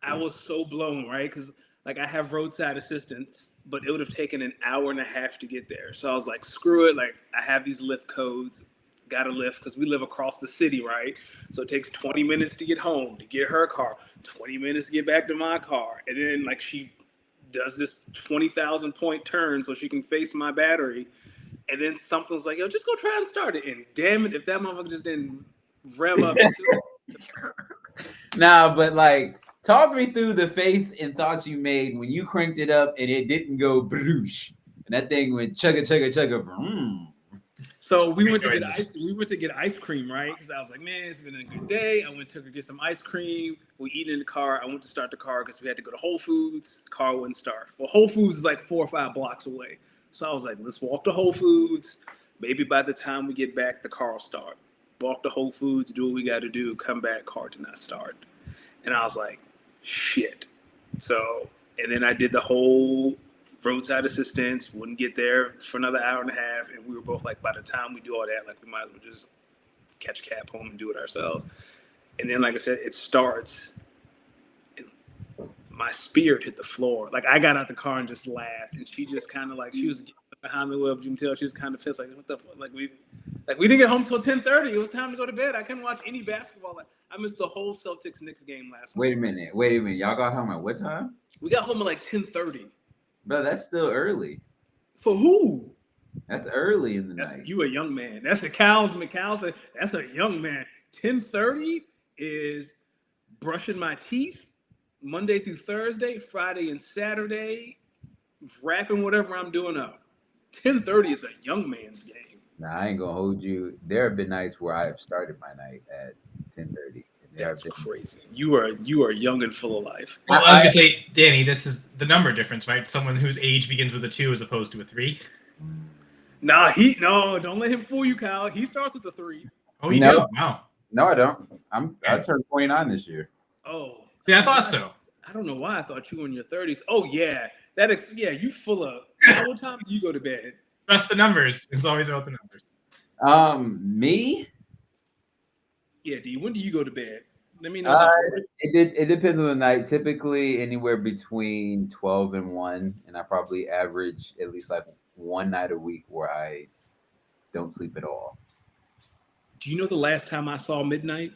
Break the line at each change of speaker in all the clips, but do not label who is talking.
I was so blown, right? Because like I have roadside assistance, but it would have taken an hour and a half to get there. So I was like, screw it. Like I have these Lyft codes, got to Lyft because we live across the city, right? So it takes 20 minutes to get home, to get her car, 20 minutes to get back to my car. And then like she does this 20,000 point turn so she can face my battery. And then something's like, yo, just go try and start it. And damn it, if that motherfucker just didn't rev up.
Nah, but like, talk me through the face and thoughts you made when you cranked it up and it didn't go broosh, and that thing went chugga chugga chugga.
So we went to get ice cream, right? Because I was like, man, it's been a good day. I went to get some ice cream. We eat in the car. I went to start the car because we had to go to Whole Foods. Car wouldn't start. Well, Whole Foods is like 4 or 5 blocks away. So I was like, let's walk to Whole Foods. Maybe by the time we get back, the car will start. Walk to Whole Foods, do what we got to do, come back, car did not start. And I was like, shit. So, and then I did the whole roadside assistance, wouldn't get there for another hour and a half. And we were both like, by the time we do all that, like we might as well just catch a cab home and do it ourselves. And then, like I said, it starts. And my spirit hit the floor. Like I got out the car and just laughed. And she just kind of like, she was behind the wheel, but you can tell she was kind of pissed. Like, what the fuck? Like we didn't get home till 10:30. It was time to go to bed. I couldn't watch any basketball. I missed the whole Celtics-Knicks game last night.
Wait a minute. Y'all got home at what time?
We got home at like 10:30.
Bro, that's still early.
For who?
That's early in the night.
You a young man. That's a McCall. That's a young man. 10:30 is brushing my teeth Monday through Thursday, Friday and Saturday, wrapping whatever I'm doing up. 10:30 is a young man's game.
Nah, I ain't gonna hold you. There have been nights where I have started my night at 10:30.
That's crazy. You are young and full of life.
Well, I was gonna say, Danny, this is the number difference, right? Someone whose age begins with a 2 as opposed to a 3.
Nah, don't let him fool you, Kyle. He starts with a 3.
Oh, you do? Wow.
No, I don't. I turned 29 this year.
Oh,
see, I thought so.
I don't know why I thought you were in your 30s. Oh yeah, you full of. What time do you go to bed?
Trust the numbers. It's always about the numbers.
Me?
Yeah, D. When do you go to bed? Let me know.
It depends on the night. Typically, anywhere between 12 and 1, and I probably average at least like one night a week where I don't sleep at all.
Do you know the last time I saw midnight?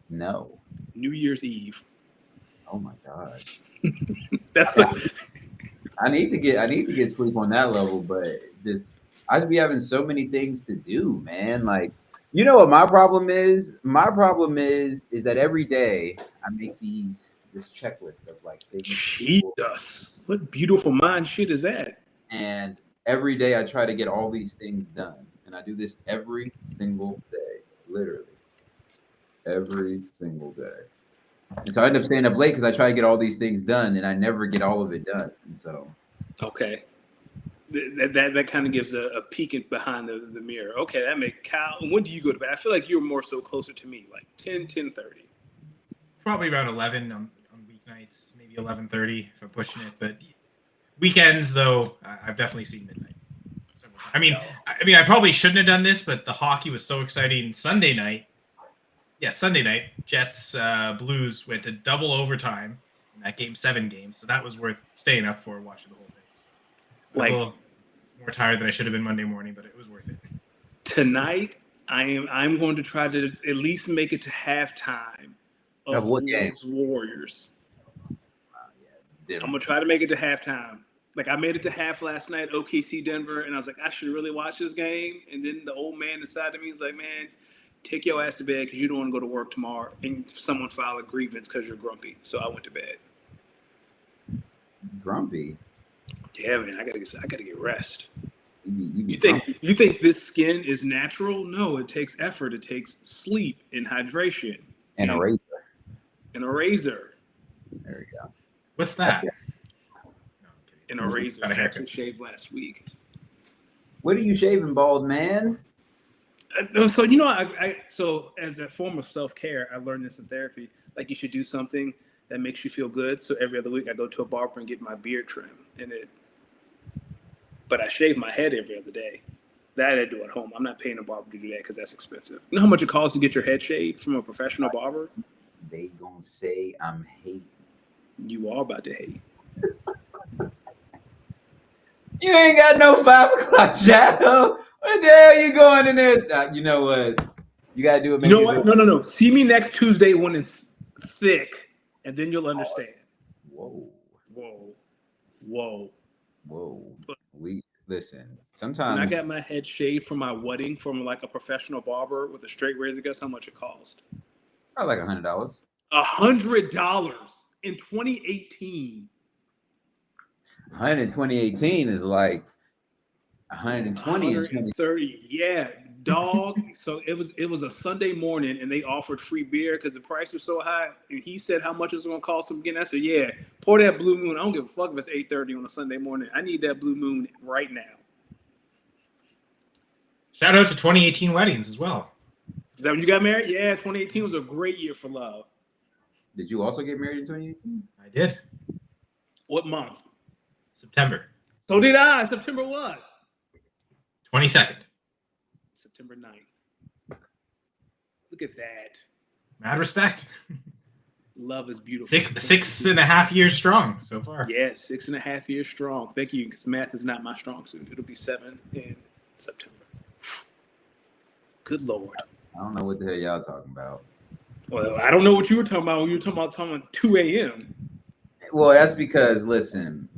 No.
New Year's Eve.
Oh my god. I need to get sleep on that level, but I'd be having so many things to do, man. Like, you know what my problem is? My problem is that every day I make this checklist of like things.
Jesus, what beautiful mind shit is that?
And every day I try to get all these things done, and I do this every single day, literally every single day. And so I end up staying up late because I try to get all these things done, and I never get all of it done. And so,
okay, that kind of gives a peek behind the mirror. Okay, that makes Kyle. When do you go to bed? I feel like you're more so closer to me, like 10:30.
Probably around 11 on weeknights, maybe 11:30 if I'm pushing it. But weekends, though, I've definitely seen midnight. I mean, I probably shouldn't have done this, but the hockey was so exciting Sunday night. Yeah, Sunday night, Jets Blues went to double overtime in that game, 7 games. So that was worth staying up for, watching the whole thing. So I was a little more tired than I should have been Monday morning, but it was worth it.
Tonight, I'm going to try to at least make it to halftime of Wolves Warriors. I'm gonna try to make it to halftime. Like I made it to half last night, OKC Denver, and I was like, I should really watch this game. And then the old man decided to me, he's like, man, take your ass to bed because you don't want to go to work tomorrow and someone file a grievance because you're grumpy. So I went to bed.
Grumpy?
Yeah, man, I gotta get rest. You think this skin is natural? No, it takes effort. It takes sleep and hydration.
And a razor.
And a razor.
There you go.
What's that?
And a razor. I actually shaved last week.
What are you shaving, bald man?
So you know, so as a form of self-care, I learned this in therapy. Like you should do something that makes you feel good. So every other week, I go to a barber and get my beard trimmed, but I shave my head every other day. That I do at home. I'm not paying a barber to do that because that's expensive. You know how much it costs to get your head shaved from a professional barber?
They gonna say I'm hating.
You are about to hate.
You ain't got no 5 o'clock shadow. What the hell you going in there? You know what? You gotta do it.
You know what? No. See me next Tuesday when it's thick, and then you'll understand.
Whoa. We listen. Sometimes
when I got my head shaved for my wedding from like a professional barber with a straight razor, guess how much it cost?
probably like $100.
$100 in 2018.
2018 is like 120 and
130. Yeah, dog. So it was a Sunday morning, and they offered free beer because the price was so high. And he said how much it was going to cost him again. I said, yeah, pour that Blue Moon. I don't give a fuck if it's 8:30 on a Sunday morning. I need that Blue Moon right now.
Shout out to 2018 weddings as well.
Is that when you got married? Yeah, 2018 was a great year for love.
Did you also get married in 2018?
I did.
What month?
September.
So did I. September what?
22nd.
September 9th. Look at that.
Mad respect.
Love is beautiful.
6.5 years strong so far.
Yeah, 6.5 years strong. Thank you, because math is not my strong suit. It'll be 7 in September. Good Lord.
I don't know what the hell y'all talking about.
Well, I don't know what you were talking about when you were talking about 2 a.m.
Well, that's because, listen,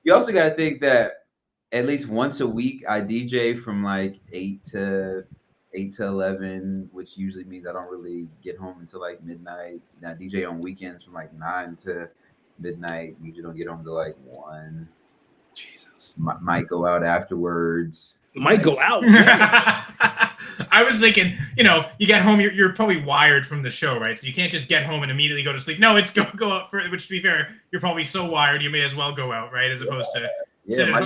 you also got to think that at least once a week I DJ from like 8 to 11, which usually means I don't really get home until like midnight. Now DJ on weekends from like 9 to midnight. Usually don't get home till like 1.
Jesus.
Might go out afterwards.
Might go out.
I was thinking, you get home, you're probably wired from the show, right? So you can't just get home and immediately go to sleep. No, it's go out for, which to be fair, you're probably so wired, you may as well go out, right? As opposed to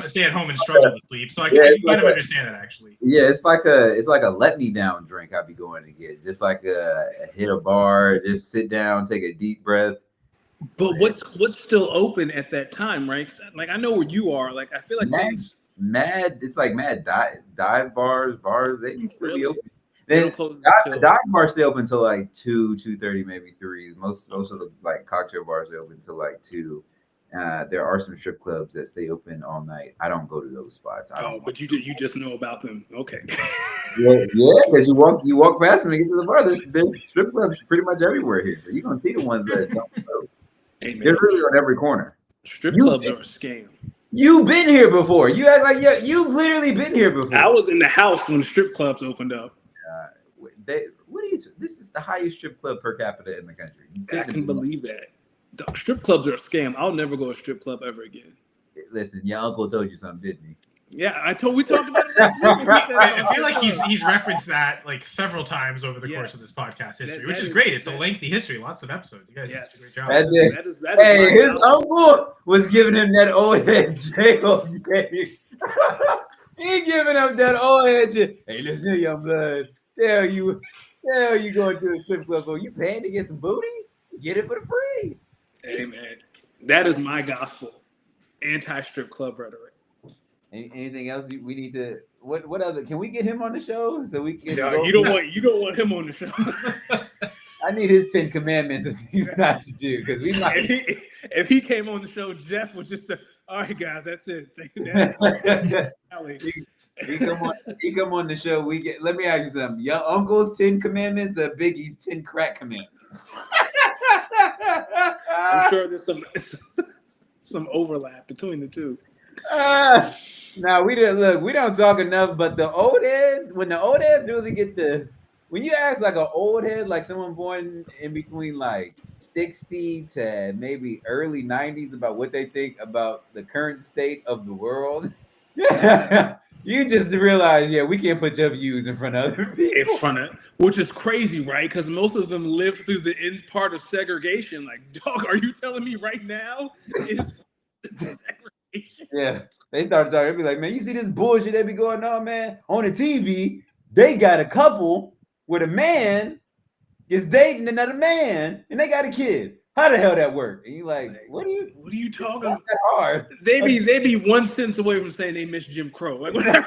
stay at home and struggle to sleep. So I kind of understand that actually.
Yeah, it's like a let me down drink I'd be going to get. Just like hit a bar, just sit down, take a deep breath.
But what's still open at that time, right? Like I know where you are. Like I feel like
it's like mad dive bars, they can still be open.
Then
the dive bars stay open until like 2:30, maybe 3. Most of the like cocktail bars stay open until like 2. There are some strip clubs that stay open all night. I don't go to those spots.
But you just know about them. Okay.
yeah, because you walk past them and get to the bar. There's strip clubs pretty much everywhere here, so you're gonna see the ones that don't go.
Hey, man,
they're really on every corner.
Strip clubs are a scam.
You've been here before. You act like you've literally been here before.
I was in the house when the strip clubs opened up.
This is the highest strip club per capita in the country.
I can believe that. The strip clubs are a scam. I'll never go to a strip club ever again.
Listen, your uncle told you something, didn't he?
Yeah, we talked about it last week.
I feel like he's referenced that like several times over the course of this podcast history, which is great. It's a lengthy history, lots of episodes. You guys did a great job.
Hey, his uncle was giving him that old head jail game. He giving up that old head shit. Hey, listen here, young blood. Hell you going to a strip club for? You paying to get some booty? Get it for the free.
Hey man, that is my gospel. Anti-strip club rhetoric.
Anything else we need to? What other? Can we get him on the show so we can?
No, you don't want him on the show.
I need his 10 commandments of things not to do because we might.
If he came on the show, Jeff would just say, "All right, guys, that's it."
He come on the show. Let me ask you something. Your uncle's 10 commandments or Biggie's 10 crack commandments?
I'm sure there's some overlap between the two.
Now we don't talk enough, but the old heads, when the old heads really get when you ask like an old head, like someone born in between like 60 to maybe early 90s about what they think about the current state of the world, you just realize, we can't put your views in front of other people.
Which is crazy, right? Because most of them live through the end part of segregation. Like, dog, are you telling me right now is segregation?
Yeah, they start talking. They'd be like, man, you see this bullshit that be going on, man? On the TV, they got a couple where the man is dating another man, and they got a kid. How the hell that work? And you like, what are you talking about? That hard.
They be one sentence away from saying they miss Jim Crow. Like, what are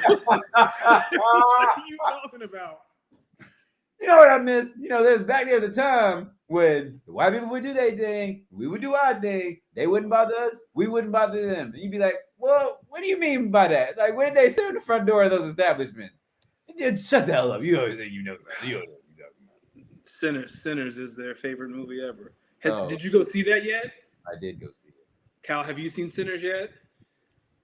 you talking about?
You know what I miss? You know, there's back there at the time when the white people would do their thing, we would do our thing. They wouldn't bother us, we wouldn't bother them. And you'd be like, well, what do you mean by that? Like, when did they sit in the front door of those establishments? Just shut the hell up. You know that. You know that. You know that.
Sinners is their favorite movie ever. Did you go see that yet?
I did go see it.
Cal, have you seen Sinners yet?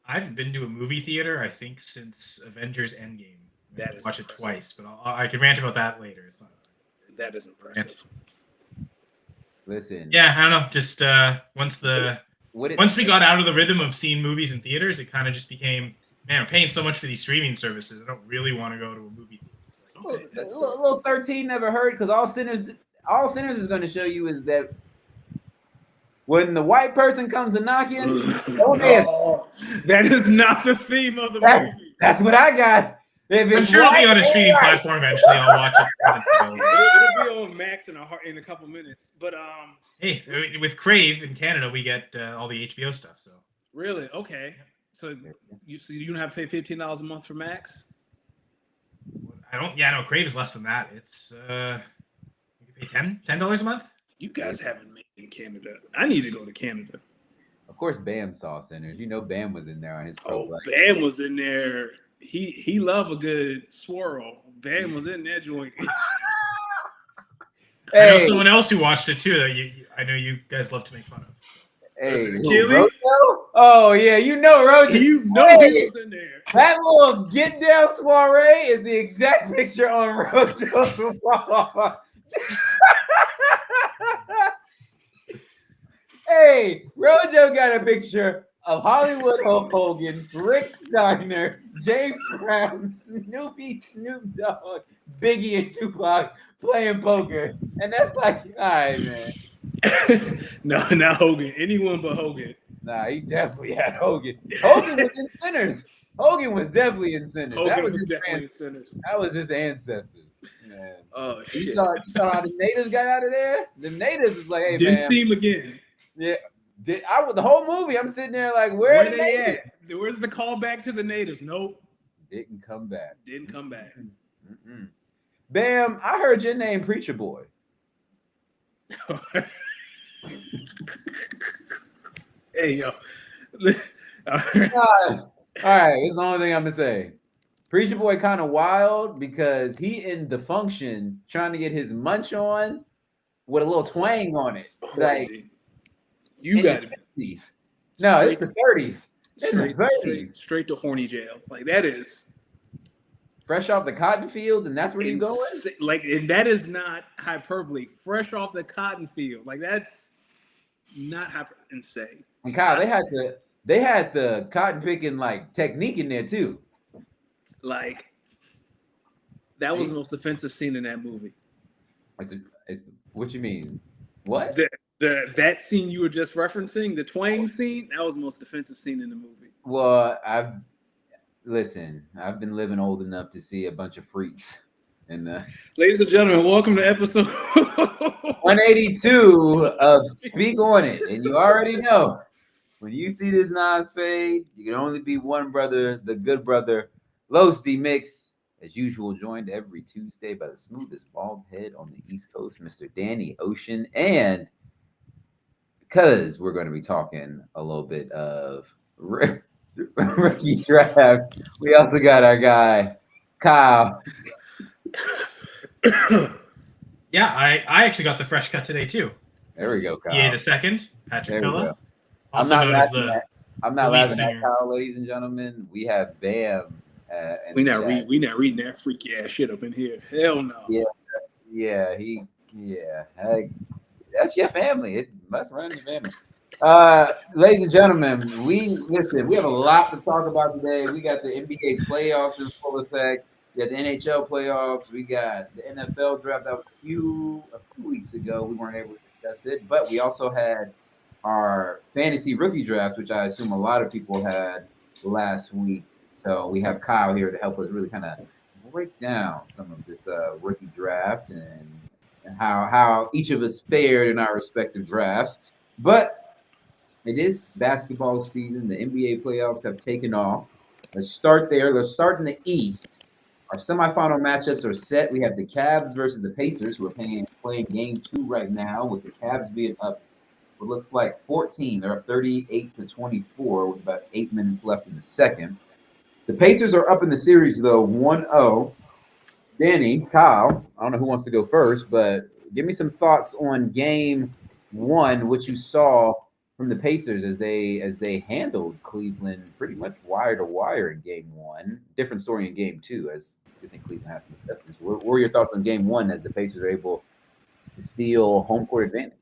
I haven't been to a movie theater, I think, since Avengers Endgame.
That is
watch
impressive.
it twice, but I can rant about that later. It's not...
That is impressive.
Listen.
Yeah, I don't know. Just once we got out of the rhythm of seeing movies in theaters, it kind of just became, man, I'm paying so much for these streaming services. I don't really want to go to a movie theater.
Okay, that's
little 13 never heard, because all Sinners is going to show you is that when the white person comes to knocking, don't dance.
That is not the theme of the movie.
That's what I got.
I'm sure it'll be on a streaming platform eventually. I'll watch it.
It'll be on Max in a couple minutes. But
hey, with Crave in Canada, we get all the HBO stuff. So
really, okay. So you don't have to pay $15 a month for Max?
I don't. Yeah, no. Crave is less than that. It's you can pay $10 a month.
You guys haven't made it in Canada. I need to go to Canada.
Of course, Bam saw Sinners. You know, Bam was in there on his pro.
Bam was in there. He loved a good swirl. Bam was in that joint.
I know someone else who watched it too. That I know you guys love to make fun of.
Hey,
Rojo?
Oh yeah, you know Rojo.
You know he was in there.
That little get down soiree is the exact picture on Rojo's wall. Hey, Rojo got a picture of Hollywood Hulk Hogan, Rick Steiner, James Brown, Snoopy, Snoop Dogg, Biggie, and Tupac playing poker. And that's like, all right, man.
No, not Hogan. Anyone but Hogan.
Nah, he definitely had Hogan. Hogan was in Sinners. Hogan was definitely in Sinners.
Hogan was definitely in Sinners.
That was his ancestors. Man.
Oh, shit.
You saw how the natives got out of there? The natives was like, hey,
Didn't
man.
see him again.
Yeah. The whole movie, I'm sitting there like, where are they
at? Where's the call back to the natives? Nope.
Didn't come back.
Didn't come back.
Mm-mm. Bam, I heard your name, Preacher Boy.
Hey, yo.
All right, that's the only thing I'm going to say. Preacher Boy kind of wild because he in the function trying to get his munch on with a little twang on it.
Crazy.
Like,
you got it.
No, it's the 30s.
Straight to horny jail. Like, that is
fresh off the cotton fields, and that's where you going?
Like, and that is not hyperbole. Fresh off the cotton field. Like, that's not insane.
And Kyle, they had the cotton picking like technique in there too.
Like, that was the most offensive scene in that movie.
What you mean? What?
That scene you were just referencing, the twang scene, that was the most offensive scene in the movie.
Well, I've been living old enough to see a bunch of freaks. And
ladies and gentlemen, welcome to episode
182 of Speak On It. And you already know, when you see this Nas fade, you can only be one brother, the good brother, Los D Mix, as usual, joined every Tuesday by the smoothest bald head on the East Coast, Mr. Danny Ocean. And because we're going to be talking a little bit of rookie draft, we also got our guy, Kyle.
Yeah, I actually got the fresh cut today too.
There we go, Kyle.
EA the second, Patrick Villa.
I'm not laughing at Kyle, ladies and gentlemen. We have Bam.
We not reading that freaky ass shit up in here. Hell no.
Yeah. Hey, that's your family. It must run in your family. Ladies and gentlemen, we have a lot to talk about today. We got the NBA playoffs in full effect. We got the NHL playoffs. We got the NFL draft out a few weeks ago. We weren't able to discuss it, but we also had our fantasy rookie draft, which I assume a lot of people had last week. So we have Kyle here to help us really kind of break down some of this rookie draft and how each of us fared in our respective drafts. But it is basketball season. The NBA playoffs have taken off. Let's start there. Let's start in the East. Our semifinal matchups are set. We have the Cavs versus the Pacers, who are playing game 2 right now, with the Cavs being up what looks like 14. They're up 38-24 with about 8 minutes left in the second. The Pacers are up in the series, though, 1-0. Danny, Kyle, I don't know who wants to go first, but give me some thoughts on game 1, what you saw from the Pacers as they handled Cleveland pretty much wire to wire in game 1. Different story in game 2, as I think Cleveland has some investments. What were your thoughts on game 1 as the Pacers are able to steal home court advantage?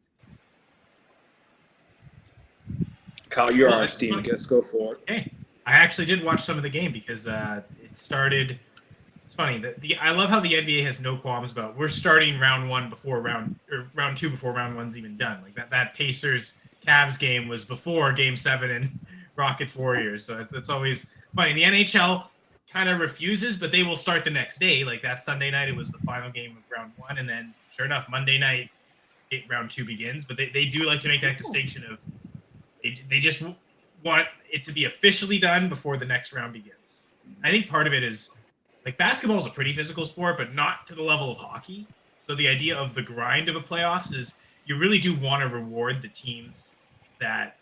Kyle, you're our esteemed guest. Go for it.
Okay, I actually did watch some of the game because it started. It's funny I love how the NBA has no qualms about we're starting round 1 before round 2 before round 1's even done. Like that Pacers Cavs game was before game 7 and Rockets Warriors. So it's always funny. The NHL kind of refuses, but they will start the next day. Like that Sunday night, it was the final game of round 1, and then sure enough, Monday night, round 2 begins. But they do like to make that distinction of they just want it to be officially done before the next round begins. I think part of it is like basketball is a pretty physical sport, but not to the level of hockey. So the idea of the grind of a playoffs is you really do want to reward the teams that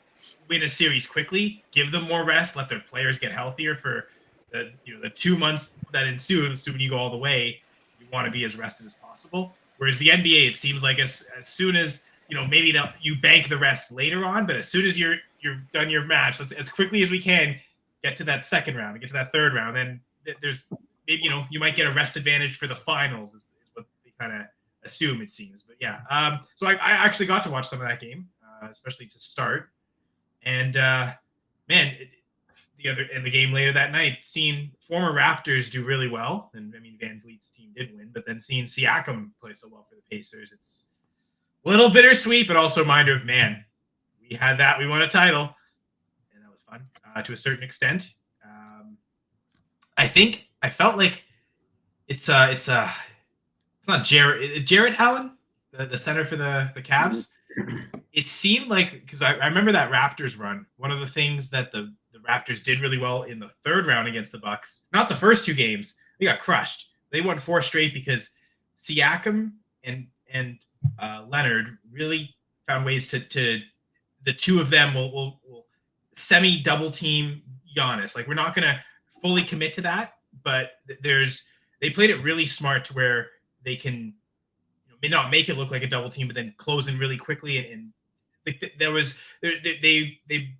win a series quickly, give them more rest, let their players get healthier for the 2 months that ensue. Assuming you go all the way, you want to be as rested as possible. Whereas the NBA, it seems like as soon as maybe you bank the rest later on, but as soon as you've done your match, let's as quickly as we can get to that second round, get to that third round. Then there's maybe you might get a rest advantage for the finals is what they kind of assume, it seems. But yeah, so I actually got to watch some of that game, especially to start. And the game later that night, seeing former Raptors do really well, and I mean Van Vliet's team did win, but then seeing Siakam play so well for the Pacers, it's a little bittersweet, but also a reminder of, man, we had that, we won a title, and that was fun to a certain extent. I felt like it's not Jarrett Allen, the center for the Cavs. It seemed like, because I remember that Raptors run, one of the things that the Raptors did really well in the third round against the Bucks, not the first 2 games, they got crushed. They won 4 straight because Siakam and Leonard really found ways to the 2 of them will semi double team Giannis. Like, we're not going to fully commit to that, but they played it really smart to where they can may not make it look like a double team, but then close in really quickly. And they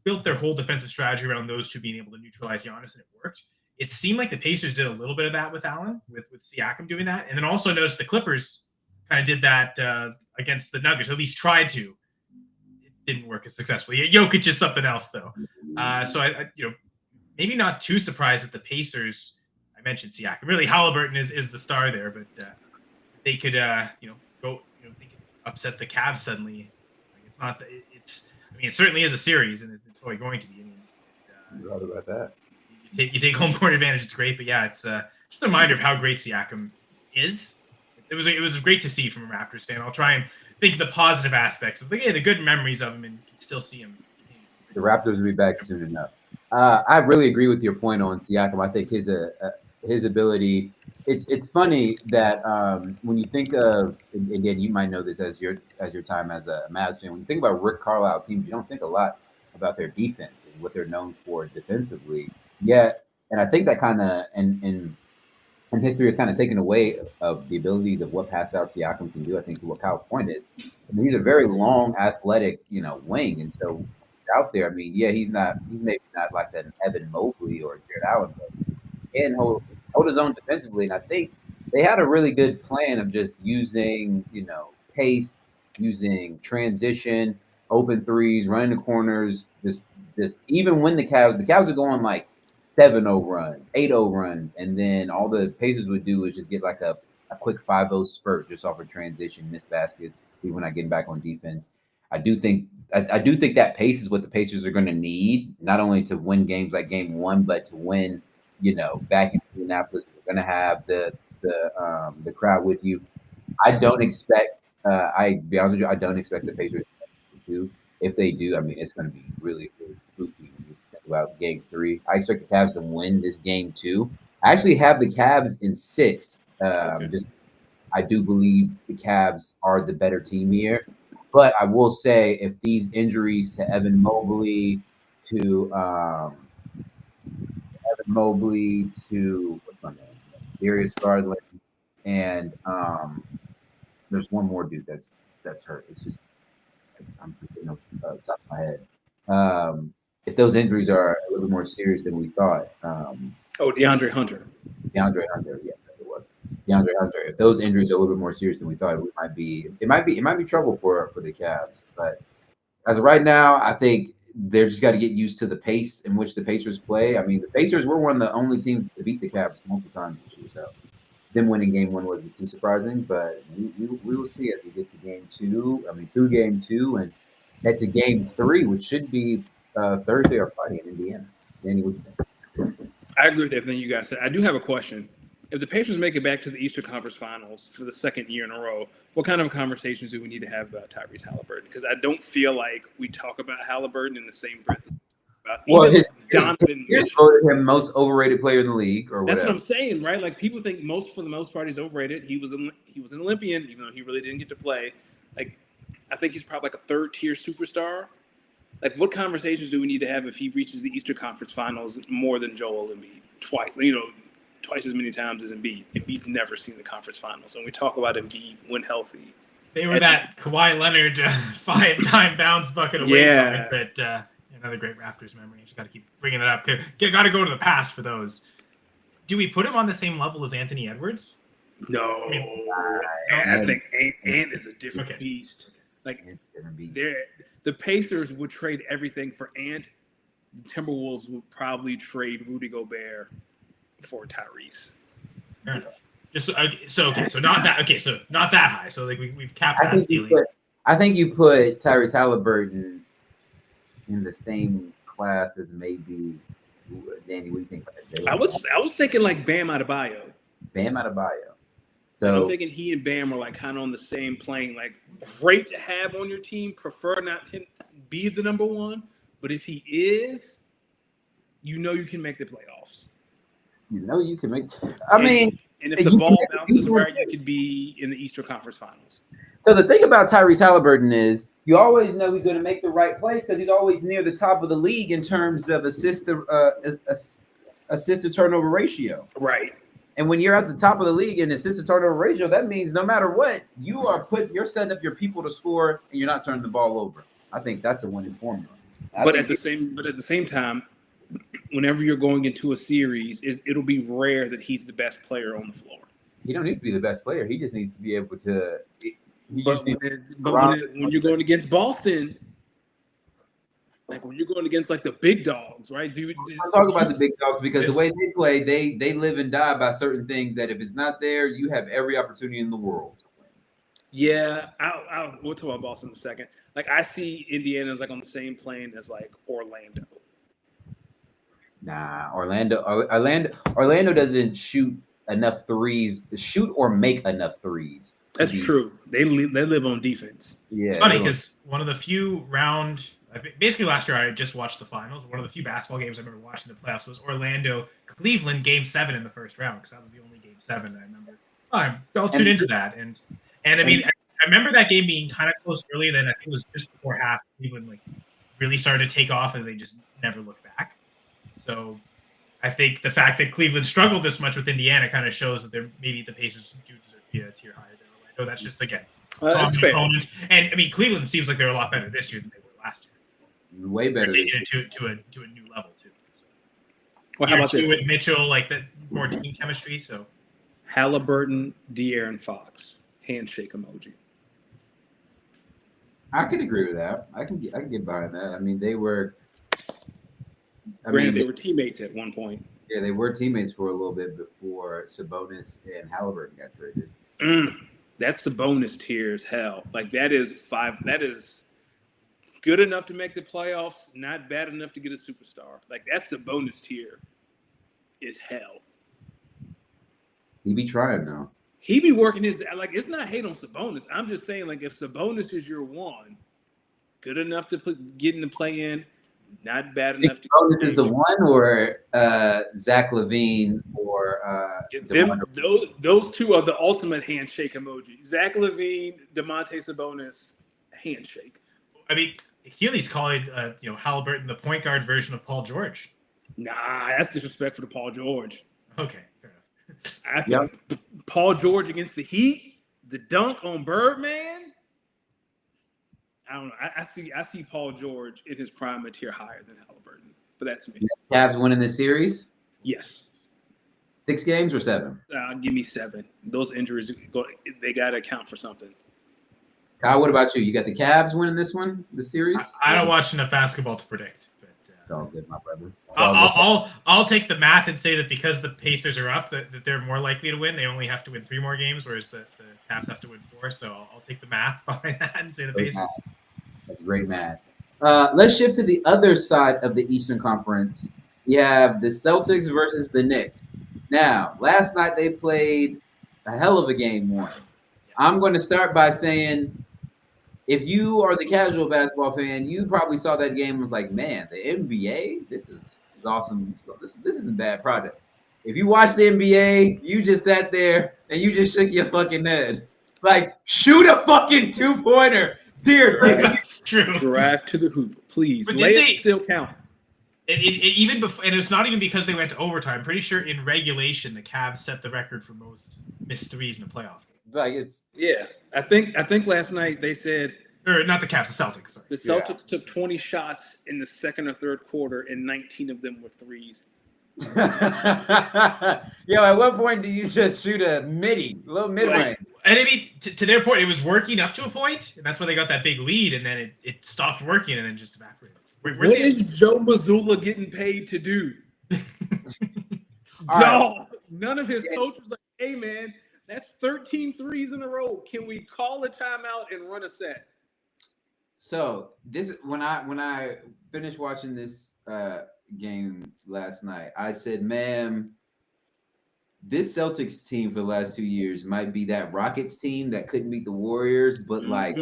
built their whole defensive strategy around those 2 being able to neutralize Giannis, and it worked. It seemed like the Pacers did a little bit of that with Allen, with Siakam doing that. And then also noticed the Clippers kind of did that against the Nuggets, or at least tried to. It didn't work as successfully. Jokic is something else, though. So I maybe not too surprised that the Pacers, I mentioned Siakam. Really, Halliburton is the star there, but they could they could upset the Cavs suddenly. Like, it's not it certainly is a series, and it's probably going to be.
You're right about that.
You take home court advantage. It's great, but yeah, it's just a reminder of how great Siakam is. It was great to see from a Raptors fan. I'll try and think of the positive aspects of the good memories of him, and still see him.
The Raptors will be back soon enough. I really agree with your point on Siakam. I think his ability. It's funny that when you think of, and again, you might know this as your time as a Mavs fan. When you think about Rick Carlisle teams, you don't think a lot about their defense and what they're known for defensively. Yet, and I think that kind of in history has kind of taken away of the abilities of what Pascal Siakam can do. I think to what Kyle's point is, he's a very long, athletic, wing, and so out there. I mean, yeah, he's maybe not like an Evan Mobley or Jared Allen, but he can hold his own defensively. And I think they had a really good plan of just using, pace, using transition, open threes, running the corners. Just even when the Cavs are going like 7-0 runs, 8-0 runs, and then all the Pacers would do is just get like a quick 5-0 spurt just off of transition, missed baskets, even not getting back on defense. I do think that pace is what the Pacers are going to need, not only to win games like game 1, but to win, back in Indianapolis. We're going to have the crowd with you. I don't expect. Be honest with you, I don't expect the Pacers to. If they do, I mean, it's going to be really, really spooky when you think about game 3. I expect the Cavs to win this game 2, I actually have the Cavs in 6.
Okay.
Just I do believe the Cavs are the better team here. But I will say, if these injuries to Evan Mobley, to what's my name, Darius Garland, and there's one more dude that's hurt. It's just I'm forgetting off the top of my head. If those injuries are a little bit more serious than we thought,
DeAndre Hunter.
DeAndre Hunter, yeah, that's what it was. DeAndre Hunter. If those injuries are a little bit more serious than we thought, it might be trouble for the Cavs. But as of right now, I think they're just got to get used to the pace in which the Pacers play. I mean, the Pacers were one of the only teams to beat the Cavs multiple times this year, so them winning game 1 wasn't too surprising. But we will see as we get to game 2. I mean, through game 2 and head to game 3, which should be Thursday or Friday in Indiana. Danny, what you think?
I agree with everything you guys said. I do have a question. If the Pacers make it back to the Eastern Conference Finals for the second year in a row, what kind of conversations do we need to have about Tyrese Halliburton? Because I don't feel like we talk about Halliburton in the same breath as about
Well,
Donovan
his
Mitchell.
voted him most overrated player in the league, or
That's
whatever.
what I'm saying, right? Like people think for the most part, he's overrated. He was an Olympian, even though he really didn't get to play. Like, I think he's probably like a third-tier superstar. Like, what conversations do we need to have if he reaches the Eastern Conference Finals more than Joel Embiid twice? Twice as many times as Embiid. Embiid's never seen the conference finals, and we talk about Embiid when healthy.
They were that Kawhi Leonard 5-time bounce bucket away from it, but another great Raptors memory. Just got to keep bringing it up. Got to go to the past for those. Do we put him on the same level as Anthony Edwards?
No, I think Ant is a different beast. Like, the Pacers would trade everything for Ant. The Timberwolves would probably trade Rudy Gobert for Tyrese.
Fair enough. So not that high. So like we've capped that ceiling.
I think you put Tyrese Halliburton in the same class as maybe Danny. What do you think about that?
I was thinking like Bam Adebayo. So I'm thinking he and Bam are like kind of on the same plane. Like, great to have on your team. Prefer not him be the number one, but if he is, you can make the playoffs.
You can make.
And if the ball bounces right, you could be in the Eastern Conference Finals.
So the thing about Tyrese Halliburton is you always know he's going to make the right plays because he's always near the top of the league in terms of assist to turnover ratio.
Right.
And when you're at the top of the league in assist to turnover ratio, that means no matter what, you're setting up your people to score and you're not turning the ball over. I think that's a winning formula.
But at the same time, whenever you're going into a series, it'll be rare that he's the best player on the floor.
He don't need to be the best player. He just needs to be able to.
When you're going against Boston, like when you're going against like the big dogs, right?
I'm talking about the big dogs because the way they play, they live and die by certain things that if it's not there, you have every opportunity in the world to win.
Yeah, we'll talk about Boston in a second. Like I see Indiana as like on the same plane as like Orlando.
Nah, Orlando doesn't shoot enough threes, shoot or make enough threes.
That's true. They live on defense.
Yeah, it's funny because one of the few basically last year I just watched the finals. One of the few basketball games I remember watching the playoffs was Orlando-Cleveland Game 7 in the first round because that was the only Game 7 that I remember. I'll tune into that, and I mean I remember that game being kind of close early. Then I think it was just before half. Cleveland like really started to take off, and they just never looked back. So I think the fact that Cleveland struggled this much with Indiana kind of shows that maybe the Pacers do deserve to be a tier higher than Orlando. That's just again
that's fair.
Opponent. And I mean Cleveland seems like they're a lot better this year than they were last year.
Way better.
They're taking it to a new level too. So,
well, how about this
with Mitchell, like that more team chemistry? So
Halliburton, De'Aaron Fox, handshake emoji.
I can agree with that. I can get behind that. I mean, they were.
Granted, they were teammates at one point.
Yeah, they were teammates for a little bit before Sabonis and Halliburton got traded.
That's the bonus tier as hell. Like that is good enough to make the playoffs, not bad enough to get a superstar. Like that's the bonus tier is hell.
He be trying now.
He be working his like. It's not hate on Sabonis. I'm just saying like if Sabonis is your one, good enough to get in the play-in, not bad enough.
This is the one, or Zach LaVine, or
those two are the ultimate handshake emoji. Zach LaVine, Domantas Sabonis, handshake.
I mean, Healy's calling Halliburton the point guard version of Paul George.
Nah, that's disrespectful to Paul George.
Okay, fair enough.
I think Paul George against the Heat, the dunk on Birdman. I don't know. I see Paul George in his prime a tier higher than Halliburton, but that's me.
Cavs winning the series?
Yes.
6 games or 7?
Give me 7. Those injuries, they got to account for something.
Kyle, what about you? You got the Cavs winning this one, the series?
I don't watch enough basketball to predict. But,
it's all good, my brother.
I'll take the math and say that because the Pacers are up, that they're more likely to win. They only have to win 3 more games, whereas the Cavs have to win 4. So I'll take the math behind that and say the Pacers.
That's great math. Let's shift to the other side of the Eastern Conference. You have the Celtics versus the Knicks. Now, last night they played a hell of a game 1. I'm going to start by saying, if you are the casual basketball fan, you probably saw that game and was like, man, the NBA, this is awesome. This isn't a bad product. If you watch the NBA, you just sat there and you just shook your fucking head. Like, shoot a fucking 2-pointer. Dear,
that's true.
Drive to the hoop, please.
But
did they still count?
Even before, and it's not even because they went to overtime. I'm pretty sure in regulation the Cavs set the record for most missed threes in a playoff game.
Like
I think last night they said,
or not the Cavs, the Celtics. Sorry.
The Celtics took 20 shots in the second or third quarter, and 19 of them were threes.
Yo, at what point do you just shoot a little mid-range?
And I mean, to their point, it was working up to a point, and that's why they got that big lead, and then it stopped working and then just evaporated.
What is Joe Mazzulla getting paid to do? None of his coaches was like, hey, man, that's 13 threes in a row. Can we call a timeout and run a set?
So this when I finished watching this game last night, I said, ma'am, this Celtics team for the last 2 years might be that Rockets team that couldn't beat the Warriors, but like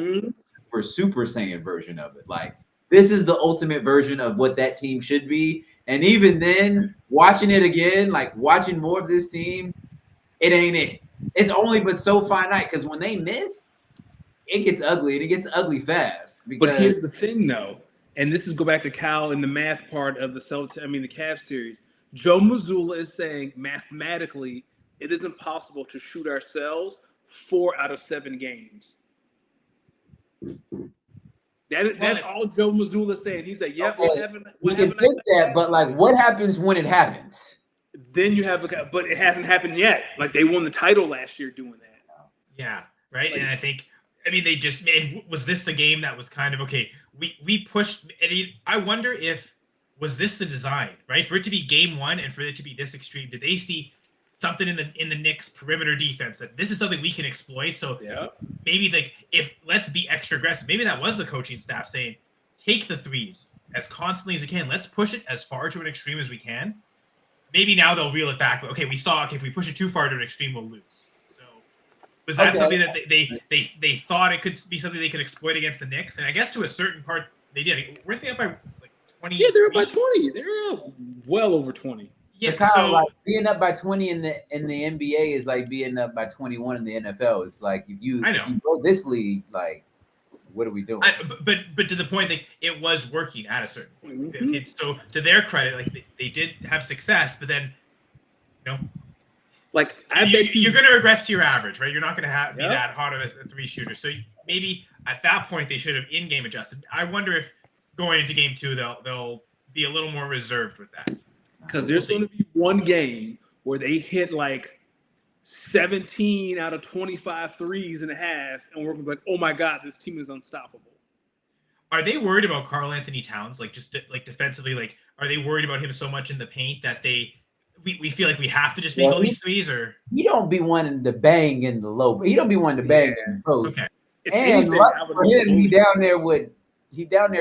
for Super Saiyan version of it. Like, this is the ultimate version of what that team should be. And even then, watching it again, like watching more of this team, it ain't it. It's only but so finite, because when they miss, it gets ugly, and it gets ugly fast.
But here's the thing, though, and this is go back to Kyle in the math part of the Cavs series. Joe Mazzulla is saying mathematically it is impossible to shoot ourselves 4 out of 7 games. That's all Joe Mazzulla is saying. He's like, "Yep,
we can fix that, but like, what happens when it happens?
Then you have but it hasn't happened yet. Like, they won the title last year doing that.
Yeah, right. Like, and I mean, they just made. Was this the game that was kind of okay? We pushed. I wonder if was this the design, right? For it to be game 1 and for it to be this extreme, did they see something in the Knicks perimeter defense that this is something we can exploit? So maybe let's be extra aggressive. Maybe that was the coaching staff saying, take the threes as constantly as you can. Let's push it as far to an extreme as we can. Maybe now they'll reel it back. Okay, we saw if we push it too far to an extreme, we'll lose. So was that something that they thought it could be something they could exploit against the Knicks? And I guess to a certain part they did. Weren't they up by like 20?
Yeah, they're up by 20. They're up well over 20.
Yeah, so like being up by 20 in the NBA is like being up by 21 in the NFL. It's like if you go this league, like, what are we doing?
But to the point that it was working at a certain point. So to their credit, like they did have success, but then
like I bet
you're going to regress to your average, right? You're not going to be that hot of a 3 shooter. So maybe at that point they should have in-game adjusted. I wonder if going into game 2 they'll be a little more reserved with that.
Because there's going to be one game where they hit like 17 out of 25 threes in a half, and we're going to be like, oh my God, this team is unstoppable.
Are they worried about Karl Anthony Towns? Like, just like defensively, like, are they worried about him so much in the paint that we feel like we have to just make all these threes? Or
you don't be wanting to bang in the low, you don't be wanting to bang in the post. Okay. And for him, he down there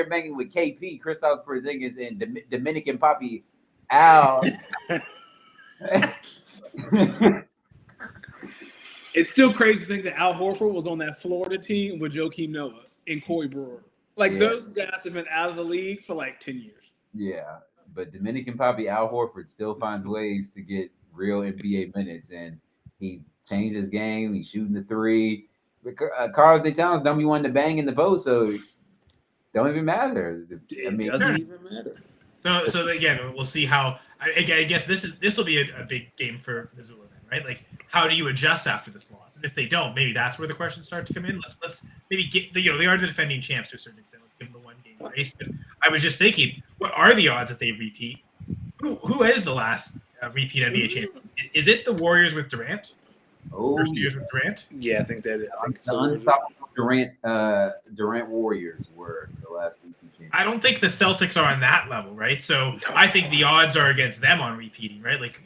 banging with KP, Kristaps Porzingis, and Dominican Papi Al.
It's still crazy to think that Al Horford was on that Florida team with Joakim Noah and Corey Brewer. Like, those guys have been out of the league for like 10 years.
Yeah, but Dominican Poppy Al Horford still finds ways to get real NBA minutes, and he's changed his game. He's shooting the three. Carl Anthony Towns don't be wanting to bang in the post, so don't even matter. I
It
mean,
doesn't even matter.
So again, we'll see how. I guess this will be a big game for Missoula then, right? Like, how do you adjust after this loss? And if they don't, maybe that's where the questions start to come in. Let's maybe get they are the defending champs to a certain extent. Let's give them the 1 game grace. But I was just thinking, what are the odds that they repeat? Who is the last repeat NBA champion? Is it the Warriors with Durant? First years with Durant?
Yeah, I think that is. I think
the
so.
unstoppable Durant Warriors were the last repeat champions.
I don't think the Celtics are on that level, right? So I think the odds are against them on repeating, right? Like,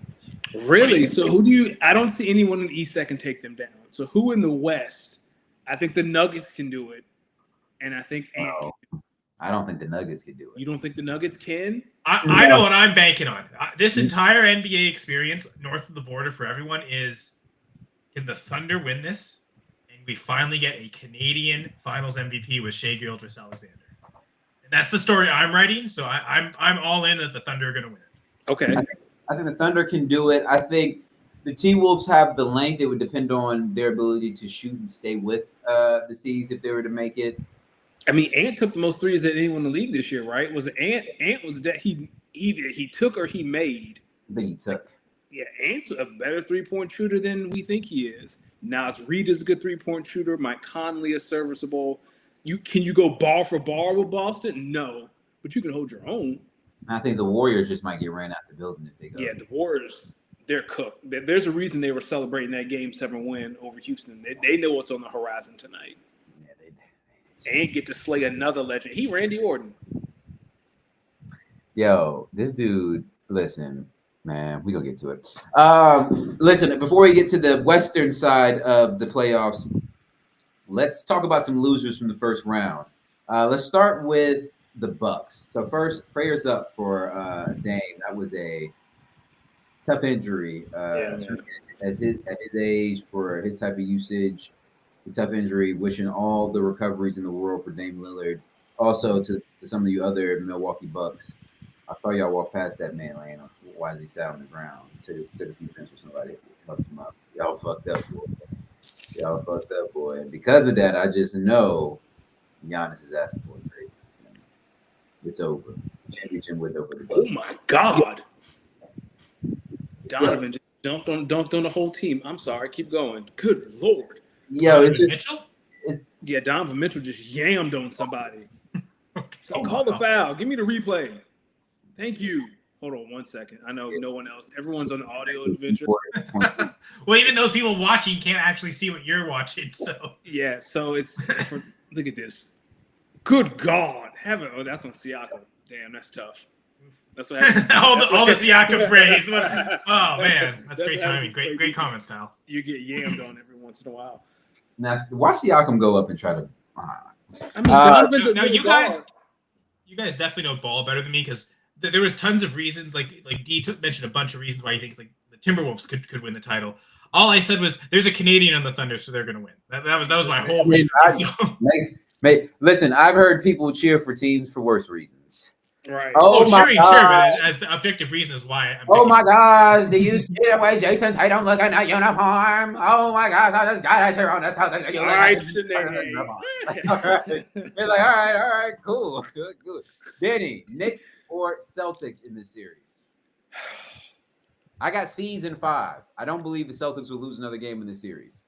Really? So who do you? I don't see anyone in the East that can take them down. So who in the West? I think the Nuggets can do it, and I think Ant can.
I don't think the Nuggets can do it.
You don't think the Nuggets can?
I know what I'm banking on. This entire NBA experience north of the border for everyone is, can the Thunder win this? And we finally get a Canadian Finals MVP with Shai Gilgeous-Alexander. And that's the story I'm writing. So I'm all in that the Thunder are going to win it.
Okay.
I think the Thunder can do it. I think the T-Wolves have the length. It would depend on their ability to shoot and stay with the C's if they were to make it.
I mean, Ant took the most threes that anyone in the league this year, right? Was it Ant? Ant was that he either he took or he made.
I think he took.
Yeah, Ant's a better 3-point shooter than we think he is. Nas Reed is a good 3-point shooter. Mike Conley is serviceable. Can you go ball for ball with Boston? No, but you can hold your own.
I think the Warriors just might get ran out the building if they go.
Yeah, the Warriors, they're cooked. There's a reason they were celebrating that Game 7 win over Houston. They know what's on the horizon tonight.
Yeah,
And get to slay another legend. He Randy Orton.
Yo, this dude, listen, man, we gonna get to it. Listen, before we get to the Western side of the playoffs, let's talk about some losers from the first round. Let's start with the Bucks. So first, prayers up for Dame. That was a tough injury. At his age, for his type of usage, a tough injury. Wishing all the recoveries in the world for Dame Lillard. Also to some of you other Milwaukee Bucks. I saw y'all walk past that man laying on while he sat on the ground. Took a few pins for somebody, helped him up. Y'all fucked up, boy. And because of that, I just know Giannis is asking for a trade. It's over. Championship with over the Bucks.
Oh my God. Donovan just dunked on the whole team. I'm sorry. Keep going. Good Lord.
Yo, it's just
Mitchell?
Yeah, Donovan Mitchell just yammed on somebody.
Okay.
So call the foul. Give me the replay. Thank you. Hold on 1 second. I know no one else. Everyone's on the audio adventure.
Well, even those people watching can't actually see what you're watching. So
Yeah, so it's look at this. Good God. Oh, that's on Siakam. Damn, that's tough. That's what happened.
all the Siakam praise. Oh man, that's great
what
timing.
happens.
Great comments, Kyle.
You get yammed on every once in a while.
now, why Siakam go up and try to?
I mean, Donovan's a
No,
good
you
guard.
guys definitely know ball better than me because there was tons of reasons. Like D mentioned a bunch of reasons why he thinks like the Timberwolves could win the title. All I said was there's a Canadian on the Thunder, so they're going to win. That was my whole reason.
Listen, I've heard people cheer for teams for worse reasons.
Right.
Oh my
sure,
God.
but as the objective reason is why.
Oh my gosh, do you see the way Jason Tatum look in that uniform? Oh my gosh, I just got that shirt on. That's how they
All right,
You're like, all right, cool, good. Danny, Knicks or Celtics in this series? I got C's in 5. I don't believe the Celtics will lose another game in this series.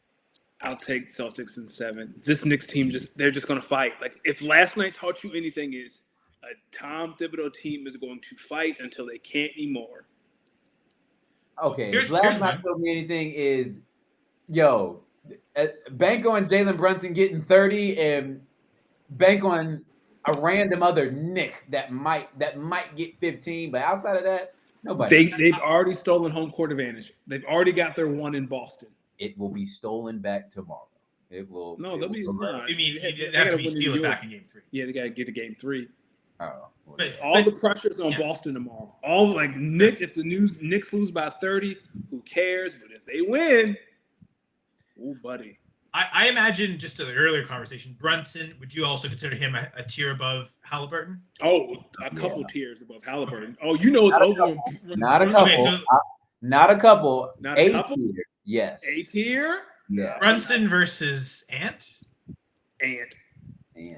I'll take Celtics in 7. This Knicks team they're just going to fight. Like if last night taught you anything is a Tom Thibodeau team is going to fight until they can't anymore.
Okay, if last night told me anything is, bank on Jalen Brunson getting 30 and bank on a random other Nick that might get 15, but outside of that, nobody.
They've already stolen home court advantage. They've already got their one in Boston.
It will be stolen back tomorrow. It will.
No, they'll be.
I mean, they have to be stealing back in game 3.
Yeah, they got to get to game 3.
Oh, well,
But
all the pressure's on Boston tomorrow. All like Nick, if the Knicks lose by 30, who cares? But if they win, oh buddy,
I imagine just to the earlier conversation, Brunson, would you also consider him a tier above Halliburton?
Oh, a couple tiers above Halliburton. Okay. Oh, you know it's
not
over.
Not a couple.
Okay, so,
not a couple.
Not a couple.
Tier. Yes.
A tier.
Yeah.
Brunson versus Ant.
Ant.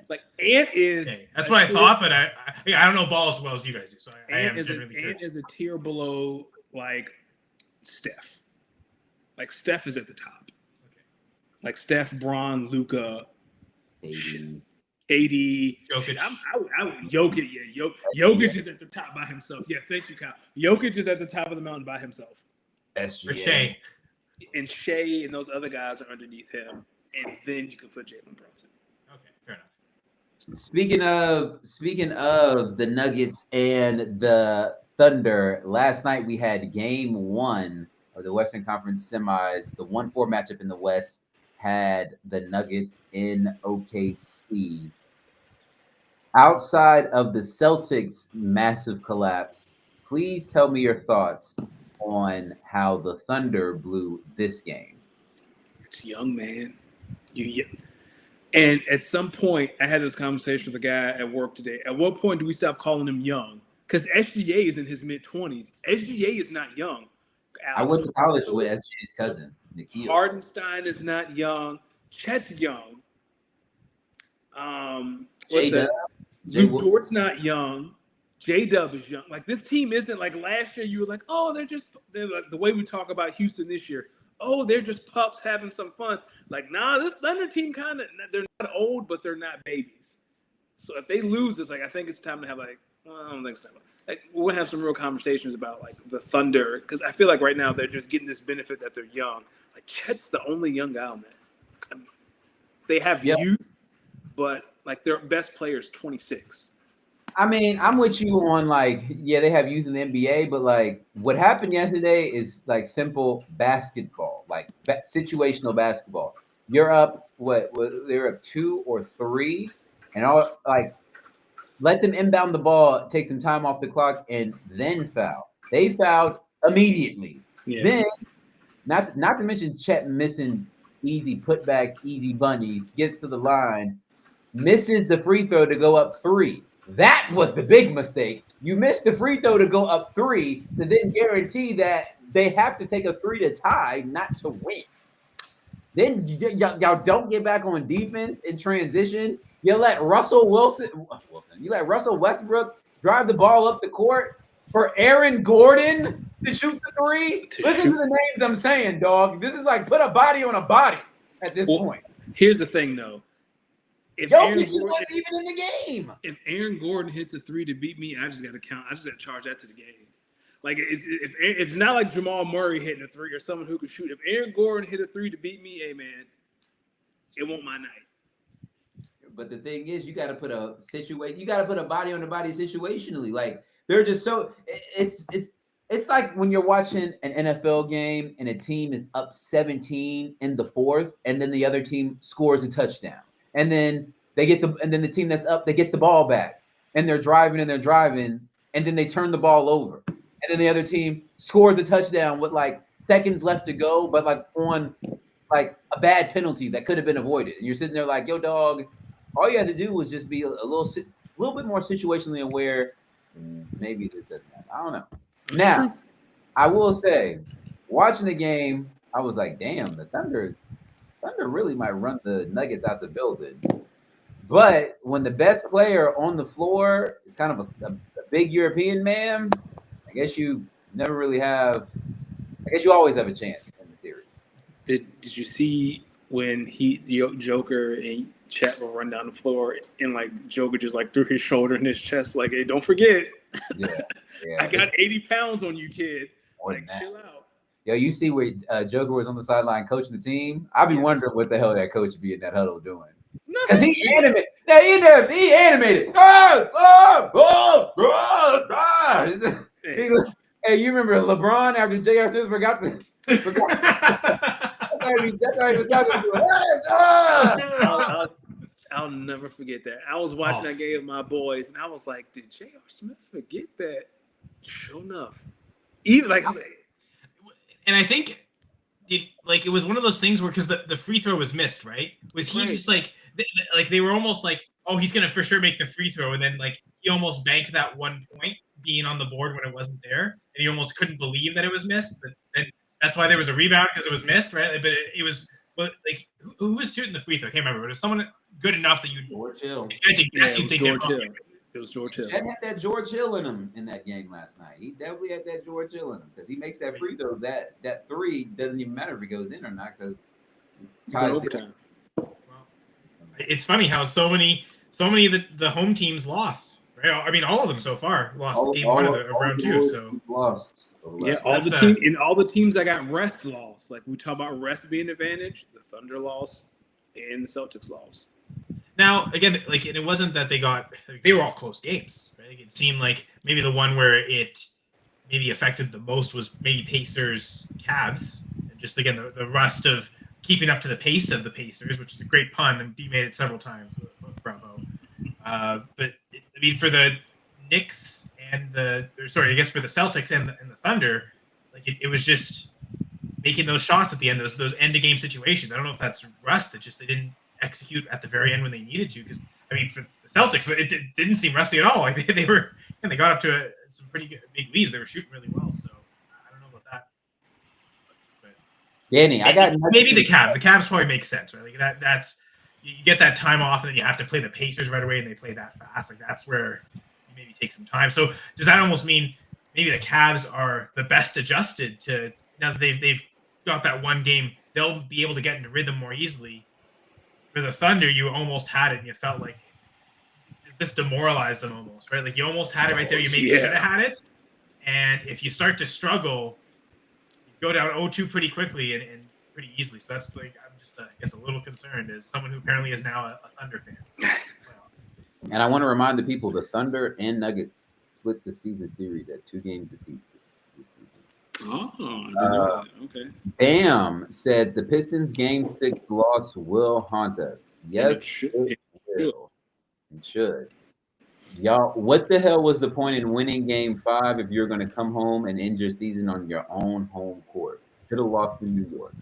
Like
Ant is.
Okay. That's what I thought, but I don't know ball as well as you guys do, so I am genuinely curious.
Ant is a tier below like Steph. Like Steph is at the top. Okay. Like Steph, Bron, Luka, KD.
Jokic.
Jokic, yeah. Jokic is at the top by himself. Yeah, thank you, Kyle. Jokic is at the top of the mountain by himself.
For Shea.
And Shea and those other guys are underneath him. And then you can put Jalen Brunson.
Okay, fair enough.
Speaking of the Nuggets and the Thunder, last night we had game 1 of the Western Conference semis. The 1-4 matchup in the West had the Nuggets in OKC. Outside of the Celtics' massive collapse, please tell me your thoughts on how the Thunder blew this game.
It's young, man. And at some point, I had this conversation with a guy at work today. At what point do we stop calling him young? Because SGA is in his mid-20s. SGA is not young.
I went to college with SGA's cousin, Nikhil.
Hardenstein is not young. Chet's young. Luke Dort's not young. J-Dub is young. Like, this team isn't like last year. You were like, oh, they're like the way we talk about Houston this year. Oh, they're just pups having some fun. Like, nah, this Thunder team they're not old, but they're not babies. So if they lose, it's like, I think it's time to have I don't think it's time. Like, we'll have some real conversations about like the Thunder, because I feel like right now they're just getting this benefit that they're young. Like, Chet's the only young guy on that. I mean, they have youth, but like their best player is 26.
I mean, I'm with you on like, yeah, they have youth in the NBA, but like what happened yesterday is like simple basketball, like situational basketball. You're up, they're up 2 or 3, and all like let them inbound the ball, take some time off the clock, and then foul. They fouled immediately. Yeah. Then, not to mention Chet missing easy putbacks, easy bunnies, gets to the line, misses the free throw to go up 3. That was the big mistake. You missed the free throw to go up 3 to then guarantee that they have to take a 3 to tie, not to win. Then y'all don't get back on defense in transition. You let Russell Westbrook drive the ball up the court for Aaron Gordon to shoot the 3. Listen to the names I'm saying, dog. This is like put a body on a body at this point.
Here's the thing, though. If
Aaron Gordon wasn't even in the game.
If Aaron Gordon hits a 3 to beat me, I just got to count. I just got to charge that to the game. Like, it's not like Jamal Murray hitting a 3 or someone who can shoot. If Aaron Gordon hit a 3 to beat me, hey, man, it won't my night.
But the thing is, you got to put a body on the body situationally. Like, they're just so it's like when you're watching an NFL game and a team is up 17 in the 4th, and then the other team scores a touchdown. And then the team that's up, they get the ball back, and they're driving, and then they turn the ball over. And then the other team scores a touchdown with like seconds left to go, but like on like a bad penalty that could have been avoided. And you're sitting there like, yo, dog, all you had to do was just be a little bit more situationally aware. Maybe this doesn't happen. I don't know. Now, I will say, watching the game, I was like, damn, the Thunder really might run the Nuggets out the building. But when the best player on the floor is kind of a big European man, I guess you always have a chance in the series.
Did you see when Joker and Chet will run down the floor and like Joker just like threw his shoulder in his chest like, hey, don't forget. Yeah. I got 80 pounds on you, kid. Like, chill out.
Yo, you see where Joker was on the sideline coaching the team? I'd be wondering what the hell that coach would be in that huddle doing. Because he animated. Yeah, he animated. Hey, you remember LeBron after J.R. Smith forgot that's how he was talking to him.
I'll never forget that. I was watching that game with my boys, and I was like, did J.R. Smith forget that? Sure enough. Even like,
and I think it was one of those things where because the free throw was missed, right? Was he just like they were almost like, oh, he's gonna for sure make the free throw, and then like he almost banked that 1 point being on the board when it wasn't there, and he almost couldn't believe that it was missed. But then that's why there was a rebound because it was missed, right? But it was like who was shooting the free throw? I can't remember. But it was someone good enough that you
George Hill.
if you had to guess, you'd think
George Hill. It was George Hill.
He had that George Hill in him in that game last night. He definitely had that George Hill in him because he makes that free throw. That three doesn't even matter if it goes in or not because
overtime.
Well, it's funny how so many of the home teams lost. Right? I mean, all of them so far lost game one of round two. So
lost.
Yeah, all the teams that got rest lost. Like we talk about rest being an advantage. The Thunder lost and the Celtics lost.
Now, again, and it wasn't that they were all close games. Right? Like it seemed like maybe the one where it maybe affected the most was maybe Pacers Cavs. And just again, the rust of keeping up to the pace of the Pacers, which is a great pun, and D made it several times. Bravo. But I mean, for the Knicks and for the Celtics and the Thunder, like it was just making those shots at the end, those end of game situations. I don't know if that's rust. That just they didn't execute at the very end when they needed to. Because I mean, for the Celtics, it didn't seem rusty at all. Like they got up to some pretty big leads. They were shooting really well. So I don't know about that. But
Danny,
maybe the Cavs. The Cavs probably make sense, right? Like that's you get that time off, and then you have to play the Pacers right away, and they play that fast. Like that's where you maybe take some time. So does that almost mean maybe the Cavs are the best adjusted to now that they've got that one game? They'll be able to get into rhythm more easily. For the Thunder, you almost had it, and you felt like this demoralized them almost, right? Like you almost had it right there. You maybe should have had it, and if you start to struggle, you go down 0-2 pretty quickly and pretty easily. So that's like I'm just I guess a little concerned as someone who apparently is now a Thunder fan.
And I want to remind the people: the Thunder and Nuggets split the season series at 2 games apiece this season.
Oh, I didn't know that. Okay.
Bam said the Pistons' Game 6 loss will haunt us. Yes, it will. It should. Y'all, what the hell was the point in winning Game 5 if you're going to come home and end your season on your own home court? Should have lost in New York.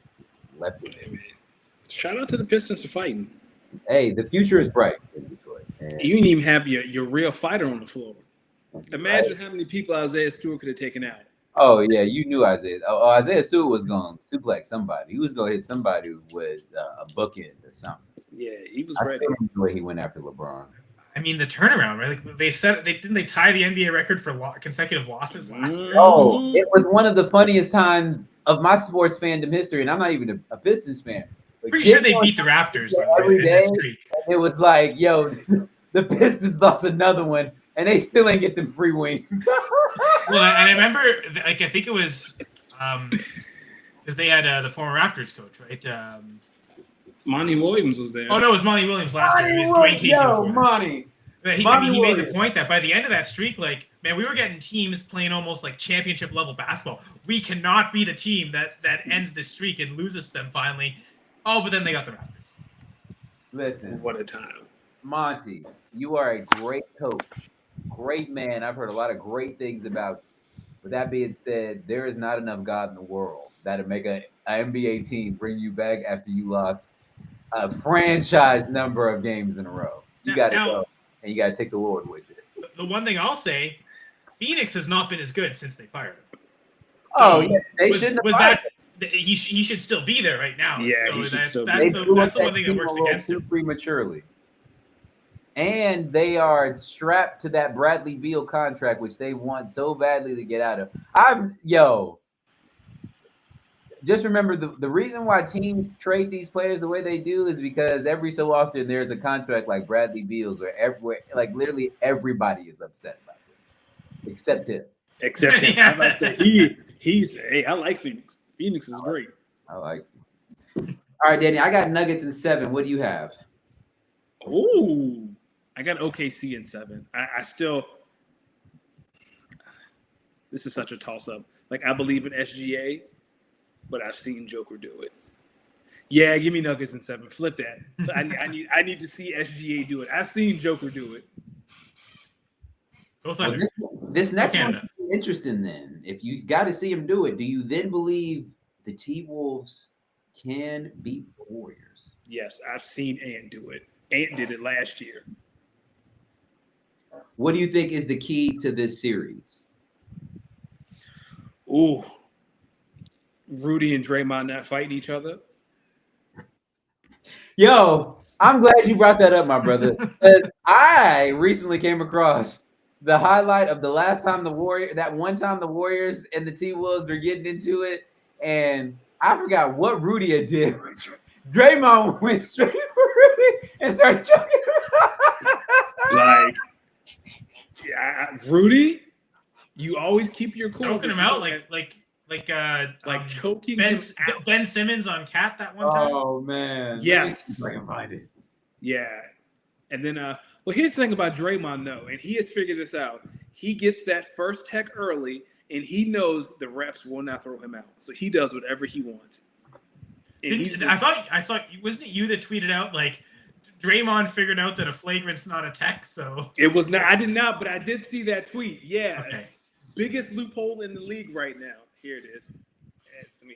Left it.
Hey, man. Shout out to the Pistons for fighting.
Hey, the future is bright in Detroit. And
you didn't even have your real fighter on the floor. Imagine how many people Isaiah Stewart could have taken out.
Oh, yeah, you knew Isaiah. Oh, Isaiah Stewart was going to suplex somebody. He was going to hit somebody with a bookend or something.
Yeah, he was ready.
I remember the way he went after LeBron.
I mean, the turnaround, right? Like they said, didn't they tie the NBA record for consecutive losses last year?
Oh, it was one of the funniest times of my sports fandom history, and I'm not even a Pistons fan. Like,
pretty sure they beat the Raptors
every day. It was like, yo, the Pistons lost another one, and they still ain't get them free wings.
Well, and I remember, like, I think it was because they had the former Raptors coach, right?
Monty Williams was there.
Oh no, it was Monty Williams last year. It was Dwayne Casey.
Monty.
He made the point that by the end of that streak, like, man, we were getting teams playing almost like championship level basketball. We cannot be the team that ends this streak and loses them finally. Oh, but then they got the Raptors.
Listen,
what a time.
Monty, you are a great coach, great man. I've heard a lot of great things about you. With that being said, there is not enough God in the world that'll make an NBA team bring you back after you lost a franchise number of games in a row. You got to go, and you got to take the Lord with you.
The one thing I'll say, Phoenix has not been as good since they fired him.
So yeah, they shouldn't have fired him.
He should still be there right now.
Yeah,
so that's the one thing that works against him
prematurely. And they are strapped to that Bradley Beal contract, which they want so badly to get out of. Just remember the reason why teams trade these players the way they do is because every so often there's a contract like Bradley Beal's where like literally everybody is upset about it, except him.
Except him. I'm about to say I like Phoenix. Phoenix is great.
I like Phoenix. All right, Danny, I got Nuggets in 7. What do you have?
Ooh, I got OKC in 7. I still. This is such a toss-up. Like, I believe in SGA, but I've seen Joker do it. Yeah, give me Nuggets in 7. Flip that. I need to see SGA do it. I've seen Joker do it.
This next one is interesting then. If you got to see him do it, do you then believe the T-Wolves can beat the Warriors.
Yes, I've seen Ant do it. Ant did it last year.
What do you think is the key to this series?
Ooh. Rudy and Draymond not fighting each other.
Yo, I'm glad you brought that up, my brother. I recently came across the highlight of the last time that one time the Warriors and the T-Wolves were getting into it, and I forgot what Rudy had did. Draymond went straight for Rudy and started choking him.
Like, Rudy, you always keep your cool.
Choking him out like
choking
Ben Simmons on Cat that one time.
Oh man,
yes,
yeah.
And then, well, here's the thing about Draymond though, and he has figured this out. He gets that first tech early, and he knows the refs will not throw him out, so he does whatever he wants.
I saw. Wasn't it you that tweeted out like Draymond figured out that a flagrant's not a tech? So
it was not. I did not, but I did see that tweet. Yeah.
Okay.
Biggest loophole in the league right now. Here it is.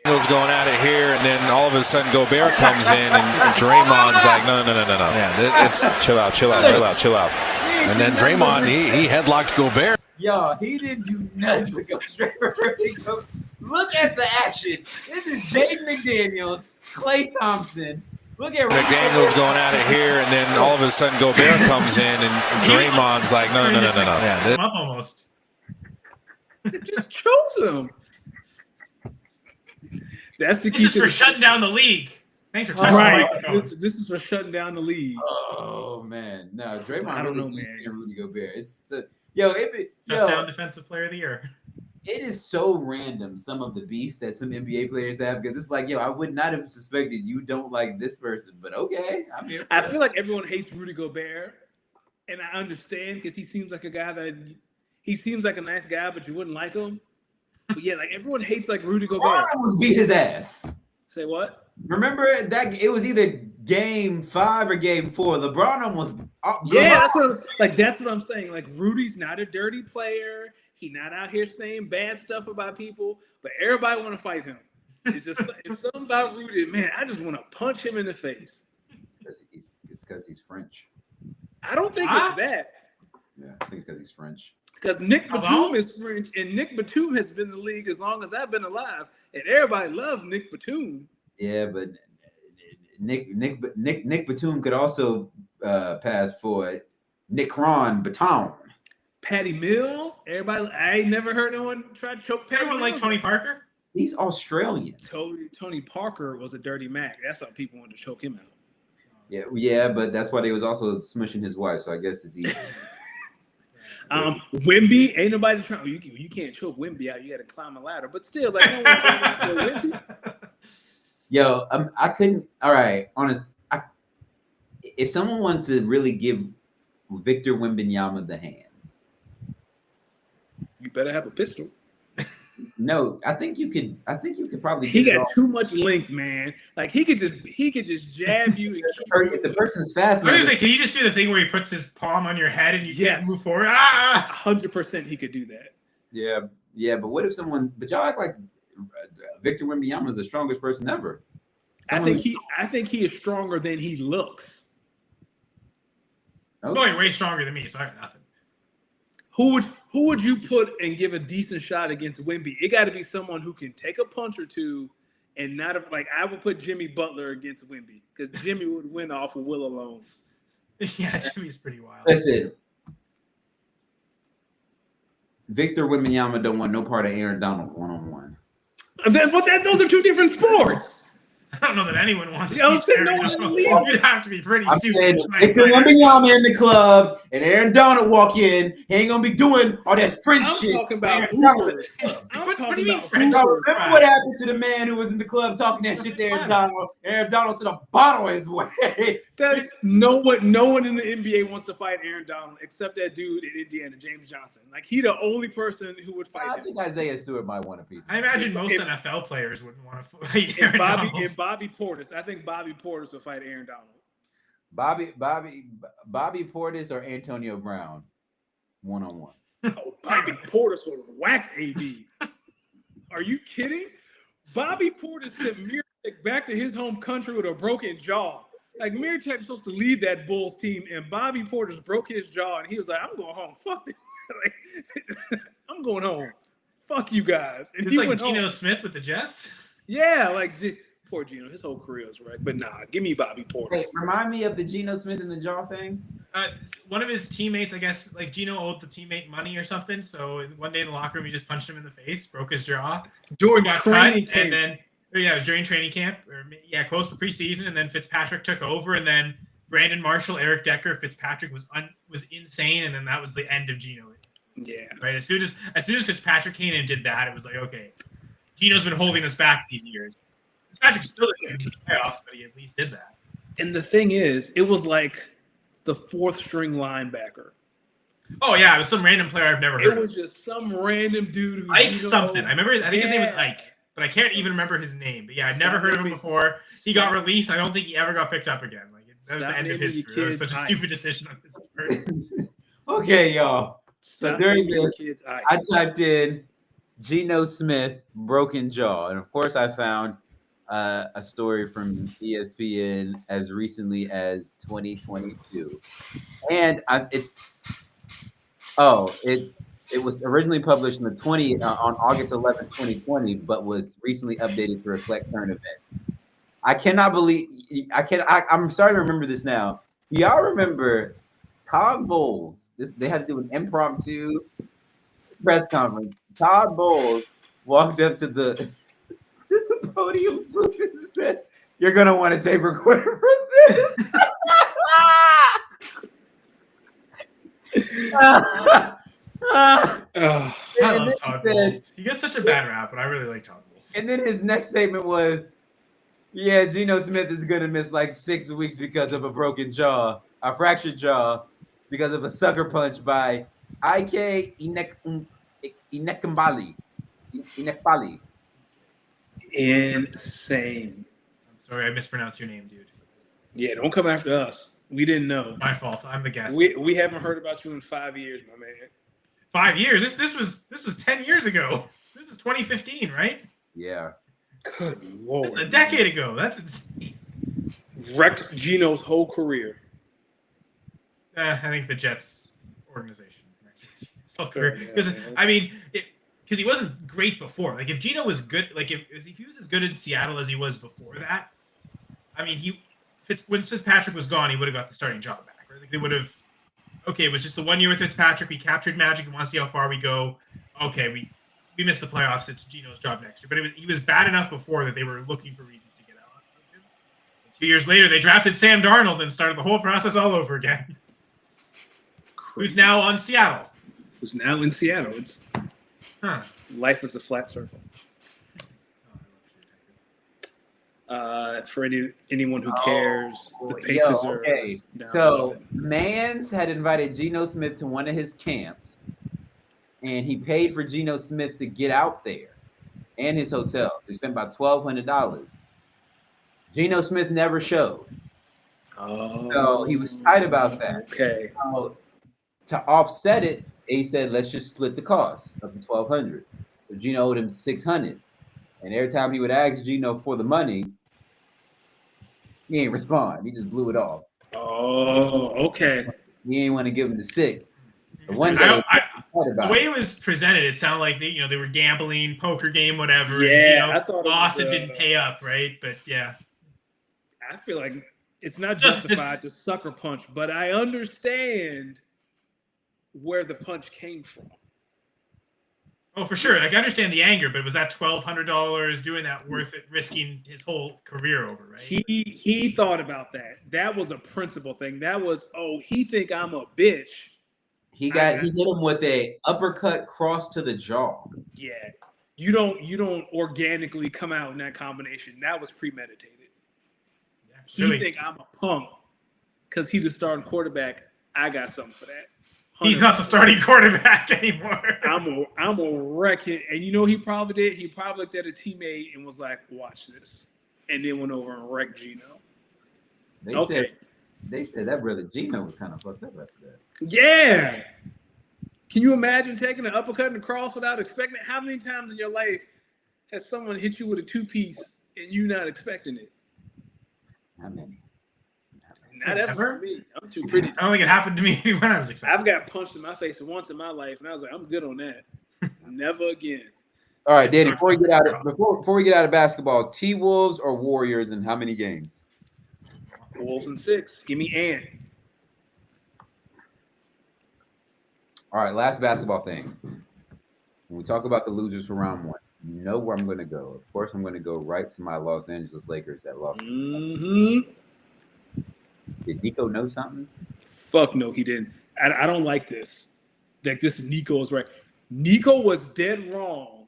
Daniels going at it here, and then all of a sudden Gobert comes in, and Draymond's like, no. Yeah, it's chill out. And then Draymond, he headlocked Gobert.
Yo, he didn't do nothing to go straight for Rudy. Look at the action. This is Jaden McDaniels, Klay Thompson. Look at
McDaniels going at it here, and then all of a sudden Gobert comes in, and Draymond's like, no.
Yeah, almost.
It just chokes him. That's the key.
This is for shutting down the league. Thanks for touching the
This is for shutting down the league.
Oh man, no, Draymond.
I don't know, man.
Rudy Gobert. It's
shut down Defensive Player of the Year.
It is so random, some of the beef that some NBA players have, because it's like, yo, I would not have suspected you don't like this person, but okay.
I feel like everyone hates Rudy Gobert, and I understand because he seems like a guy that he seems like a nice guy, but you wouldn't like him. But yeah, like everyone hates like Rudy Gobert.
LeBron beat his ass.
Say what?
Remember that it was either game 5 or game 4. LeBron almost.
Yeah, that's what I'm saying. Like Rudy's not a dirty player. He's not out here saying bad stuff about people, but everybody want to fight him. It's something about Rudy, man. I just want to punch him in the face.
It's because he's French.
I don't think it's that.
Yeah, I think it's because he's French.
Because Nick Batum is French, and Nick Batum has been in the league as long as I've been alive, and everybody loves Nick Batum.
Yeah, but Nick Batum could also pass for Nicron Batum.
Patty Mills, everybody. I ain't never heard no one try to choke Patty.
Everyone like Tony Parker.
He's Australian.
Tony Parker was a dirty Mac. That's how people wanted to choke him out.
Yeah, but that's why they was also smushing his wife. So I guess it's easy.
Wemby, ain't nobody trying. You can't choke Wemby out. You got to climb a ladder. But still, like no one's going after Wemby.
Yo, I couldn't. All right, honest. If someone wanted to really give Victor Wembanyama the hands,
you better have a pistol.
No, I think you could probably.
He got too much length, man. Like he could just jab you. And
if the person's fast
enough, can you just do the thing where he puts his palm on your head and you can't move forward?
100% he could do that.
Yeah. But what if someone? But y'all act like Victor Wembanyama is the strongest person ever.
I think he is stronger than he looks.
He's going way stronger than me, so I have nothing.
Who would you put and give a decent shot against Wemby? It got to be someone who can take a punch or two and not I would put Jimmy Butler against Wemby because Jimmy would win off of will alone.
Yeah, Jimmy's pretty wild.
Listen, Victor Wembanyama don't want no part of Aaron Donald one-on-one.
Those are two different sports.
I don't know that anyone wants to.
I'm saying no one in the league.
You'd have to be pretty stupid.
Victor Wembanyama in the club and Aaron Donald walk in, he ain't gonna be doing all that French shit.
I'm talking about hoopers.
What do you mean French?
Remember what happened to the man who was in the club talking that shit to Aaron Donald? Aaron Donald sent a bottle his way.
That's no one in the NBA wants to fight Aaron Donald except that dude in Indiana, James Johnson. Like he the only person who would fight him.
I think Isaiah Stewart might want a piece.
I imagine most NFL players wouldn't want to fight Aaron Donald.
Bobby Portis. I think Bobby Portis would fight Aaron Donald.
Bobby Portis or Antonio Brown, one-on-one.
Oh, Bobby Portis would wax AD. Are you kidding? Bobby Portis sent Mirotic back to his home country with a broken jaw. Like, Mirotic was supposed to lead that Bulls team, and Bobby Portis broke his jaw, and he was like, I'm going home. Fuck this. Like, I'm going home. Fuck you guys. And
It's
he
like
went
Geno
home.
Smith with the Jets.
Yeah, like, poor Geno. His whole career was wrecked. But nah, give me Bobby Portis.
Hey, remind me of the Geno Smith in the jaw thing.
One of his teammates, I guess, like Geno owed the teammate money or something. So one day in the locker room, he just punched him in the face, broke his jaw.
During
got
training
cut,
camp.
and then it was during training camp, or close to preseason, and then Fitzpatrick took over, and then Brandon Marshall, Eric Decker, Fitzpatrick was insane, and then that was the end of Geno.
Yeah.
Right. As soon as Fitzpatrick came in and did that, it was like, okay, Geno's been holding us back these years. Fitzpatrick still didn't get the playoffs, but he at least did that.
And the thing is, it was like the fourth string linebacker.
Oh yeah, it was some random player I've never heard.
It was just some random dude who
Ike something. I remember. I think his name was Ike, but I can't even remember his name. But yeah, I'd never heard of him before. He got released. I don't think he ever got picked up again. Like that was the end of his career. It was such a stupid decision on his part.
Okay, y'all. So during this, I typed in Geno Smith broken jaw, and of course, I found a story from ESPN as recently as 2022, and it was originally published on August 11, 2020, but was recently updated to reflect current event. I cannot believe I'm starting to remember this now. Y'all remember Todd Bowles? They had to do an impromptu press conference. Todd Bowles walked up to the podium and said, "You're gonna want a tape recorder for this."
I love Todd Bowles. He gets such a bad rap, but I really like Todd Bowles.
And then his next statement was, "Yeah, Geno Smith is gonna miss like 6 weeks because of a broken jaw, a fractured jaw, because of a sucker punch by Ike Inekambali."
Insane.
I'm sorry, I mispronounced your name, dude.
Yeah, don't come after us. We didn't know.
My fault. I'm the guest.
We haven't heard about you in 5 years, my man.
5 years? This was 10 years ago. This is 2015, right?
Yeah.
Good Lord.
This is a decade ago. That's insane.
Wrecked Geno's whole career.
I think the Jets organization. Because I mean, because he wasn't great before. Like if Geno was good, like if he was as good in Seattle as he was before that, I mean, when Fitzpatrick was gone, he would have got the starting job back. Right? Like they would have. Okay, it was just the 1 year with Fitzpatrick. We captured magic and want to see how far we go. Okay, we missed the playoffs. It's Geno's job next year. But he was bad enough before that they were looking for reasons to get out of him. 2 years later, they drafted Sam Darnold and started the whole process all over again. Who's now on Seattle?
Who's now in Seattle. It's life is a flat circle. For anyone who cares, the Pacers are
okay.
down
So Mans had invited Geno Smith to one of his camps, and he paid for Geno Smith to get out there and his hotel. So he spent about $1,200. Geno Smith never showed.
Oh,
So he was tight about that.
Okay.
So to offset it, he said, "Let's just split the cost of the $1,200." So Geno owed him $600, and every time he would ask Geno for the money, he ain't respond. He just blew it off.
Oh, okay.
He ain't want to give him the $6. The
way it was presented, it sounded like they were gambling, poker game, whatever.
Yeah,
and,
I thought
Austin didn't pay up, right? But yeah,
I feel like it's not justified to sucker punch, but I understand where the punch came from.
Oh, for sure. Like I understand the anger, but was that $1,200 doing that worth it, risking his whole career over, right?
He thought about that. That was a principle thing. That was, he think I'm a bitch.
He hit him with a uppercut cross to the jaw.
Yeah. You don't organically come out in that combination. That was premeditated. Yeah, really. He think I'm a punk because he's the starting quarterback. I got something for that. 100%.
He's not the starting quarterback anymore.
I'm a wreck it. And you know he probably did? He probably looked at a teammate and was like, watch this. And then went over and wrecked Geno.
They said that brother Geno was kind of fucked up after that.
Yeah. Can you imagine taking an uppercut and a cross without expecting it? How many times in your life has someone hit you with a 2-piece and you not expecting it?
Not many.
Not ever for me. I'm too pretty.
I don't think it happened to me when I was expecting.
I've got punched in my face once in my life, and I was like, I'm good on that. Never again.
All right, Danny. Before we get out of basketball, T-Wolves or Warriors, and how many games?
Wolves in 6. Give me Ant.
All right, last basketball thing. When we talk about the losers for round 1, you know where I'm going to go. Of course, I'm going to go right to my Los Angeles Lakers that lost.
Mm-hmm.
Did Nico know something?
Fuck no, he didn't. I don't like this. Like, this Nico is right. Nico was dead wrong,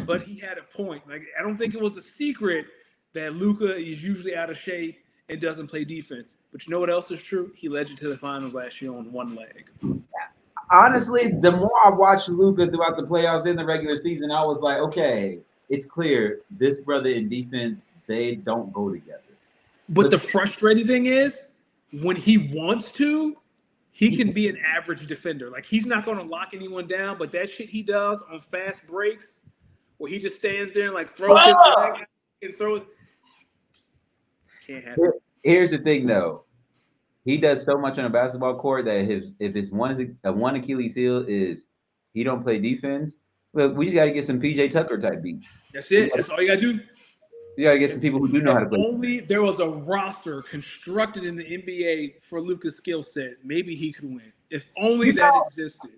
but he had a point. Like, I don't think it was a secret that Luka is usually out of shape and doesn't play defense. But you know what else is true? He led you to the finals last year on one leg.
Honestly, the more I watched Luka throughout the playoffs in the regular season, I was like, okay, it's clear this brother in defense, they don't go together.
But the frustrating thing is, when he wants to, he can be an average defender. Like, he's not going to lock anyone down, but that shit he does on fast breaks, where he just stands there and like throws his leg out and throws. Can't happen.
Here's the thing, though. He does so much on a basketball court that if his one Achilles heel is he don't play defense, look, we just got to get some PJ Tucker type beats.
That's it. That's all you got to do.
You got to get some people who do know how to play.
Only there was a roster constructed in the NBA for Luka's skill set, maybe he could win. If only that existed.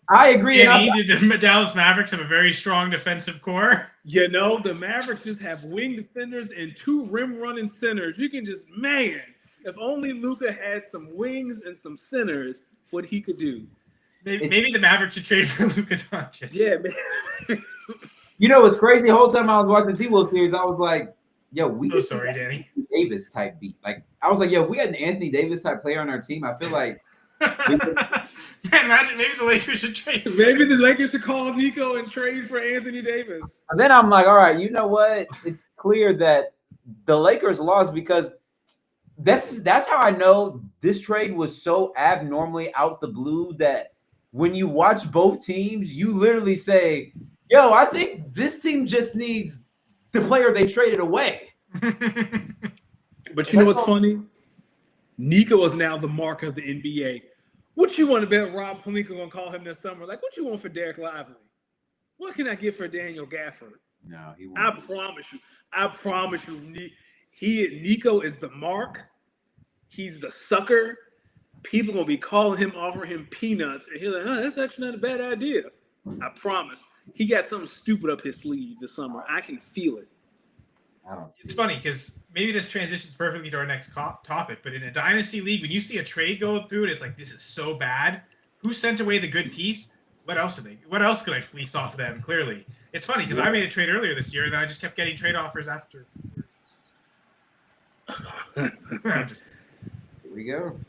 I agree.
And the Dallas Mavericks have a very strong defensive core.
You know, the Mavericks just have wing defenders and 2 rim-running centers. You can just, man, if only Luka had some wings and some centers, what he could do.
Maybe the Mavericks should trade for Luka Doncic.
Yeah, man.
You know what's crazy? The whole time I was watching the T-Wolves series, I was like, yo,
sorry, Danny.
Davis type beat. Like, I was like, yo, if we had an Anthony Davis type player on our team, I feel like
imagine maybe the Lakers should trade.
Maybe the Lakers should call Nico and trade for Anthony Davis.
And then I'm like, all right, you know what? It's clear that the Lakers lost because that's how I know this trade was so abnormally out the blue that when you watch both teams, you literally say, yo, I think this team just needs the player they traded away.
But you know what's funny? Nico is now the mark of the NBA. What you want to bet Rob Pelinka going to call him this summer? Like, what you want for Derek Lively? What can I get for Daniel Gafford?
No, he won't.
I promise you. Nico is the mark. He's the sucker. People going to be calling him, offering him peanuts. And he's like, that's actually not a bad idea. I promise. He got something stupid up his sleeve this summer. I can feel it.
It's funny because maybe this transitions perfectly to our next topic, but in a dynasty league, when you see a trade go through and it's like, this is so bad, who sent away the good piece? What else could I fleece off of them? Clearly. It's funny because I made a trade earlier this year and then I just kept getting trade offers after.
Here we go.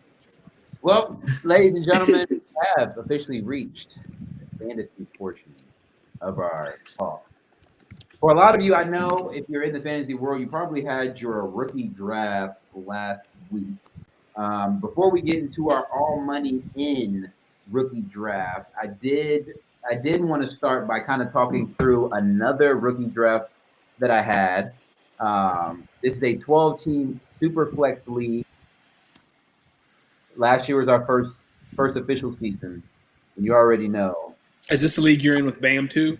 Well, ladies and gentlemen, we have officially reached the fantasy portion of our talk. For a lot of you, I know if you're in the fantasy world, you probably had your rookie draft last week. Before we get into our all money in rookie draft, I did want to start by kind of talking through another rookie draft that I had. This is a 12-team super flex league. Last year was our first official season, and you already know.
Is this the league you're in with Bam too?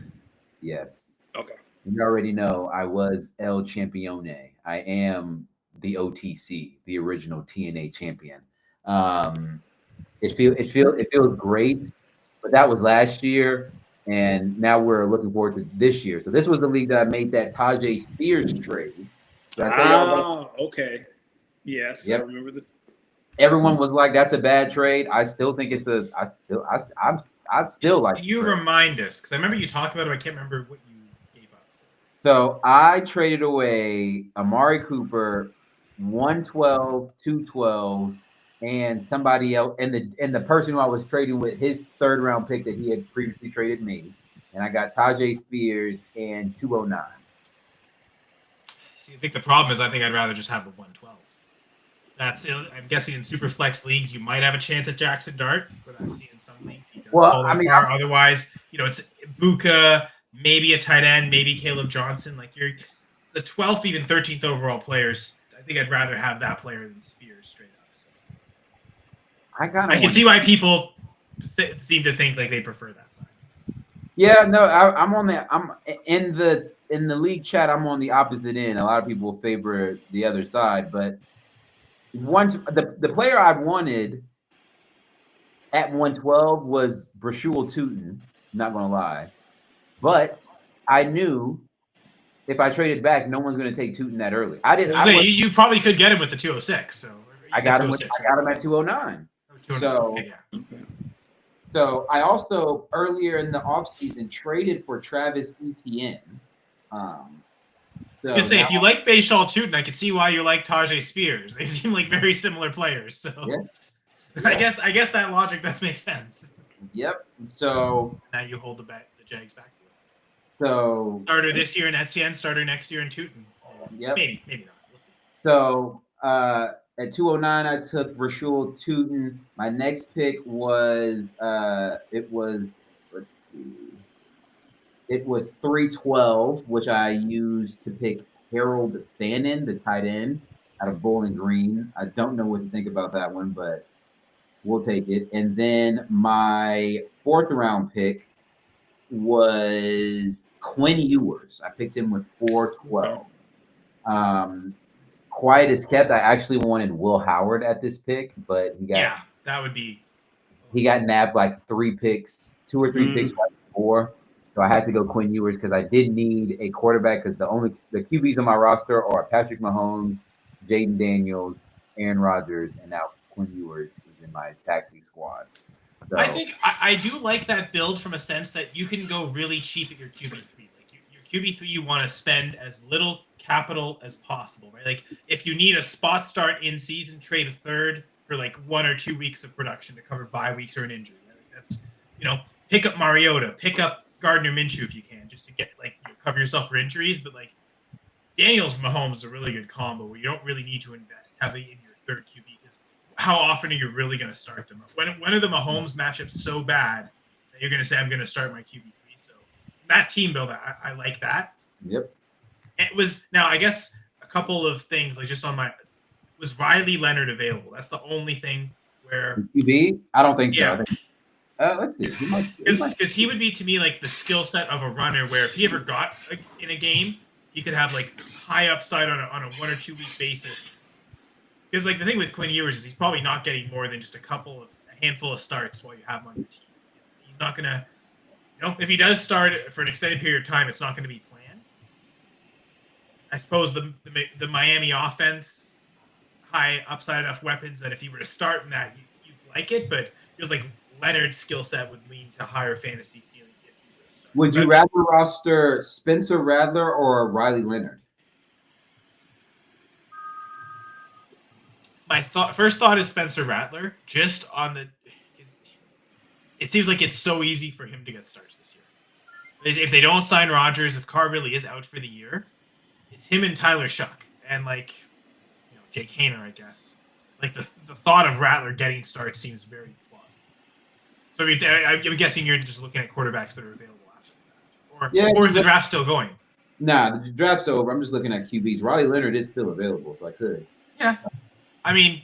Yes.
Okay.
You already know I was El Campione. I am the OTC, the original TNA champion. It feels great, but that was last year, and now we're looking forward to this year. So this was the league that I made that Tajay Spears trade.
Okay. Yes, yep. I remember that.
Everyone was like, "That's a bad trade." I still think it's a. I still like.
You remind us because I remember you talked about it. I can't remember what you gave up.
So I traded away Amari Cooper, 112, 212, and somebody else, and the person who I was trading with, his 3rd round pick that he had previously traded me, and I got Tajay Spears and 209.
See, I think the problem is I think I'd rather just have the 112. I'm guessing in super flex leagues you might have a chance at Jackson Dart, but I've seen in some leagues he does. Otherwise, it's Ibaka, maybe a tight end, maybe Caleb Johnson. Like you're the 12th, even 13th overall players. I think I'd rather have that player than Spears straight up. So. I can see why people seem to think like they prefer that side.
Yeah, no, I'm on the I'm in the league chat. I'm on the opposite end. A lot of people favor the other side, but once the player I wanted at 112 was Brashul Tootin. Not gonna lie, but I knew if I traded back, no one's gonna take Tootin that early.
You probably could get him with the 206. So
I got him at 209.
Okay, yeah.
So I also earlier in the offseason traded for Travis Etienne.
So say if you like Bashal Tootin, I could see why you like Tajay Spears. They seem like very similar players. So yeah. I guess that logic does make sense.
Yep. So
now you hold the Jags back.
So
starter this year in Etienne, starter next year in Tootin.
Yep.
Maybe not. We'll see.
So at 209, I took Brashul Tootin. My next pick was it was 312, which I used to pick Harold Fannin, the tight end out of Bowling Green. I don't know what to think about that one, but we'll take it. And then my 4th round pick was Quinn Ewers. I picked him with 412. Quiet as kept, I actually wanted Will Howard at this pick, but he got nabbed like 2 or 3 picks right before. So I had to go Quinn Ewers because I did need a quarterback because the QBs on my roster are Patrick Mahomes, Jaden Daniels, Aaron Rodgers, and now Quinn Ewers is in my taxi squad. So,
I think I do like that build from a sense that you can go really cheap at your QB3. Like your QB3, you want to spend as little capital as possible, right? Like if you need a spot start in season, trade a third for like 1 or 2 weeks of production to cover bye weeks or an injury. Right? Like that's pick up Mariota, pick up Gardner Minshew if you can, just to get cover yourself for injuries. But like Daniels Mahomes is a really good combo where you don't really need to invest heavily in your third QB because how often are you really going to start them? When are the Mahomes matchups so bad that you're going to say I'm going to start my QB3? So that team build, I like that.
Yep.
It was now I guess a couple of things like just on my was Riley Leonard available? That's the only thing where
QB. I don't think so.
Yeah.
Let's see.
Because he would be to me like the skill set of a runner where if he ever got in a game, he could have like high upside on a 1 or 2 week basis. Because like the thing with Quinn Ewers is he's probably not getting more than just a handful of starts while you have him on your team. He's not gonna, if he does start for an extended period of time, it's not going to be planned. I suppose the Miami offense, high upside enough weapons that if he were to start in that, you'd like it, but it feels like Leonard's skill set would lean to higher fantasy ceiling.
Would you rather roster Spencer Rattler or Riley Leonard?
My first thought is Spencer Rattler. Just on it seems like it's so easy for him to get starts this year. If they don't sign Rodgers, if Carr really is out for the year, it's him and Tyler Shuck and Jake Haener, I guess. Like the thought of Rattler getting starts seems very plausible. So I'm guessing you're just looking at quarterbacks that are available after that, or is the draft still going?
Nah, the draft's over. I'm just looking at QBs. Riley Leonard is still available, so I could.
Yeah, I mean,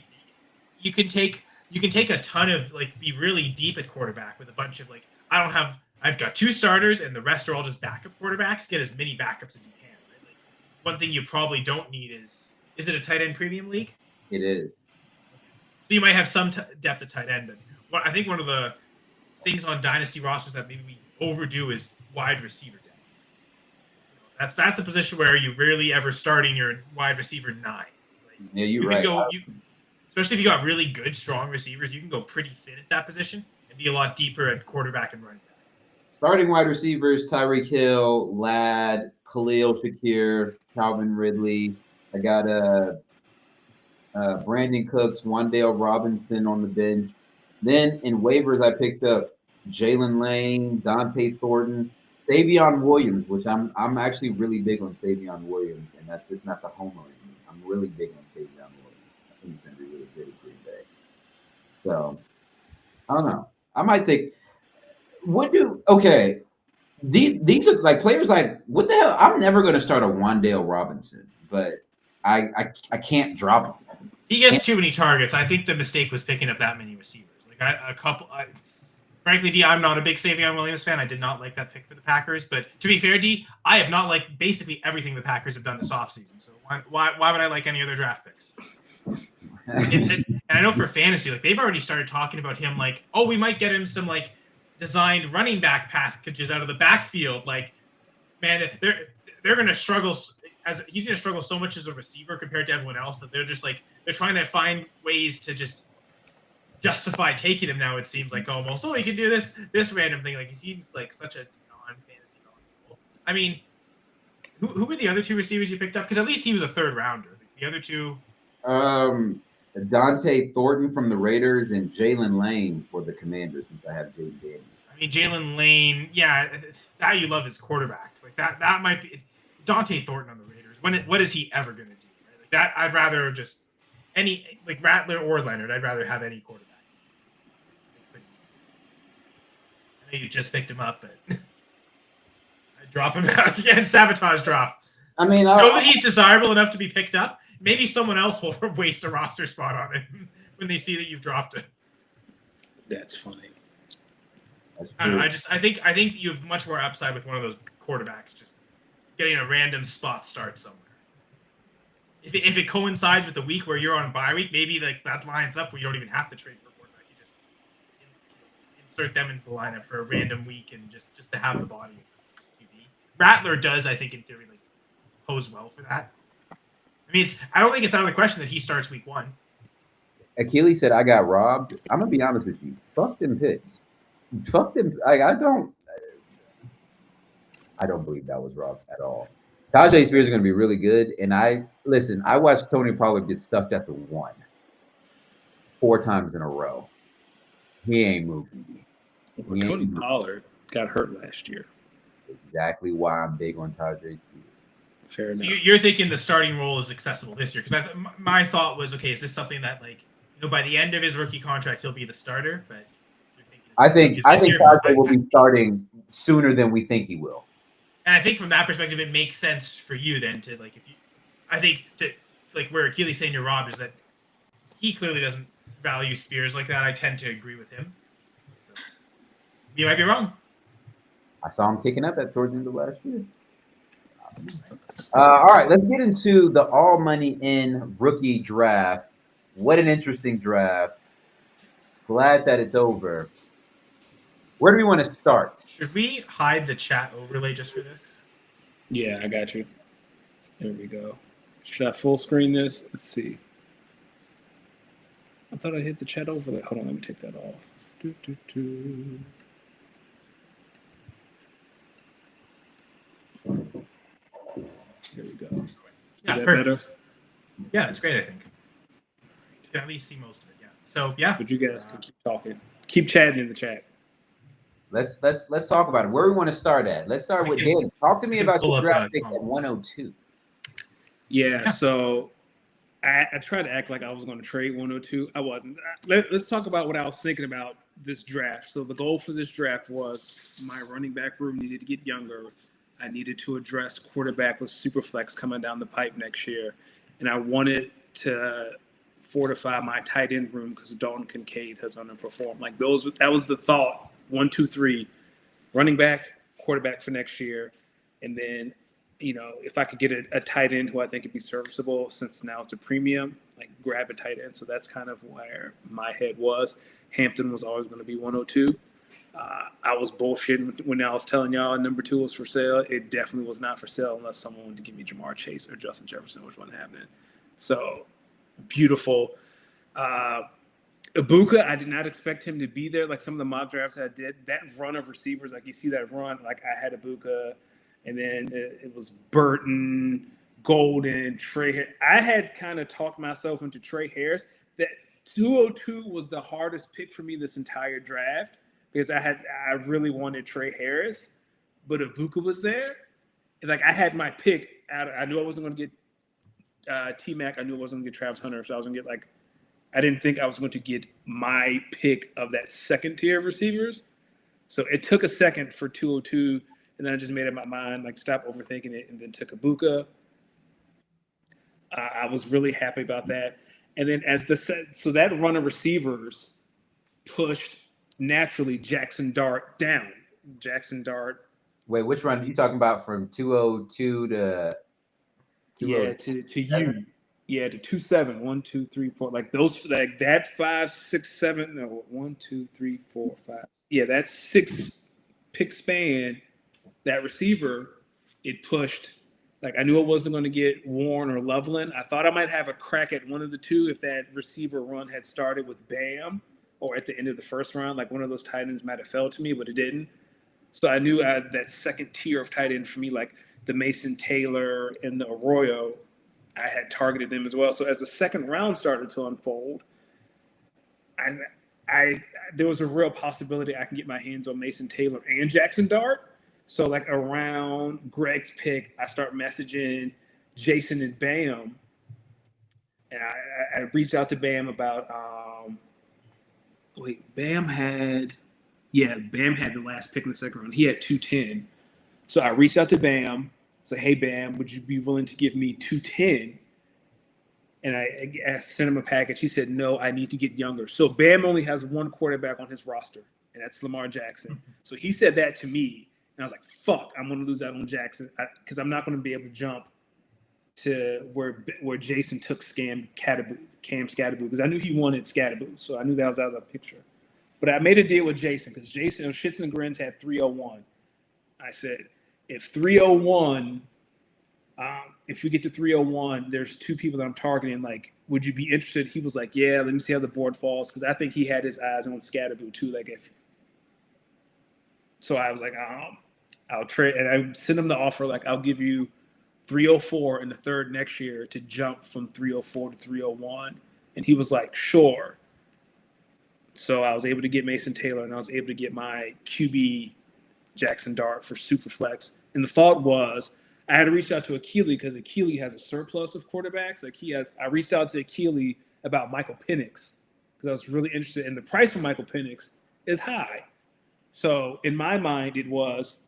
you can take a ton of be really deep at quarterback with a bunch of I've got 2 starters and the rest are all just backup quarterbacks. Get as many backups as you can. Right? Like, one thing you probably don't need is it a tight end premium league?
It is.
So you might have some depth at tight end, but I think one of the things on dynasty rosters that maybe we overdo is wide receiver depth. That's a position where you rarely ever starting your wide receiver 9.
Yeah, you're right.
Especially if you got really good, strong receivers, you can go pretty thin at that position and be a lot deeper at quarterback and running back.
Starting wide receivers: Tyreek Hill, Ladd, Khalil Shakir, Calvin Ridley. I got Brandon Cooks, Wan'Dale Robinson on the bench. Then in waivers, I picked up Jalen Lane, Dante Thornton, Savion Williams, which I'm actually really big on Savion Williams, and that's just not the homer in me. I'm really big on Savion Williams. I think he's going to be really good at Green Bay. So I don't know. I might think. What these are like players like what the hell? I'm never going to start a Wandale Robinson, but I can't drop him.
He gets too many targets. I think the mistake was picking up that many receivers. Like frankly, D, I'm not a big Savion Williams fan. I did not like that pick for the Packers. But to be fair, D, I have not liked basically everything the Packers have done this offseason. So why would I like any other draft picks? and I know for fantasy, like they've already started talking about him like, oh, we might get him some like designed running back packages out of the backfield. Like, man, they're going to struggle he's going to struggle so much as a receiver compared to everyone else that they're just like they're trying to find ways to just justify taking him now. It seems like almost he can do this random thing. Like he seems like such a non-fantasy valuable. I mean, who were the other two receivers you picked up? Because at least he was a third rounder. The other two,
Dante Thornton from the Raiders and Jalen Lane for the Commanders. Since I have Jaden Daniels.
I mean, Jalen Lane, yeah, that you love his quarterback. Like that might be Dante Thornton on the Raiders. What is he ever going to do? Right? Like that, I'd rather just any like Rattler or Leonard. I'd rather have any quarterback. I know you just picked him up, but I drop him back again. Sabotage drop.
I mean,
know that he's desirable enough to be picked up. Maybe someone else will waste a roster spot on him when they see that you've dropped it.
That's funny.
I don't know. I think you have much more upside with one of those quarterbacks just getting a random spot start somewhere. If it coincides with the week where you're on bye week, maybe like that lines up where you don't even have to trade for a quarterback. You just insert them into the lineup for a random week and just to have the body QB. Rattler does, I think, in theory, like pose well for that. I mean, I don't think it's out of the question that he starts week 1.
Achilles said, "I got robbed." I'm gonna be honest with you. Fuck them picks. Fuck them. I don't believe that was robbed at all. Tajay Spears is going to be really good. And I watched Tony Pollard get stuffed at the 1 4 times in a row. He ain't moving.
Tony Pollard got hurt last year.
Exactly why I'm big on Tajay Spears.
Fair enough.
So you're thinking the starting role is accessible this year? Because my thought was, okay, is this something that like by the end of his rookie contract he'll be the starter? But
I think Tajay will be starting sooner than we think he will.
And I think from that perspective, it makes sense for you then to like where Achilles saying you're robbed is that he clearly doesn't value Spears like that. I tend to agree with him. So, you might be wrong.
I saw him kicking up towards the end of last year. All right, let's get into the all money in rookie draft. What an interesting draft. Glad that it's over. Where do we want to start?
Should we hide the chat overlay just for this?
Yeah, I got you. There we go. Should I full screen this? Let's see. I thought I hit the chat overlay. Hold on, let me take that off. There we go. Is that better?
Yeah, it's great, I think. You can at least see most of it, yeah. So, yeah.
But you guys can keep talking. Keep chatting in the chat.
Let's talk about it. Where we want to start at? Let's start with Dan. Talk to me about your draft picks at 102.
Yeah, so I tried to act like I was going to trade 102. I wasn't. Let's talk about what I was thinking about this draft. So the goal for this draft was my running back room needed to get younger. I needed to address quarterback with Superflex coming down the pipe next year. And I wanted to fortify my tight end room because Dalton Kincaid has underperformed. Like that was the thought. 1, 2, 3, running back, quarterback for next year. And then, if I could get a tight end who I think would be serviceable since now it's a premium, like grab a tight end. So that's kind of where my head was. Hampton was always going to be 102. I was bullshitting when I was telling y'all number 2 was for sale. It definitely was not for sale unless someone wanted to give me Jamar Chase or Justin Jefferson, which wasn't happening. So beautiful. Ibuka, I did not expect him to be there. Like some of the mock drafts I did, that run of receivers, like you see that run, like I had Ibuka, and then it was Burton, Golden, Trey Harris. I had kind of talked myself into Trey Harris. That 202 was the hardest pick for me this entire draft because I really wanted Trey Harris, but Ibuka was there. And like I had my pick. I knew I wasn't going to get T-Mac. I knew I wasn't going to get Travis Hunter, so I was going to get I didn't think I was going to get my pick of that second tier of receivers. So it took a second for 202 And then I just made up my mind, like stop overthinking it, and then took Ibuka. I was really happy about that. And then so that run of receivers pushed naturally Jackson Dart down. Jackson Dart.
Wait, which run are you talking about from 202 to
207? To you. Yeah, to 27. 1, 2, 3, 4. Like those, like that 5, 6, 7. No, 1, 2, 3, 4, 5. Yeah, that 6 pick span, that receiver, it pushed. Like I knew it wasn't going to get Warren or Loveland. I thought I might have a crack at one of the two if that receiver run had started with Bam or at the end of the first round. Like one of those tight ends might have fell to me, but it didn't. So I knew I had that second tier of tight end for me, like the Mason Taylor and the Arroyo. I had targeted them as well. So as the second round started to unfold, there was a real possibility I can get my hands on Mason Taylor and Jackson Dart. So like around Greg's pick, I start messaging Jason and Bam, and I reached out to Bam about Bam had the last pick in the second round. He had 210. So I reached out to Bam, said, "Hey Bam, would you be willing to give me 210?" And I sent him a package. He said, "No, I need to get younger." So Bam only has one quarterback on his roster, and that's Lamar Jackson. So he said that to me. And I was like, fuck, I'm going to lose out on Jackson because I'm not going to be able to jump to where Jason took Cam Scatterboo, because I knew he wanted Scatterboo. So I knew that was out of the picture. But I made a deal with Jason because Jason, Shits and Grins had 301. I said, if 301, if we get to 301, there's 2 people that I'm targeting. Like, would you be interested? He was like, yeah, let me see how the board falls. Because I think he had his eyes on Scatterboo too. So I was like, I'll trade, and I sent him the offer. Like, I'll give you 304 in the third next year to jump from 304 to 301. And he was like, sure. So I was able to get Mason Taylor, and I was able to get my QB Jackson Dart for Superflex. And the thought was, I had to reach out to Akili because Akili has a surplus of quarterbacks. I reached out to Akili about Michael Penix because I was really interested, and the price for Michael Penix is high. So in my mind, it was,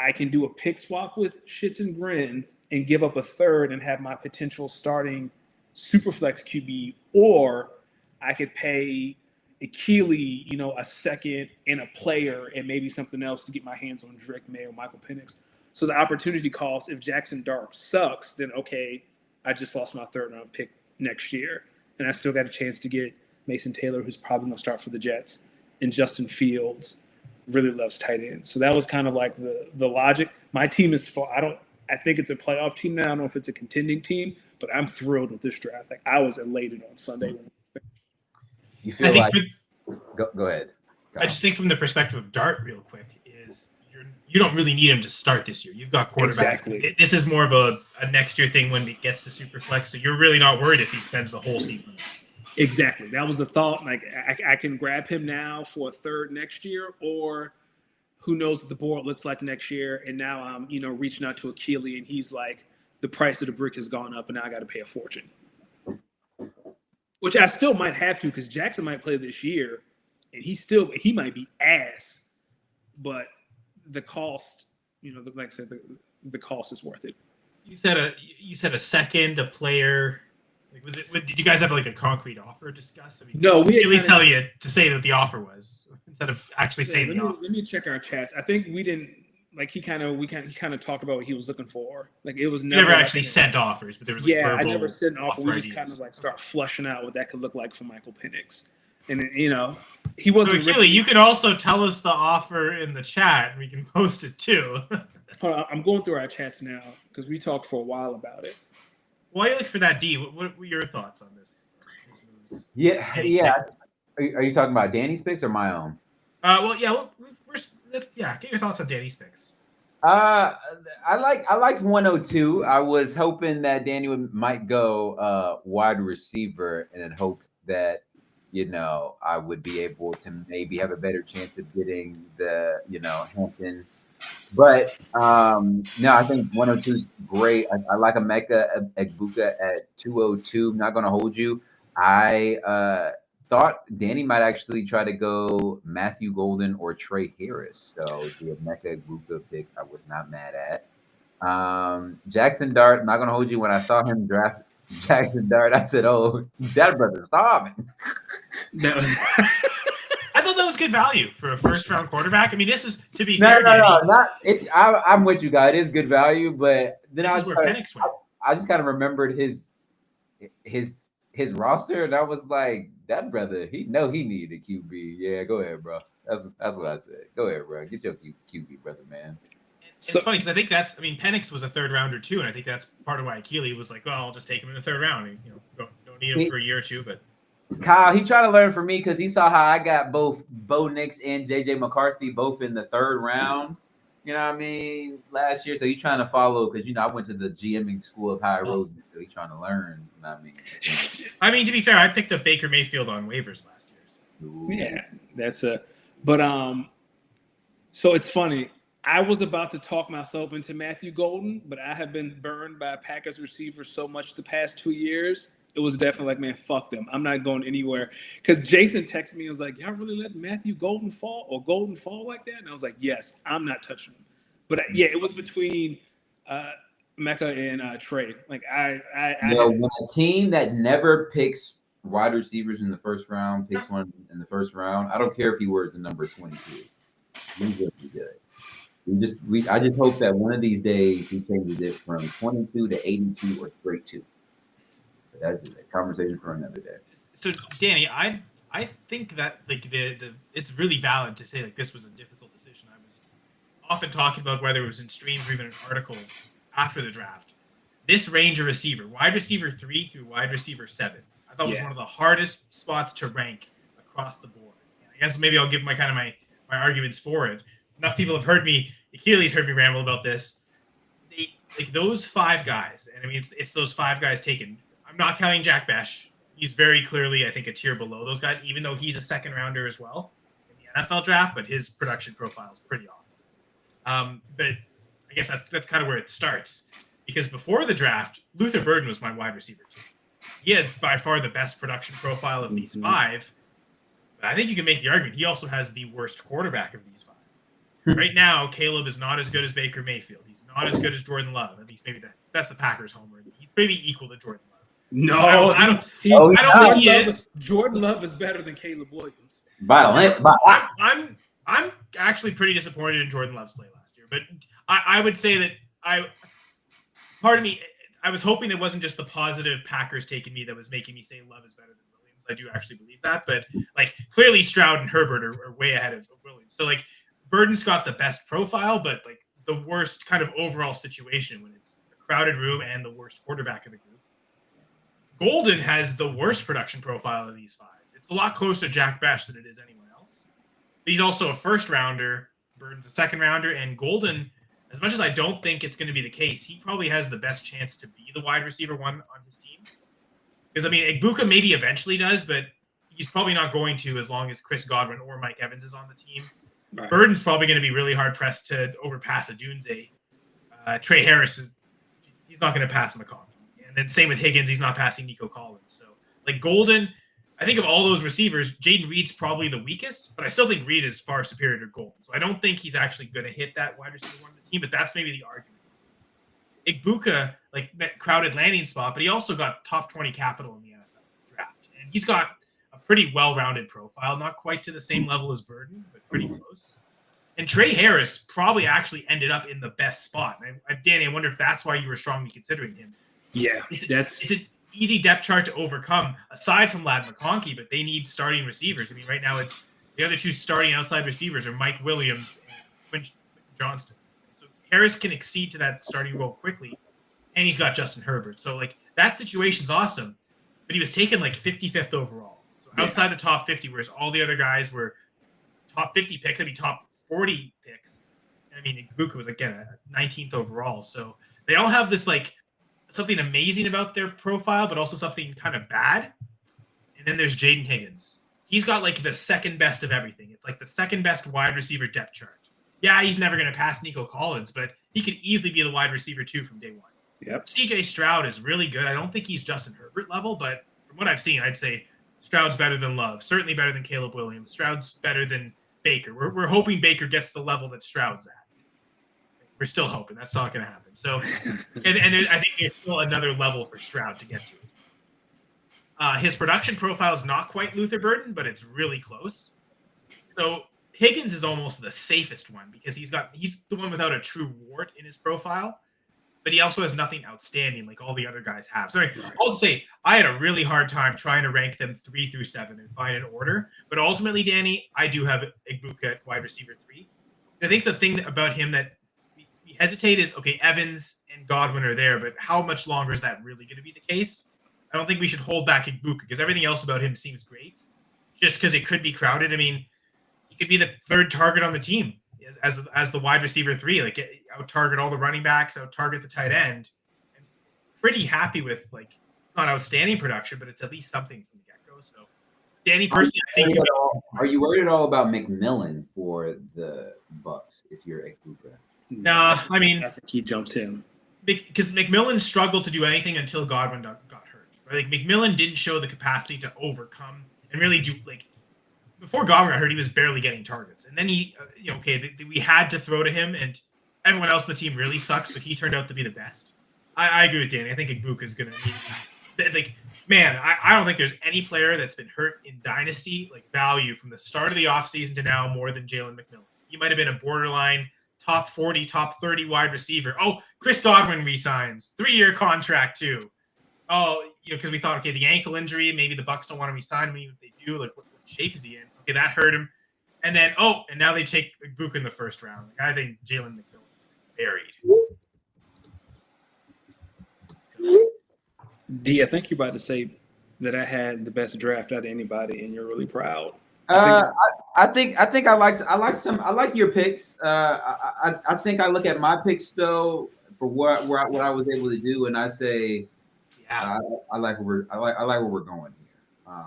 I can do a pick swap with Shits and Grins and give up a third and have my potential starting Superflex QB, or I could pay Akili, a second and a player and maybe something else to get my hands on Drake May or Michael Penix. So the opportunity cost, if Jackson Dart sucks, then okay, I just lost my third round pick next year. And I still got a chance to get Mason Taylor, who's probably going to start for the Jets, and Justin Fields really loves tight ends. So that was kind of like the logic. My team is full. I think it's a playoff team now. I don't know if it's a contending team, but I'm thrilled with this draft. Like, I was elated on Sunday.
You feel like go ahead, Kyle.
I just think from the perspective of Dart real quick is you don't really need him to start this year. You've got quarterbacks.
Exactly.
This is more of a next year thing when it gets to Superflex. So you're really not worried if he spends the whole season.
Exactly. That was the thought. Like, I can grab him now for a third next year, or who knows what the board looks like next year. And now I'm, reaching out to Akili, and he's like, the price of the brick has gone up, and now I got to pay a fortune. Which I still might have to, because Jackson might play this year, and he might be ass, but the cost, like I said, the cost is worth it.
You said a second, a player. Did you guys have like a concrete offer discussed?
No, we
at least tell you to say that the offer was instead of actually saying the offer.
Let me check our chats. I think we didn't like. He kind of talked about what he was looking for. Like, it was never
actually sent offers, but there was
I never sent an offer. We just kind of like start flushing out what that could look like for Michael Penix, and he wasn't.
So, Keely, you could also tell us the offer in the chat, and we can post it too.
Hold on, I'm going through our chats now because we talked for a while about it.
While you look for that, D, what were your thoughts on this?
Yeah. Are you talking about Danny's picks or my own?
Let's get your thoughts on Danny's picks.
I liked 102. I was hoping that Danny might go wide receiver, and in hopes that I would be able to maybe have a better chance of getting the Hampton. But no, I think 102 is great. I like Emeka Egbuka at 202. I'm not going to hold you. I thought Danny might actually try to go Matthew Golden or Trey Harris. So the Emeka Egbuka pick, I was not mad at. Jackson Dart, not gonna hold you. When I saw him draft Jackson Dart, I said, "Oh, that brother's starving."
I thought that was good value for a first-round quarterback. I mean, this is, to be
No,
fair, Danny,
not. It's. I'm with you, guys. It is good value, but then
this is where Penix went.
I just kind of remembered his roster, and I was like, that brother, he needed a QB. Yeah, go ahead, bro. That's what I said. Go ahead, bro. Get your QB, brother, man.
It's funny because I think Penix was a third rounder too, and I think that's part of why Keely was like, "Well, I'll just take him in the third round. And, don't need him for a year or two." But
Kyle, he tried to learn from me because he saw how I got both Bo Nix and JJ McCarthy both in the third round. You know what I mean? Last year, so he's trying to follow because I went to the GMing school of High Road, so he's trying to learn. You know what I mean?
I mean, to be fair, I picked up Baker Mayfield on waivers last year. So.
Yeah, that's so it's funny. I was about to talk myself into Matthew Golden, but I have been burned by Packers receivers so much the past 2 years. It was definitely like, man, fuck them. I'm not going anywhere. Because Jason texted me and was like, y'all really let Matthew Golden fall like that? And I was like, yes, I'm not touching him. But yeah, it was between Mecca and Trey. Like
when a team that never picks wide receivers in the first round picks one in the first round, I don't care if he wears the number 22. He's just good. I just hope that one of these days he changes it from 22 to 82 or straight 2. But that's a conversation for another day.
So Danny, I think that like it's really valid to say like this was a difficult decision. I was often talking about whether it was in streams or even in articles after the draft. This range of receiver, wide receiver 3 through wide receiver 7, I thought was one of the hardest spots to rank across the board. I guess maybe I'll give my arguments for it. Enough people have heard me. Achilles heard me ramble about this. Those 5 guys, and I mean it's those 5 guys taken. I'm not counting Jack Besh. He's very clearly, I think, a tier below those guys, even though he's a second rounder as well in the NFL draft. But his production profile is pretty awful. But I guess that's kind of where it starts, because before the draft, Luther Burden was my wide receiver too. He had by far the best production profile of these 5. But I think you can make the argument he also has the worst quarterback of these 5. Right now, Caleb is not as good as Baker Mayfield. He's not as good as Jordan Love. At least maybe that's the Packers' homer. He's maybe equal to Jordan Love.
No,
I don't think he is.
Jordan Love is better than Caleb Williams.
I'm actually pretty disappointed in Jordan Love's play last year. But I would say that part of me, I was hoping it wasn't just the positive Packers taking me that was making me say Love is better than Williams. I do actually believe that. But like clearly Stroud and Herbert are way ahead of Williams. So like Burden's got the best profile, but like the worst kind of overall situation when it's a crowded room and the worst quarterback of the group. Golden has the worst production profile of these 5. It's a lot closer to Jack Besh than it is anyone else. But he's also a first rounder. Burden's a second rounder. And Golden, as much as I don't think it's going to be the case, he probably has the best chance to be the wide receiver 1 on his team. Because, I mean, Egbuka maybe eventually does, but he's probably not going to as long as Chris Godwin or Mike Evans is on the team. Right. Burden's probably going to be really hard-pressed to overpass Adunze. Trey Harris, he's not going to pass McConkey. And then same with Higgins, he's not passing Nico Collins. So, like Golden, I think of all those receivers, Jaden Reed's probably the weakest, but I still think Reed is far superior to Golden. So I don't think he's actually going to hit that wide receiver 1 on the team, but that's maybe the argument. Egbuka, like that crowded landing spot, but he also got top 20 capital in the NFL draft. And he's got a pretty well-rounded profile, not quite to the same level as Burden, but pretty close. And Trey Harris probably actually ended up in the best spot. And Danny, I wonder if that's why you were strongly considering him.
Yeah,
it's an easy depth chart to overcome, aside from Ladd McConkey, but they need starting receivers. I mean, right now it's the other 2 starting outside receivers are Mike Williams and Quinn Johnston. So Harris can exceed to that starting role quickly, and he's got Justin Herbert. So like that situation's awesome, but he was taken like 55th overall. So outside the top 50, whereas all the other guys were top 50 picks, I mean top 40 picks. And I mean, Egbuka was again 19th overall. So they all have this like something amazing about their profile, but also something kind of bad. And then there's Jaden Higgins. He's got like the second best of everything. It's like the second best wide receiver depth chart. Yeah, he's never going to pass Nico Collins, but he could easily be the wide receiver 2 from day 1.
Yep.
CJ Stroud is really good. I don't think he's Justin Herbert level, but from what I've seen, I'd say Stroud's better than Love. Certainly better than Caleb Williams. Stroud's better than Baker. We're hoping Baker gets the level that Stroud's at. We're still hoping. That's not going to happen. So, and I think it's still another level for Stroud to get to. His production profile is not quite Luther Burden, but it's really close. So Higgins is almost the safest one because he's the one without a true wart in his profile, but he also has nothing outstanding like all the other guys have. Sorry, I'll just say I had a really hard time trying to rank them 3 through 7 and find an order. But ultimately, Danny, I do have Igbuka at wide receiver 3. I think the thing about him that we hesitate is, okay, Evans and Godwin are there, but how much longer is that really going to be the case? I don't think we should hold back Igbuka because everything else about him seems great. Just because it could be crowded. I mean, he could be the third target on the team as the wide receiver 3. Like, out target all the running backs, out target the tight end. I'm pretty happy with, like, not outstanding production, but it's at least something from the get-go. So, Danny, personally, I think
are you worried at all about McMillan for the Bucks if you're Igbuka?
Nah, I mean,
I think he jumps him
because McMillan struggled to do anything until Godwin got hurt. Right? Like, McMillan didn't show the capacity to overcome and really do, like, before Godwin got hurt, he was barely getting targets. And then he, we had to throw to him, and everyone else on the team really sucked, so he turned out to be the best. I agree with Danny. I think Igbuka is going to need, like, man, I don't think there's any player that's been hurt in Dynasty, like, value from the start of the offseason to now more than Jalen McMillan. He might have been a borderline top 40, top 30 wide receiver. Oh, Chris Godwin resigns. 3-year contract, too. Oh, because we thought, okay, the ankle injury, maybe the Bucks don't want to resign him. Even if they do, like, what shape is he in? So, okay, that hurt him. And then, and now they take Igbuka in the first round. Like, I think Jalen McMillan's buried. So.
D, I think you're about to say that I had the best draft out of anybody, and you're really proud.
I think I like your picks. I think I look at my picks though for what I was able to do, and I say, yeah, I like where we're going here.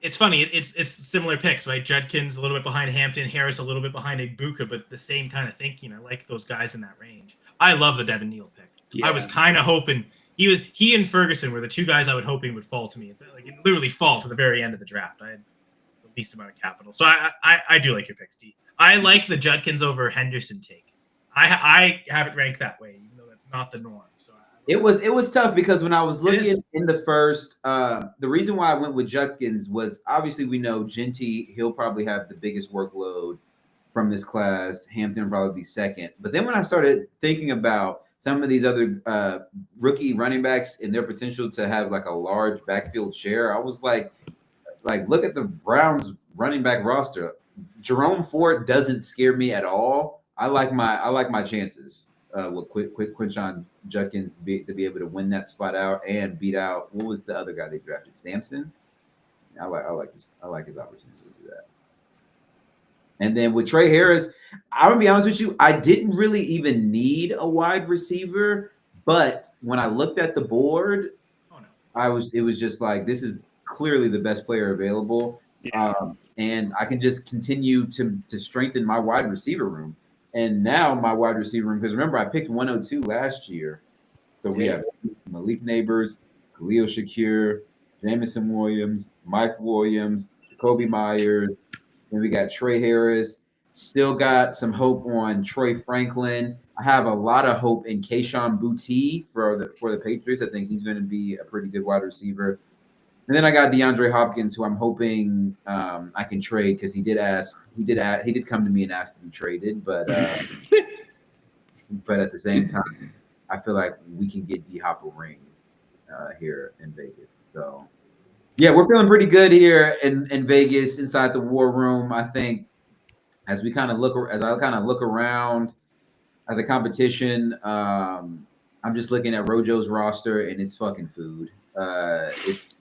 It's funny. It's similar picks, right? Judkins a little bit behind Hampton, Harris a little bit behind Igbuka, but the same kind of thinking. I like those guys in that range. I love the Devin Neal pick. Yeah. I was kind of hoping he and Ferguson were the two guys I was hoping would fall to me. Like, literally fall to the very end of the draft. I had the least amount of capital, so I do like your picks, D. I like the Judkins over Henderson take. I have it ranked that way, even though that's not the norm. So.
It was tough because when I was looking in the first, the reason why I went with Judkins was obviously we know Genty, he'll probably have the biggest workload from this class. Hampton will probably be second. But then when I started thinking about some of these other rookie running backs and their potential to have like a large backfield share, I was like look at the Browns running back roster. Jerome Ford doesn't scare me at all. I like my chances. With Quinshon Judkins to be able to win that spot out and beat out, what was the other guy they drafted? Sampson. I like his opportunity to do that. And then with Trey Harris, I'm gonna be honest with you, I didn't really even need a wide receiver, but when I looked at the board, it was just like, this is clearly the best player available, and I can just continue to strengthen my wide receiver room. And now my wide receiver room, because remember, I picked 102 last year. So we have Malik Neighbors, Khalil Shakir, Jamison Williams, Mike Williams, Jacoby Myers. Then we got Trey Harris. Still got some hope on Troy Franklin. I have a lot of hope in Kayshon Boutte for the Patriots. I think he's going to be a pretty good wide receiver. And then I got DeAndre Hopkins, who I'm hoping I can trade because he did come to me and ask to be traded, but at the same time, I feel like we can get D-Hop a ring here in Vegas. So yeah, we're feeling pretty good here in Vegas inside the war room. I think as I kind of look around at the competition, I'm just looking at Rojo's roster and it's fucking food.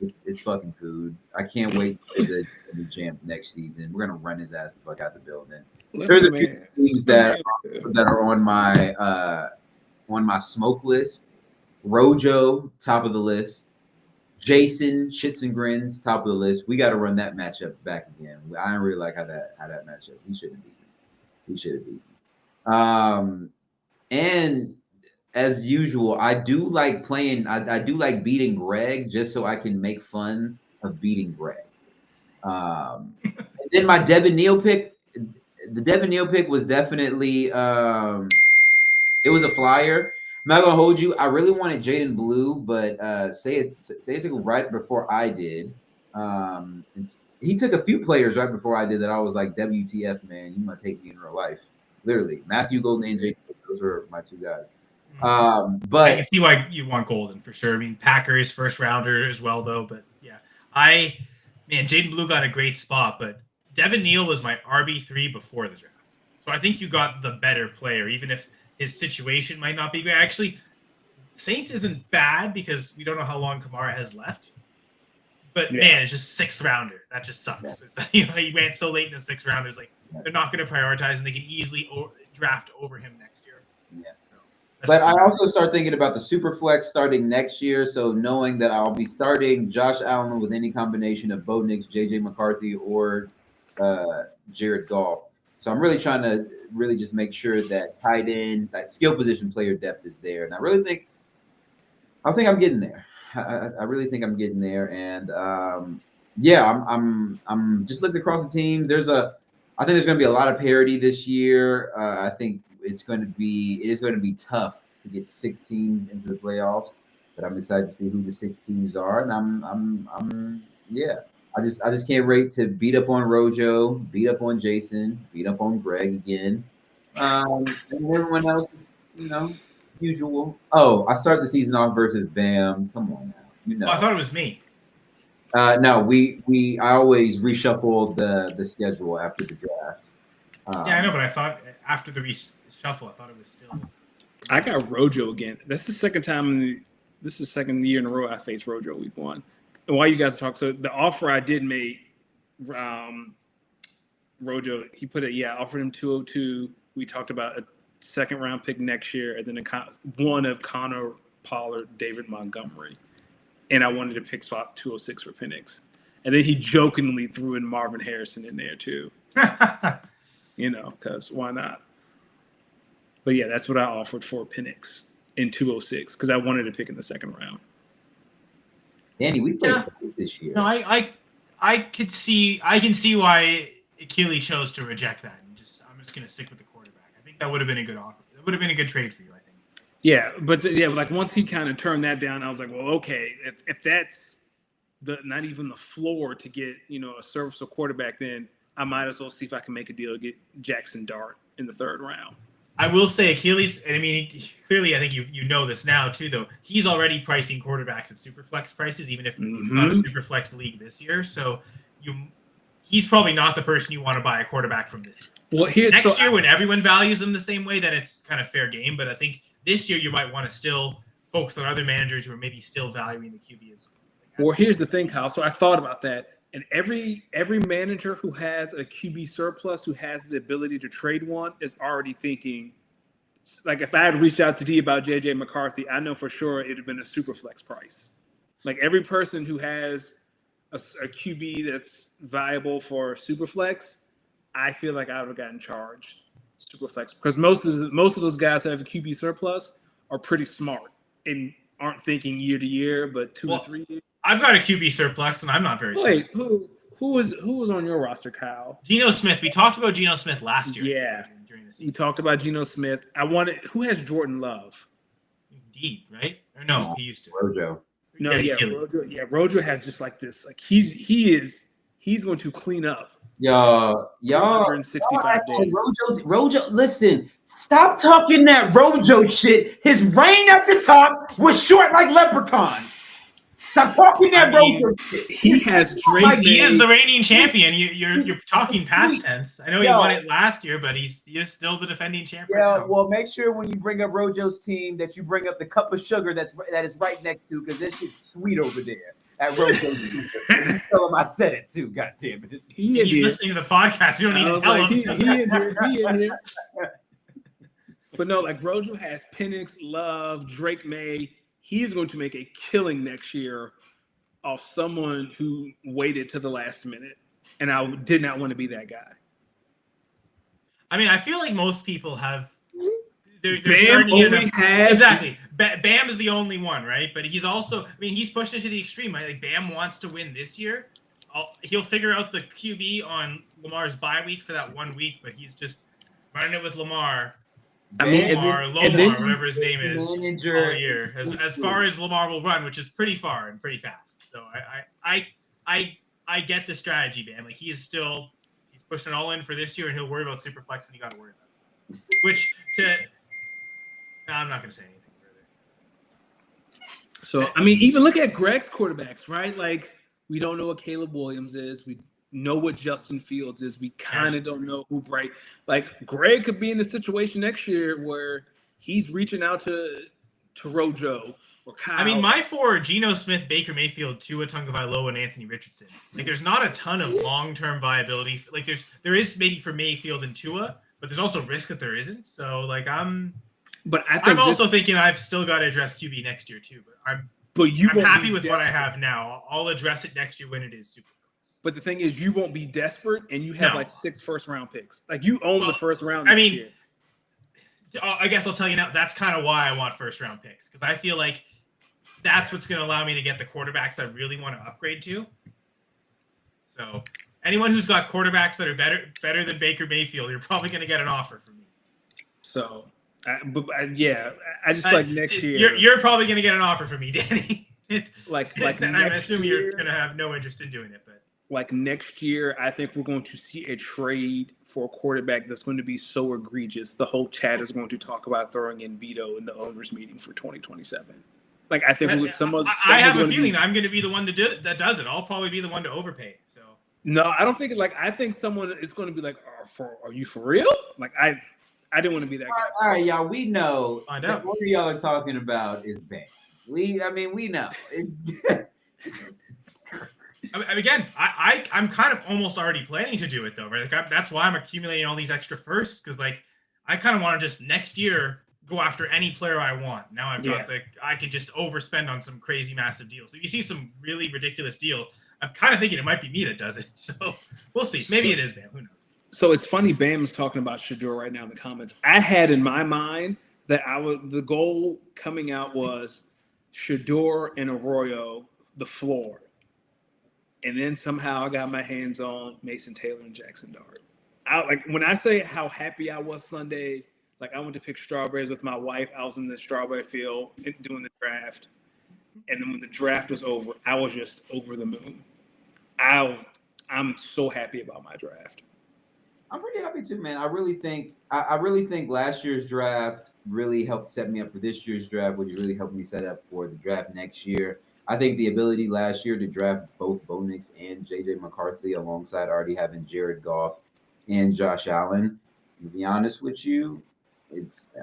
It's fucking food. I can't wait for the champ next season. We're gonna run his ass the fuck out the building. There's a few teams that are on my smoke list. Rojo, top of the list. Jason, Shits and Grins, top of the list. We got to run that matchup back again. I don't really like how that matchup. He should have beaten. And as usual, I do like playing. I do like beating Greg just so I can make fun of beating Greg. And then my Devin Neal pick, the Devin Neal pick was definitely it was a flyer. I'm not gonna hold you. I really wanted Jaden Blue, but say it took right before I did. He took a few players right before I did that. I was like, WTF, man, you must hate me in real life. Literally, Matthew Golden and Jaden Blue, those were my two guys. But
I can see why you want Golden for sure. I mean, Packers first rounder as well, though. But yeah, Jaden Blue got a great spot, but Devin Neal was my RB3 before the draft. So I think you got the better player, even if his situation might not be great. Actually, Saints isn't bad because we don't know how long Kamara has left. But man, it's just sixth rounder. That just sucks. Yeah. He went so late in the sixth round. There's they're not going to prioritize, and they can easily draft over him next year.
Yeah. But I also start thinking about the super flex starting next year. So knowing that I'll be starting Josh Allen with any combination of Bo Nix, JJ McCarthy, or Jared Goff. So I'm really trying to just make sure that tight end, that skill position player depth is there. And I think I'm getting there. I really think I'm getting there. And I'm just looking across the team. I think there's going to be a lot of parity this year. I think it is going to be tough to get 6 teams into the playoffs, but I'm excited to see who the 6 teams are. And I just can't wait to beat up on Rojo, beat up on Jason, beat up on Greg again. And everyone else is, usual. Oh, I start the season off versus Bam. Come on now.
I thought it was me.
No, I always reshuffle the schedule after the draft.
Yeah, I know, but I thought after the reshuffle, I thought it was still.
I got Rojo again. This is the second year in a row I faced Rojo week 1. And while you guys talk, so the offer I did make, Rojo, he put it. I offered him 202. We talked about a second round pick next year, and then one of Connor Pollard, David Montgomery, and I wanted to pick swap 206 for Penix, and then he jokingly threw in Marvin Harrison in there too. Because why not? But yeah, that's what I offered for Penix in 206 because I wanted to pick in the second round.
Danny, we played this year.
No, I can see why Achille chose to reject that. I'm just going to stick with the quarterback. I think that would have been a good offer. That would have been a good trade for you, I think.
Yeah, but once he kind of turned that down, I was like, well, okay, if that's not even the floor to get a serviceable quarterback, then I might as well see if I can make a deal to get Jackson Dart in the 3rd round.
I will say Achilles, and I mean, clearly I think you know this now too, though. He's already pricing quarterbacks at Superflex prices, even if it's not a Superflex league this year. So he's probably not the person you want to buy a quarterback from this year. Well, next year, when everyone values them the same way, then it's kind of fair game. But I think this year you might want to still focus on other managers who are maybe still valuing the QB as well.
Well, here's the thing, Kyle. So I thought about that. And every manager who has a QB surplus, who has the ability to trade one, is already thinking, like, if I had reached out to D about JJ McCarthy, I know for sure it would have been a super flex price. Like, every person who has a QB that's viable for super flex, I feel like I would have gotten charged super flex, because most of those guys who have a QB surplus are pretty smart and aren't thinking year to year, but 2 or 3 years.
I've got a QB surplus, and I'm not very smart.
Wait, who was on your roster, Kyle?
Geno Smith. We talked about Geno Smith last year.
Yeah,
during the season.
We talked about Geno Smith. Who has Jordan Love?
Indeed, right? Or no, he used to.
Rojo.
No, Rojo has just like this. Like he's going to clean up.
Y'all,
165 days.
Rojo, listen, stop talking that Rojo shit. His reign at the top was short like leprechauns. Stop talking that Rojo shit.
He has
he is the reigning champion. You're talking past tense. I know he won it last year, but he is still the defending champion.
Yeah, well, make sure when you bring up Rojo's team that you bring up the cup of sugar that is right next to, because this shit's sweet over there at Rojo's team. You tell him I said it too. God damn it.
He's listening to the podcast. You don't need to tell him.
He in here. But no, like, Rojo has Penix, Love, Drake May. He's going to make a killing next year off someone who waited to the last minute. And I did not want to be that guy.
I mean, I feel like most people have.
Bam only has.
Exactly. Bam is the only one, right? But he's also, I mean, he's pushed it to the extreme. Like, Bam wants to win this year. he'll figure out the QB on Lamar's bye week for that 1 week, but he's just running it with Lamar.
I mean,
Lomar, whatever his name is,
manager,
all year, as far as Lamar will run, which is pretty far and pretty fast. So I get the strategy, man. Like he's pushing it all in for this year, and he'll worry about Superflex when you got to worry about it. I'm not going to say anything further.
So I mean, even look at Greg's quarterbacks, right? Like we don't know what Caleb Williams is. We know what Justin Fields is. We kind of don't know who Bright. Like Greg could be in a situation next year where he's reaching out to Rojo or Kyle.
I mean, my four: Geno Smith, Baker Mayfield, Tua Tagovailoa, and Anthony Richardson. Like, there's not a ton of long-term viability. Like, there is maybe for Mayfield and Tua, but there's also risk that there isn't. So, like, I'm also thinking I've still got to address QB next year too. But I'm happy with what I have now. I'll address it next year when it is super.
But the thing is, you won't be desperate, and you have like 6 first-round picks. Like you own the first round. I mean,
I guess I'll tell you now. That's kind of why I want first-round picks, because I feel like that's what's going to allow me to get the quarterbacks I really want to upgrade to. So, anyone who's got quarterbacks that are better than Baker Mayfield, you're probably going to get an offer from me.
So, I just like next year.
You're probably going to get an offer from me, Danny. It's
like
and I assume you're going to have no interest in doing it, but.
Like next year, I think we're going to see a trade for a quarterback that's going to be so egregious. The whole chat is going to talk about throwing in veto in the owners' meeting for 2027. Like I think
I have a feeling I'm going to be the one that does it. I'll probably be the one to overpay. So
no, I don't think I think someone is going to be like, are you for real? Like I didn't want to be that guy.
All right, y'all. We know
that
what y'all are talking about is bad. We know it's.
Again, I'm kind of almost already planning to do it though, right? Like that's why I'm accumulating all these extra firsts, because like I kind of want to just next year go after any player I want. Now I've got I can just overspend on some crazy massive deals. So if you see some really ridiculous deal, I'm kind of thinking it might be me that does it. So we'll see. Maybe it is Bam. Who knows?
So it's funny. Bam is talking about Shador right now in the comments. I had in my mind that the goal coming out was Shador and Arroyo the floor. And then somehow I got my hands on Mason Taylor and Jackson Dart. When I say how happy I was Sunday, like I went to pick strawberries with my wife. I was in the strawberry field doing the draft. And then when the draft was over, I was just over the moon. I'm so happy about my draft.
I'm pretty happy too, man. I really think last year's draft really helped set me up for this year's draft, which really helped me set up for the draft next year. I think the ability last year to draft both Bo Nix and J.J. McCarthy alongside already having Jared Goff and Josh Allen, to be honest with you,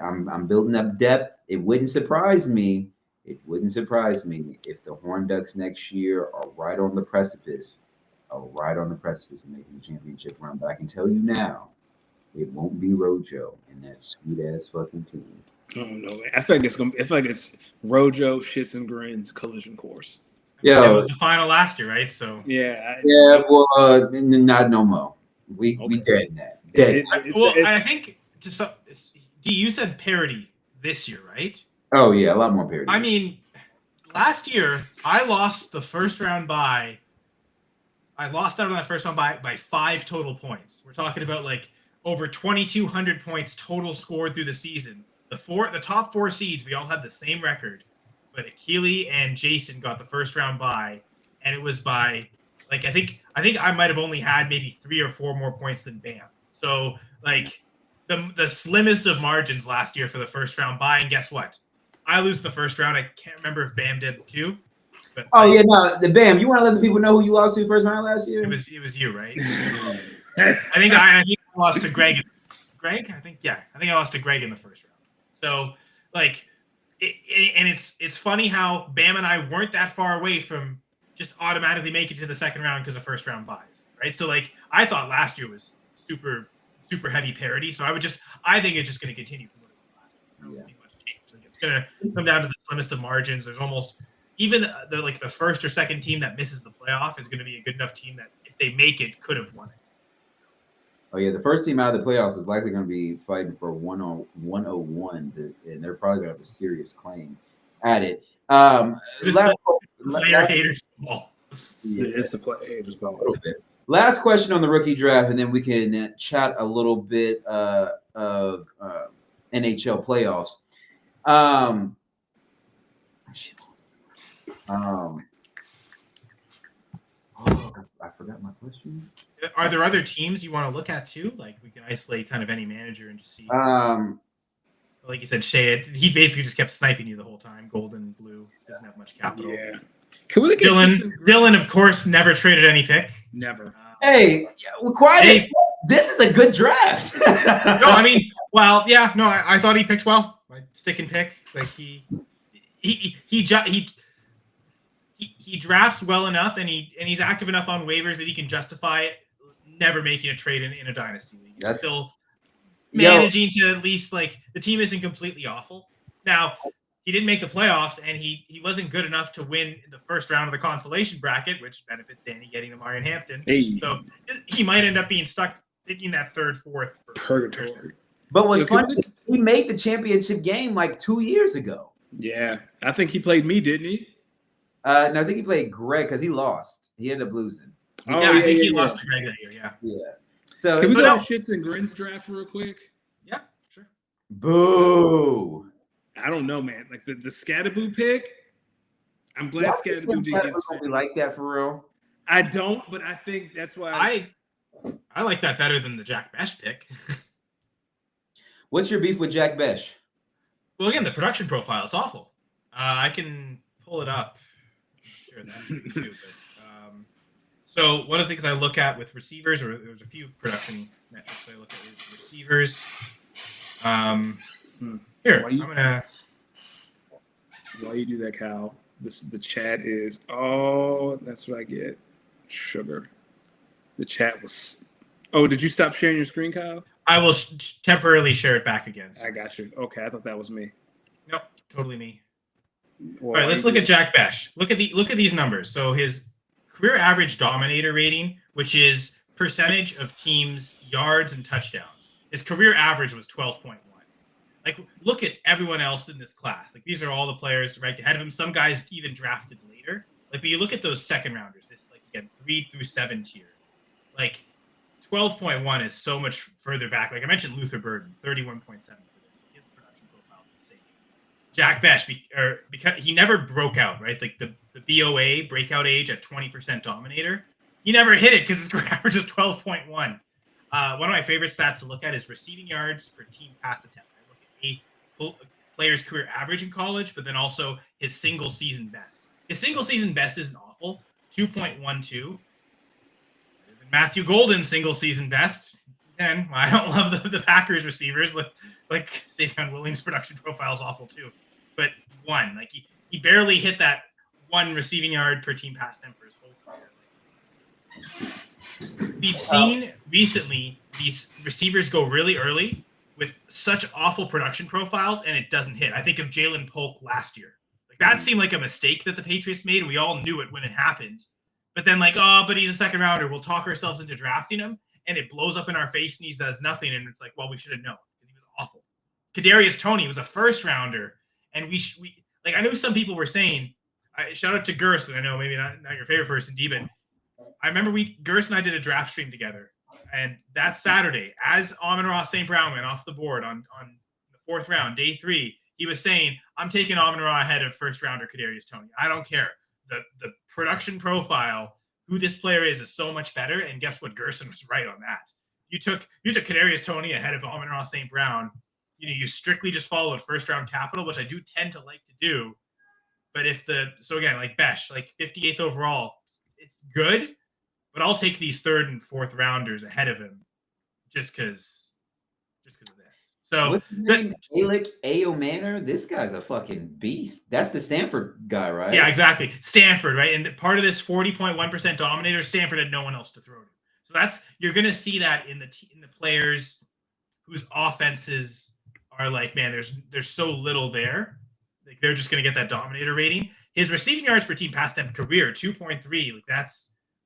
I'm building up depth. It wouldn't surprise me if the Horned Ducks next year are right on the precipice of making the championship run. But I can tell you now, it won't be Rojo and that sweet-ass fucking team.
Oh no, man. I feel like it's Rojo, shits and grins collision course.
Yeah, it was the final last year, right? So
well, not no more. We dead in that. Dead.
I think you said parity this year, right?
Oh yeah, a lot more parity.
I mean, last year I lost the first round bye. I lost out on that first round by 5 total points. We're talking about like over 2,200 points total scored through the season. The top 4 seeds, we all had the same record, but Akili and Jason got the first round bye, and it was by like I think I might have only had maybe 3 or 4 more points than Bam. So like the slimmest of margins last year for the first round bye, and guess what? I lose the first round. I can't remember if Bam did too. But
the Bam. You want to let the people know who you lost to first round last year?
It was you, right? I think I lost to Greg. I think I lost to Greg in the first round. So, like, it's funny how Bam and I weren't that far away from just automatically making it to the second round because of first round buys, right? So, like, I thought last year was super, super heavy parity. So I think it's just going to continue from what it was last year. I don't see much change. Like, it's going to come down to the slimmest of margins. There's almost even the first or second team that misses the playoff is going to be a good enough team that if they make it, could have won it.
Oh yeah, the first team out of the playoffs is likely going to be fighting for 101, and they're probably going to have a serious claim at it.
Player haters ball.
Yeah,
It's the play. It was
a little bit. Last question on the rookie draft, and then we can chat a little bit of NHL playoffs. I forgot my question.
Are there other teams you want to look at too? Like we can isolate kind of any manager and just see. Like you said, Shea, he basically just kept sniping you the whole time. Golden, blue, doesn't have much capital.
Yeah. Can we
Dylan, of course, never traded any pick.
Never.
Hey, quiet. This is a good draft.
No, I mean, well, yeah, no, I thought he picked well. Like stick and pick, like he drafts well enough, and he's active enough on waivers that he can justify it. Never making a trade in a dynasty league. He's still managing to at least like the team isn't completely awful. Now he didn't make the playoffs, and he wasn't good enough to win the first round of the consolation bracket, which benefits Danny getting Amari and Hampton.
Hey.
So he might end up being stuck picking that third, fourth.
Purgatory.
But what's funny, he made the championship game like 2 years ago.
Yeah, I think he played me, didn't he?
No, I think he played Greg because he lost. He ended up losing.
I think he lost to Greg that year. Yeah.
Yeah. So
can we go to Shits and Grins draft real quick?
Yeah, sure.
Boo.
I don't know, man. Like the Scatterboo pick. I'm glad Scatterboo didn't
get like that for real.
I don't, but I think that's why
I like that better than the Jack Besh pick.
What's your beef with Jack Besh?
Well, again, the production profile, it's awful. I can pull it up. Share that too, but, so one of the things I look at with receivers, or there's a few production metrics I look at is receivers. Here, I'm gonna.
While you do that, Kyle, the chat is. That's what I get. Sugar. The chat was. Oh, did you stop sharing your screen, Kyle?
I will temporarily share it back again. So.
I got you. Okay, I thought that was me.
Nope, totally me.
Well,
all right, let's look at Jack Besh. Look at these numbers. So his career average dominator rating, which is percentage of teams' yards and touchdowns. His career average was 12.1. Like, look at everyone else in this class. Like, these are all the players right ahead of him. Some guys even drafted later. Like, but you look at those second rounders. This, like, again, 3 through 7 tier. Like, 12.1 is so much further back. Like I mentioned, Luther Burden, 31.7 for this. His production profile is insane. Jack Besh, because he never broke out, right? Like the BOA breakout age at 20% dominator, he never hit it because his career average was 12.1. One of my favorite stats to look at is receiving yards per team pass attempt. I look at a player's career average in college, but then also his single season best. His single season best isn't awful, 2.12. Matthew Golden's single season best. And I don't love the Packers receivers. Like Savion Williams' production profile is awful too. But one, like he barely hit that one receiving yard per team pass attempt for his whole career. We've seen recently these receivers go really early with such awful production profiles, and it doesn't hit. I think of Jalen Polk last year. Like that seemed like a mistake that the Patriots made. We all knew it when it happened. But then but he's a second rounder. We'll talk ourselves into drafting him, and it blows up in our face, and he does nothing. And it's like, well, we should have known because he was awful. Kadarius Toney was a first rounder, and we like. I know some people were saying, shout out to Gerson. I know maybe not your favorite person, D, but I remember Gerson and I did a draft stream together, and that Saturday, as Amon-Ra St. Brown went off the board on the fourth round, day 3, he was saying, "I'm taking Amon-Ra ahead of first rounder Kadarius Toney. I don't care." The production profile, who this player is so much better. And guess what? Gerson was right on that. You took Kadarius Toney ahead of Amon-Ra St. Brown. You strictly just followed first round capital, which I do tend to like to do. But so again, like Besh, like 58th overall, it's good, but I'll take these third and fourth rounders ahead of him just because of this. So
what's his name? Alec Ayomanor? This guy's a fucking beast. That's the Stanford guy, right?
Yeah, exactly. Stanford, right? And part of this 40.1% dominator, Stanford had no one else to throw to. So you're gonna see that in the players whose offenses are like, man, there's so little there. Like they're just gonna get that dominator rating. His receiving yards per team pass attempt career, 2.3. Like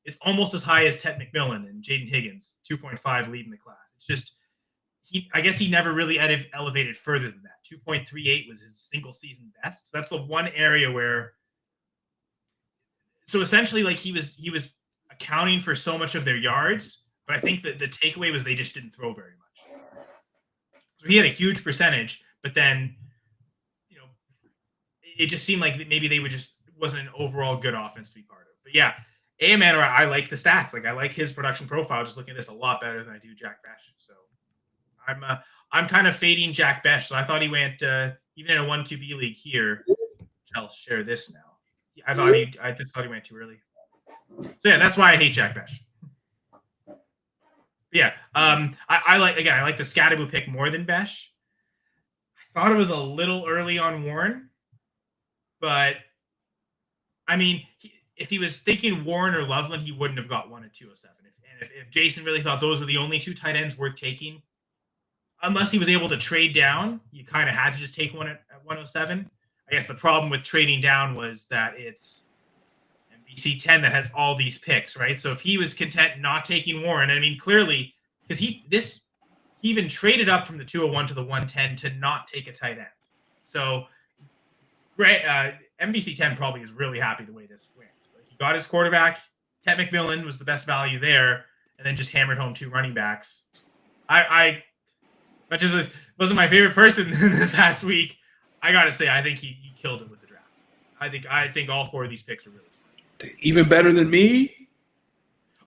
it's almost as high as Ted McMillan and Jaden Higgins, 2.5 leading the class. It's just I guess he never really elevated further than that. 2.38 was his single season best. So that's the one area where So essentially, like he was accounting for so much of their yards, but I think that the takeaway was they just didn't throw very much. So he had a huge percentage, but then, you know, it just seemed like maybe they wasn't an overall good offense to be part of. But yeah, A-Man, I like the stats. Like I like his production profile. Just looking at this a lot better than I do Jack Besh. So I'm kind of fading Jack Besh. So I thought he went even in a 1 QB league here. I'll share this now. I just thought he went too early. So yeah, that's why I hate Jack Besh. Yeah, I like the Scatterboo pick more than Besh. I thought it was a little early on Warren, but I mean, if he was thinking Warren or Loveland, he wouldn't have got one at 207. If Jason really thought those were the only 2 tight ends worth taking, unless he was able to trade down, you kind of had to just take one at 107. I guess the problem with trading down was that it's NBC 10 that has all these picks, right? So if he was content not taking Warren, I mean, clearly, because he even traded up from the 201 to the 110 to not take a tight end. So NBC 10 probably is really happy the way this went. Like, he got his quarterback. Ted McMillan was the best value there, and then just hammered home 2 running backs. I much as it wasn't my favorite person in this past week, I gotta say, I think he killed it with the draft. I think all 4 of these picks are really smart.
Even better than me?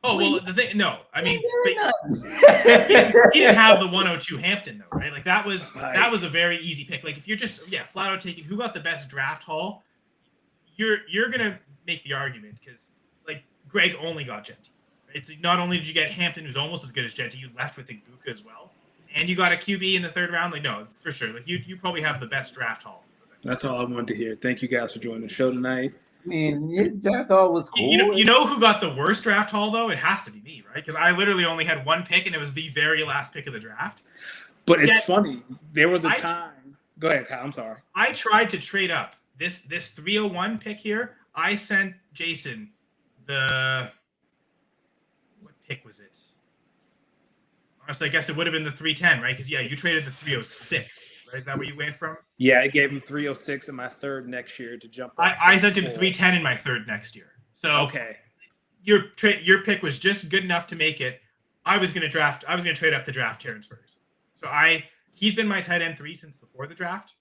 Oh, well, the thing, no. I mean, he didn't have the 102 Hampton, though, right? Like, that was a very easy pick. Like, if you're just, flat out taking who got the best draft haul, you're going to make the argument because, like, Greg only got Genty. It's not only did you get Hampton, who's almost as good as Genty, you left with Igbuka as well. And you got a QB in the 3rd round. Like, no, for sure. Like, you probably have the best draft haul.
That's all I wanted to hear. Thank you guys for joining the show tonight.
I mean, his draft haul was cool.
You know who got the worst draft haul, though? It has to be me, right? Because I literally only had 1 pick, and it was the very last pick of the draft.
But it's funny. There was a time. Go ahead, Kyle. I'm sorry.
I tried to trade up. This 301 pick here, I sent Jason what pick was it? Honestly, I guess it would have been the 310, right? Because, you traded the 306. Right? Is that where you went from?
Yeah, I gave him 306 in my 3rd next year to jump.
I sent him 310 in my 3rd next year. So
okay,
your pick was just good enough to make it. I was going to trade up to draft Terrence Ferguson. So he's been my tight end 3 since before the draft,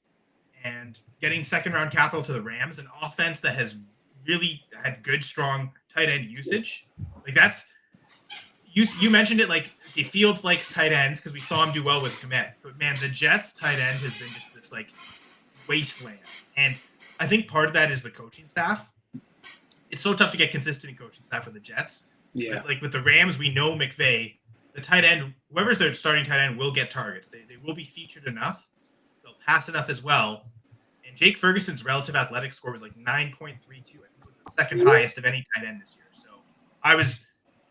and getting 2nd round capital to the Rams, an offense that has really had good, strong tight end usage. Like that's. You mentioned it, like Fields likes tight ends because we saw him do well with Komet. But man, the Jets tight end has been just this like wasteland. And I think part of that is the coaching staff. It's so tough to get consistent coaching staff with the Jets.
Yeah.
But like with the Rams, we know McVay, the tight end, whoever's their starting tight end will get targets. They will be featured enough. They'll pass enough as well. And Jake Ferguson's relative athletic score was like 9.32. I think it was the 2nd highest of any tight end this year. So I was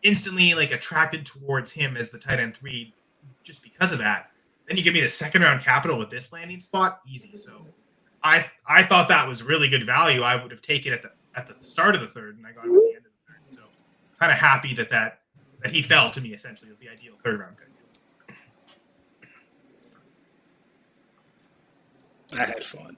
instantly like attracted towards him as the tight end 3 just because of that. Then you give me the 2nd round capital with this landing spot, easy. So I thought that was really good value. I would have taken it at the start of the 3rd, and I got him at the end of the 3rd. So kind of happy that he fell to me essentially as the ideal 3rd round pick.
I had fun.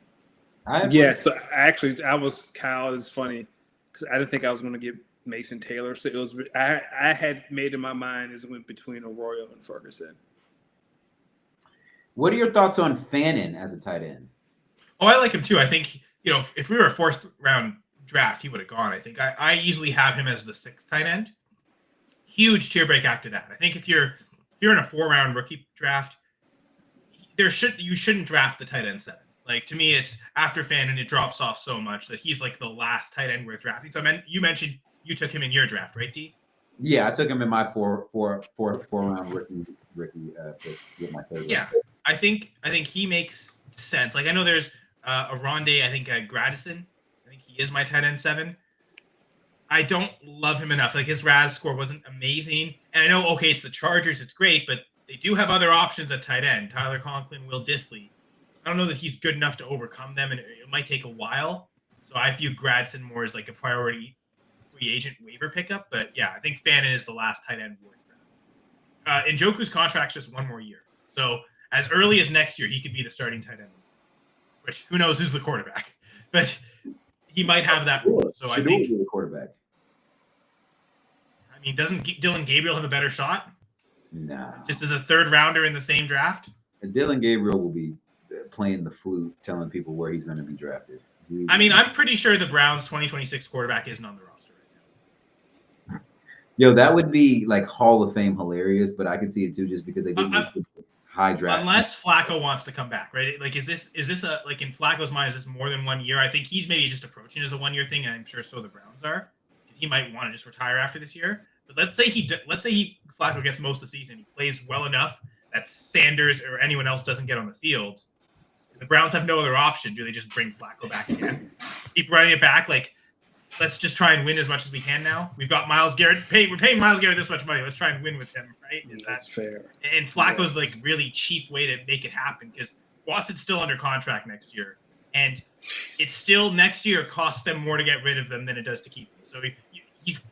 So I was Kyle. Is funny because I didn't think I was going to get Mason Taylor. So it was I had made in my mind as it went between Arroyo and Ferguson.
What are your thoughts on Fannin as a tight end?
Oh, I like him too. I think, if we were a 4th round draft, he would have gone. I think I easily have him as the 6th tight end. Huge tier break after that. I think if you're in a 4-round rookie draft, you shouldn't draft the tight end 7. Like, to me, it's after Fannin, it drops off so much that he's like the last tight end worth drafting. So you mentioned you took him in your draft, right, D?
Yeah, I took him in my 4 round rookie pick with my 3rd.
Yeah, I think he makes sense. Like, I know there's Aronde, I think Gradison. I think he is my tight end 7. I don't love him enough. Like, his RAS score wasn't amazing. And I know, okay, it's the Chargers, it's great, but they do have other options at tight end. Tyler Conklin, Will Dissly. I don't know that he's good enough to overcome them, and it might take a while. So I view Gradson more as like a priority free agent waiver pickup. But yeah, I think Fannin is the last tight end worth drafting. Njoku's contract's just 1 more year. So as early as next year, he could be the starting tight end. Which, who knows who's the quarterback. But he might have that role. So I think
be the quarterback.
I mean, doesn't Dylan Gabriel have a better shot?
Nah.
Just as a third rounder in the same draft?
And Dylan Gabriel will be playing the flute, telling people where he's going to be drafted.
I mean, I'm pretty sure the Browns' 2026 quarterback isn't on the roster right now.
Yo, that would be like Hall of Fame hilarious, but I could see it too just because they didn't high draft.
Unless Flacco wants to come back, right? Like, is this a, like, in Flacco's mind, is this more than 1 year? I think he's maybe just approaching it as a 1 year thing, and I'm sure so the Browns are. He might want to just retire after this year. But let's say Flacco gets most of the season, he plays well enough that Sanders or anyone else doesn't get on the field. The Browns have no other option. Do they just bring Flacco back again? Keep running it back? Like, let's just try and win as much as we can now. We've got Myles Garrett. We're paying Myles Garrett this much money. Let's try and win with him, right?
That's fair.
And Flacco's like really cheap way to make it happen because Watson's still under contract next year. And it's still next year costs them more to get rid of them than it does to keep them. So he's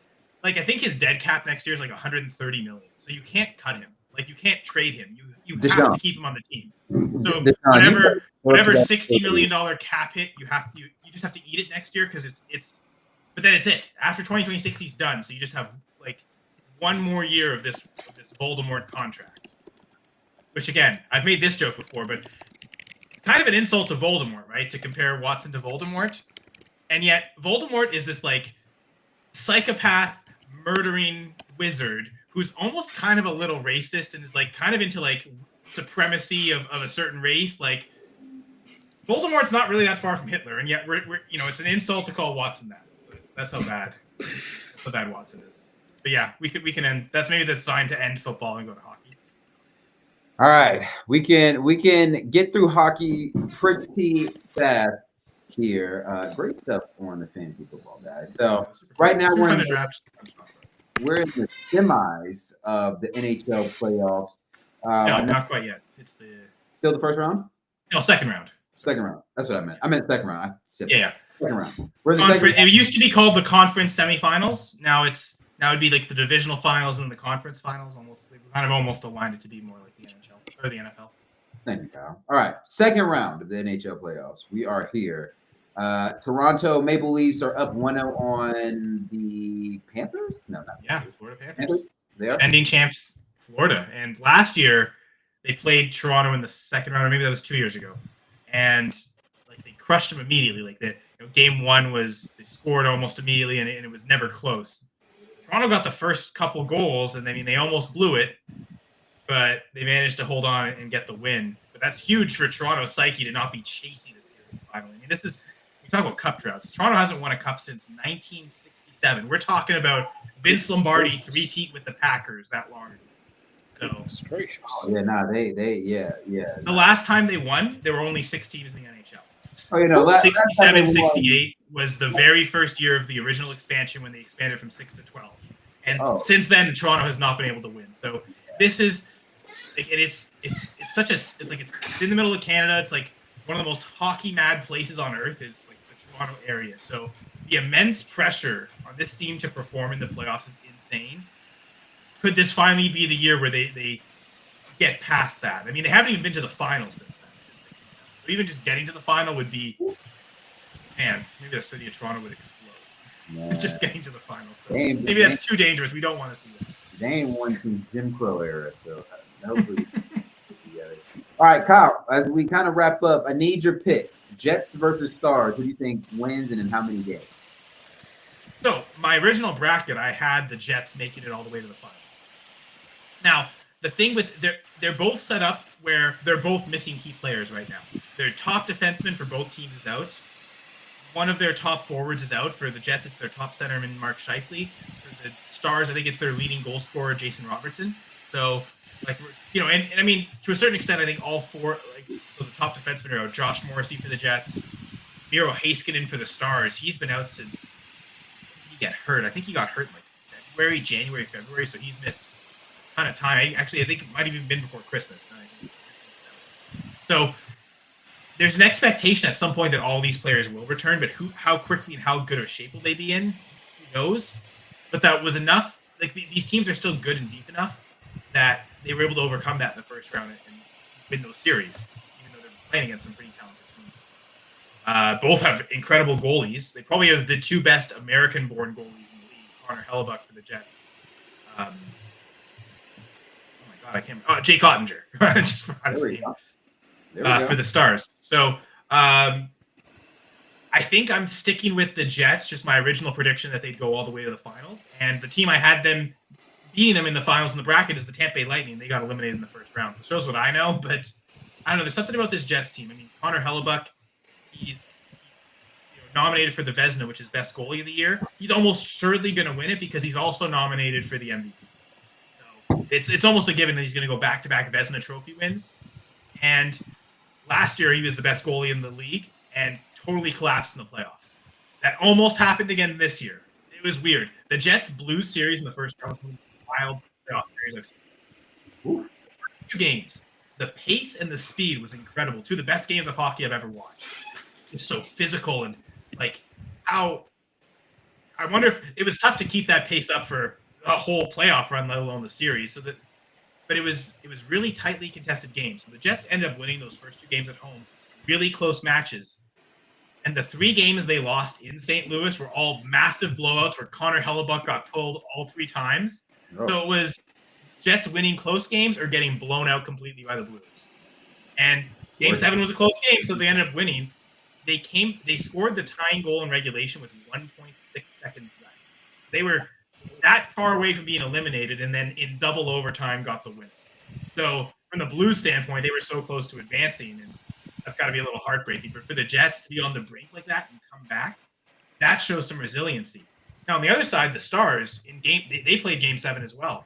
like, I think his dead cap next year is like 130 million. So you can't cut him. Like, you can't trade him. You have to keep him on the team. So whatever $60 million cap hit, you just have to eat it next year because it's. But then it's it. After 2026, he's done. So you just have like one more year of this Voldemort contract. Which again, I've made this joke before, but it's kind of an insult to Voldemort, right? To compare Watson to Voldemort, and yet Voldemort is this like psychopath murdering wizard who's almost kind of a little racist and is like kind of into like supremacy of a certain race. Like, Voldemort's not really that far from Hitler, and yet we're it's an insult to call Watson that. So that's how bad Watson is. But yeah, we can end. That's maybe the sign to end football and go to hockey.
All right, we can get through hockey pretty fast here. Great stuff on the fantasy football, guys. So right now we're in the semis of the NHL playoffs.
No, not quite yet. It's
still the first round.
No, second round.
Second round. That's what I meant. I meant second round.
Yeah.
Second round.
It used to be called the conference semifinals. Now it'd be like the divisional finals and the conference finals. They've kind of almost aligned it to be more like the NHL or the NFL.
Thank you, Kyle. All right, second round of the NHL playoffs. We are here. Toronto Maple Leafs are up 1-0 on the Panthers. No, not
Florida Panthers.
They are
ending champs, Florida. And last year they played Toronto in the second round, or maybe that was 2 years ago, and like they crushed them immediately. Like game one was they scored almost immediately, and it was never close. Toronto got the first couple goals, and they almost blew it, but they managed to hold on and get the win. But that's huge for Toronto's psyche to not be chasing the series finally. I mean, we talk about cup droughts. Toronto hasn't won a cup since 1967. We're talking about Vince Lombardi three-peat with the Packers that long ago. So
gracious.
Oh, yeah,
The last time they won, there were only 6 teams in the NHL.
Oh,
67, 68 was the very first year of the original expansion when they expanded from 6 to 12. And since then, Toronto has not been able to win. So this is like it's in the middle of Canada. It's like one of the most hockey mad places on earth is like the Toronto area. So the immense pressure on this team to perform in the playoffs is insane. Could this finally be the year where they get past that? I mean, they haven't even been to the final since then, since 67. So even just getting to the final would be, man, maybe the city of Toronto would explode. Yeah. Just getting to the final. So maybe that's too dangerous. We don't want to see that.
They ain't won since Jim Crow era, so nobody. All right, Kyle, as we kind of wrap up, I need your picks. Jets versus Stars. Who do you think wins and in how many games?
So my original bracket, I had the Jets making it all the way to the finals. Now, the thing with they're both set up where they're both missing key players right now. Their top defenseman for both teams is out. One of their top forwards is out. For the Jets, it's their top centerman, Mark Scheifele. For the Stars, I think it's their leading goal scorer, Jason Robertson. So, and I mean, to a certain extent, I think all four, so the top defensemen are out. Josh Morrissey for the Jets, Miro Heiskanen for the Stars. He's been out since he got hurt. I think he got hurt in January, February, so he's missed a ton of time. I think it might have even been before Christmas. So there's an expectation at some point that all these players will return, but how quickly and how good of shape will they be in? Who knows? But that was enough. Like these teams are still good and deep enough that they were able to overcome that in the first round and win those series, even though they're playing against some pretty talented teams. Both have incredible goalies. They probably have the two best American-born goalies in the league, Connor Hellebuck for the Jets Oh my God, I can't. Oh, Jake Ottinger. Just forgot his name. For the Stars. So I think I'm sticking with the Jets, just my original prediction that they'd go all the way to the finals. And the team I had them beating them in the finals in the bracket is the Tampa Bay Lightning. They got eliminated in the first round. So it shows what I know, but I don't know. There's something about this Jets team. I mean, Connor Hellebuck, he's nominated for the Vezina, which is best goalie of the year. He's almost surely going to win it because he's also nominated for the MVP. So it's almost a given that he's going to go back-to-back Vezina trophy wins. And last year, he was the best goalie in the league and totally collapsed in the playoffs. That almost happened again this year. It was weird. The Jets Blues series in the first round was a wild playoff series I've seen. 2 games. The pace and the speed was incredible. 2 of the best games of hockey I've ever watched. It's so physical and like how I wonder if it was tough to keep that pace up for a whole playoff run, let alone the series. But it was really tightly contested games. So the Jets ended up winning those first 2 games at home, really close matches. And the 3 games they lost in St. Louis were all massive blowouts where Connor Hellebuck got pulled all 3 times. Oh. So it was Jets winning close games or getting blown out completely by the Blues. And Game 7 was a close game, so they ended up winning. They scored the tying goal in regulation with 1.6 seconds left. They were that far away from being eliminated, and then in double overtime got the win. So from the Blues standpoint, they were so close to advancing, and that's got to be a little heartbreaking. But for the Jets to be on the brink like that and come back, that shows some resiliency. Now on the other side, the Stars they played Game 7 as well.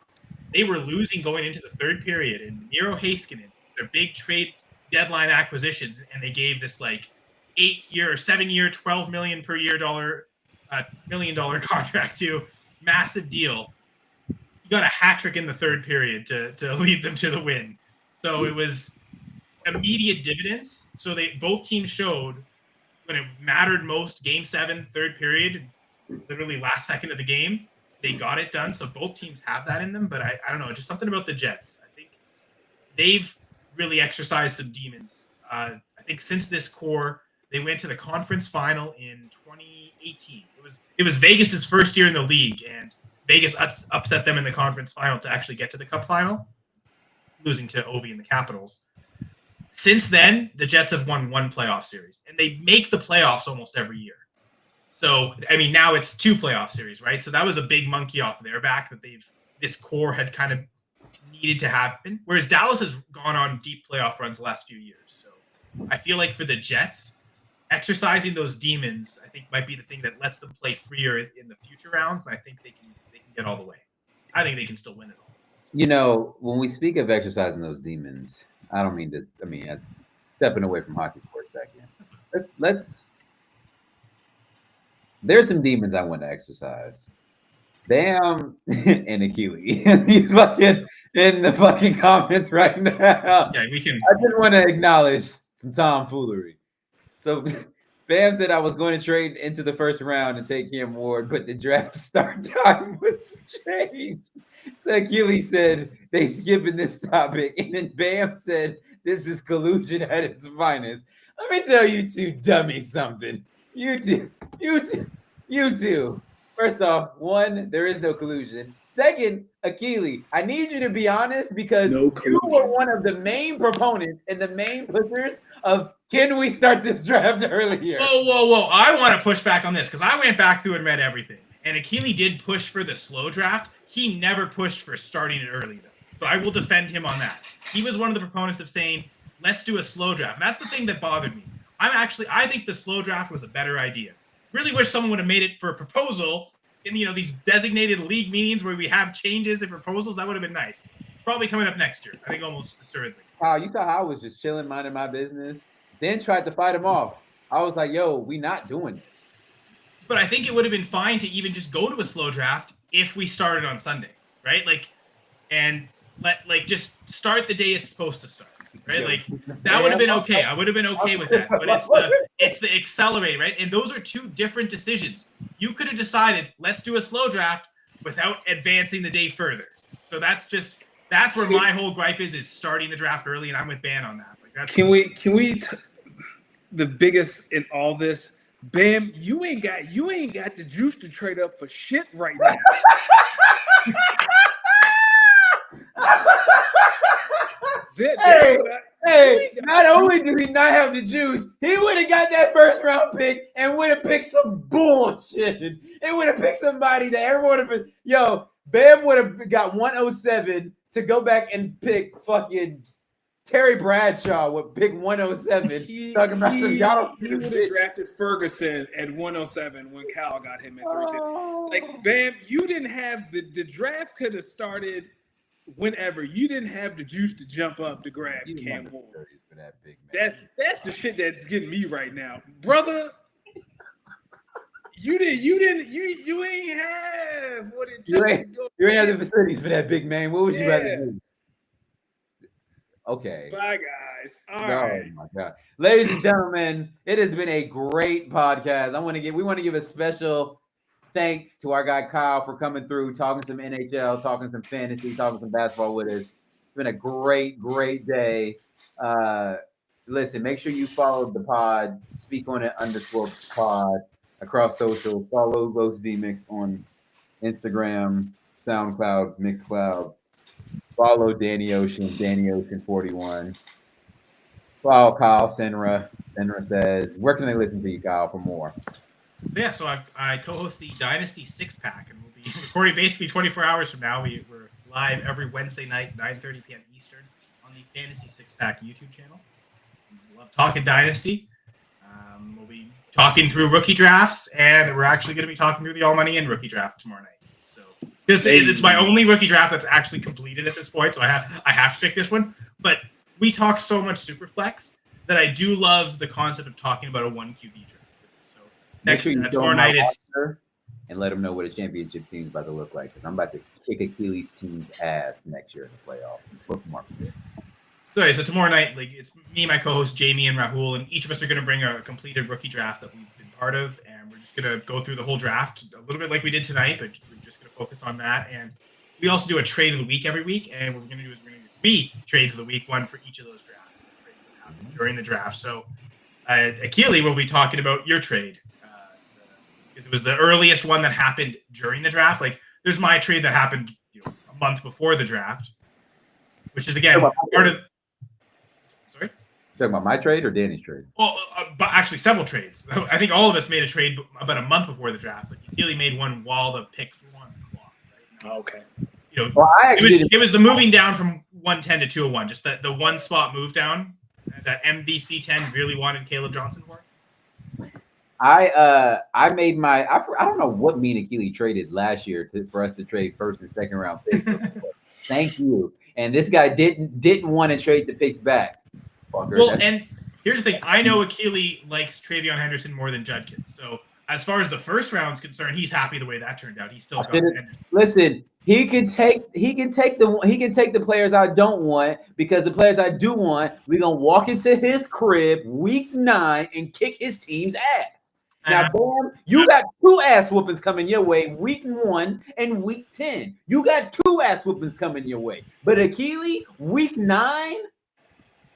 They were losing going into the third period, and Miro Heiskanen, their big trade deadline acquisitions, and they gave this like 8-year or 7-year, $12 million per year $1 million contract to massive deal. You got a hat trick in the third period to lead them to the win. So it was immediate dividends. So both teams showed when it mattered most, Game 7, third period, literally last second of the game, they got it done. So both teams have that in them. But I don't know, just something about the Jets. I think they've really exercised some demons. I think since this core, they went to the conference final in 2018. It was Vegas's first year in the league, and Vegas upset them in the conference final to actually get to the Cup final, losing to Ovi and the Capitals. Since then, the Jets have won 1 playoff series, and they make the playoffs almost every year. So, I mean, now it's 2 playoff series, right? So that was a big monkey off their back that this core had kind of needed to happen, whereas Dallas has gone on deep playoff runs the last few years. So I feel like for the Jets, exercising those demons, I think, might be the thing that lets them play freer in the future rounds. And I think they can get all the way. I think they can still win it all.
You know, when we speak of exercising those demons, I don't mean to. I mean, stepping away from hockey for a second. Let's. There's some demons I want to exercise. Bam and Achilles. He's fucking in the fucking comments right now.
Yeah, we can.
I just want to acknowledge some tomfoolery. So Bam said I was going to trade into the first round and take Cam Ward, but the draft start time was changed. So Achilles said they skipping this topic, and then Bam said this is collusion at its finest. Let me tell you 2 dummies something. You two. First off, 1, there is no collusion. Second, Achilles, I need you to be honest because you were one of the main proponents and the main pushers of can we start this draft earlier?
Whoa. I want to push back on this because I went back through and read everything. And Achilles did push for the slow draft. He never pushed for starting it early, though. So I will defend him on that. He was one of the proponents of saying, let's do a slow draft. And that's the thing that bothered me. I think the slow draft was a better idea. Really wish someone would have made it for a proposal in these designated league meetings where we have changes and proposals. That would have been nice. Probably coming up next year. I think almost assuredly.
Wow, you saw how I was just chilling, minding my business. Then tried to fight him off. I was like, yo, we not doing this.
But I think it would have been fine to even just go to a slow draft if we started on Sunday, right? Just start the day it's supposed to start, right? Like that would have been okay. I would have been okay with that. But it's the accelerate, right? And those are 2 different decisions. You could have decided let's do a slow draft without advancing the day further. So that's where my whole gripe is starting the draft early, and I'm with Ban on that. Like that's
can we the biggest in all this, Bam, you ain't got the juice to trade up for shit right now.
Hey, not only do he not have the juice, he would have got that first round pick and would have picked some bullshit. It would have picked somebody that everyone would have been. Yo, Bam would have got 107 to go back and pick fucking Terry Bradshaw would pick 107.
He
Talking about
would
some
have drafted Ferguson at 107 when Cal got him at 310. Like, Bam, you didn't have the draft could have started whenever. You didn't have the juice to jump up to grab Cam Ward.
For that big man.
That's the shit that's getting me right now, brother. You ain't have what it took.
You ain't have the facilities for that big man. What would you rather do? Okay.
Bye, guys. All right.
Oh my God, ladies and gentlemen, it has been a great podcast. We want to give a special thanks to our guy Kyle for coming through, talking some NHL, talking some fantasy, talking some basketball with us. It's been a great day. Listen, make sure you follow the pod, Speak On It _pod across social. Follow Ghost D Mix on Instagram, SoundCloud, Mixcloud. Follow Danny Ocean 41. Follow Kyle Senra. Senra says, where can they listen to you, Kyle, for more?
Yeah, so I co-host the Dynasty 6-Pack, and we'll be recording basically 24 hours from now. We're live every Wednesday night, 9:30 p.m. Eastern, on the Fantasy 6-Pack YouTube channel. We love talking Dynasty. We'll be talking through rookie drafts, and we're actually going to be talking through the All Money In rookie draft tomorrow night. So it's my only rookie draft that's actually completed at this point, so I have to pick this one. But we talk so much Superflex that I do love the concept of talking about a 1 QB draft. So next tomorrow night it's
and let them know what a championship team is about to look like, because I'm about to kick Achilles' team's ass next year in the playoffs.
So tomorrow night, like, it's me, my co-host Jamie, and Rahul, and each of us are going to bring a completed rookie draft that we've been part of, and we're just going to go through the whole draft a little bit like we did tonight, but we're just going to focus on that. And we also do a trade of the week every week, and what we're going to do is we're going to do 3 trades of the week, one for each of those drafts, trades that happen during the draft. So Akili will be talking about your trade, because it was the earliest one that happened during the draft. Like, there's my trade that happened a month before the draft, which is, again, part of... Sorry?
Talking about my trade or Danny's trade?
Well, but actually several trades. I think all of us made a trade about a month before the draft, but Akili made one while the pick was on the clock. Right?
Okay.
It was the moving down from 110 to 201, just that the one spot move down that MVC 10 really wanted Caleb Johnson for.
I made my I don't know what me and Akili traded last year for us to trade first and second round picks. Thank you. And this guy didn't want to trade the picks back. Fucker.
Well, and here's the thing. I know Akili likes Travion Henderson more than Judkins. So as far as the first round's concerned, he's happy the way that turned out. He's still got Henderson.
Listen, he can take the players I don't want, because the players I do want, we're gonna walk into his crib week 9 and kick his team's ass. Now, Bam, you got 2 ass whoopings coming your way, week 1 and week 10. You got 2 ass whoopings coming your way. But Akili, week 9,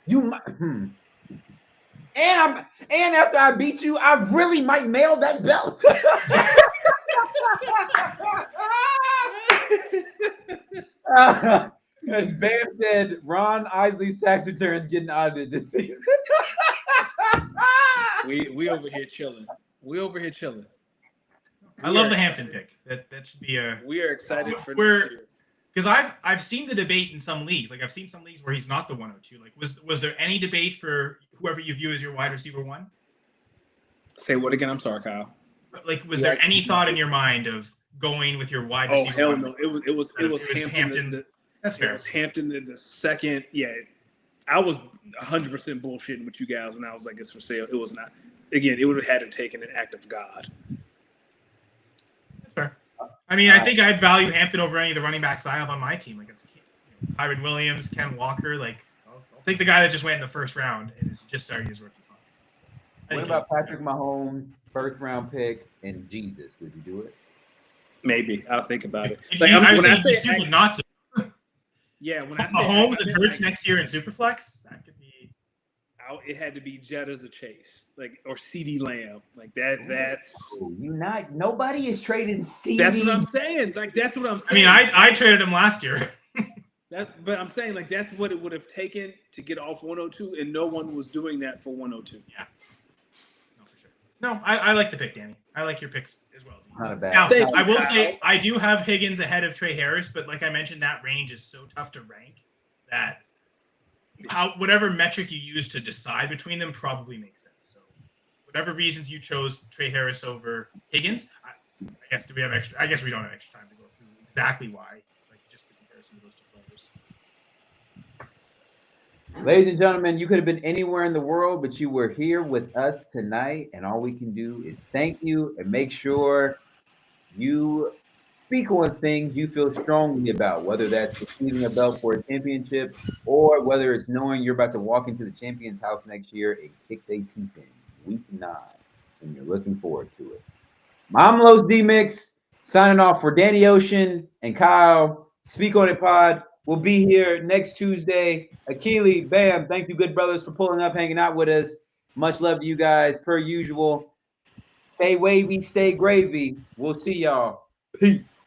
you might. And after I beat you, I really might mail that belt. As Bam said, Ron Isley's tax returns getting audited this season.
We over here chilling.
I love the Hampton pick. That should be a.
We are excited for
because I've seen the debate in some leagues. Like, I've seen some leagues where he's not the 102. Like, was there any debate for whoever you view as your wide receiver 1?
Say what again? I'm sorry, Kyle.
Like, was there any thought in your mind of going with your wide receiver?
Oh, hell no! It was Hampton.
That's fair.
It was Hampton the second. Yeah, I was 100% bullshitting with you guys when I was like, it's for sale. It was not. Again, it would have had to take an act of God.
That's fair. I mean, I think I'd value Hampton over any of the running backs I have on my team. Like, it's Kyron Williams, Ken Walker. Like, I'll take the guy that just went in the first round and is just starting his rookie contract.
What about Patrick Mahomes, first round pick, and Jesus? Would you do it?
Maybe I'll think about it.
Like, I say stupid not to.
Yeah, when I say
Mahomes and Hurts next year in Superflex, that could be.
It had to be Jett as a chase, like, or CeeDee Lamb, like that. That's
nobody is trading CeeDee.
That's what I'm saying. Like, that's what I'm saying.
I mean, I traded him last year.
But I'm saying like that's what it would have taken to get off 102, and no one was doing that for 102.
Yeah. No, for sure. No, I like the pick, Danny. I like your picks as well.
Not a bad.
Now,
Thank you,
I will
Kyle.
say I do have Higgins ahead of Trey Harris, but like I mentioned, that range is so tough to rank that whatever metric you use to decide between them probably makes sense. So whatever reasons you chose Trey Harris over Higgins, I guess we don't have extra time to go through exactly why, like just the comparison of those two players.
Ladies and gentlemen, you could have been anywhere in the world, but you were here with us tonight, and all we can do is thank you and make sure you speak on things you feel strongly about, whether that's receiving a belt for a championship or whether it's knowing you're about to walk into the champion's house next year and kick their teeth in week 9, and you're looking forward to it. Mamlos D-Mix signing off for Danny Ocean and Kyle. Speak on it pod. We'll be here next Tuesday. Akili, Bam, thank you, good brothers, for pulling up, hanging out with us. Much love to you guys, per usual. Stay wavy, stay gravy. We'll see y'all. Peace.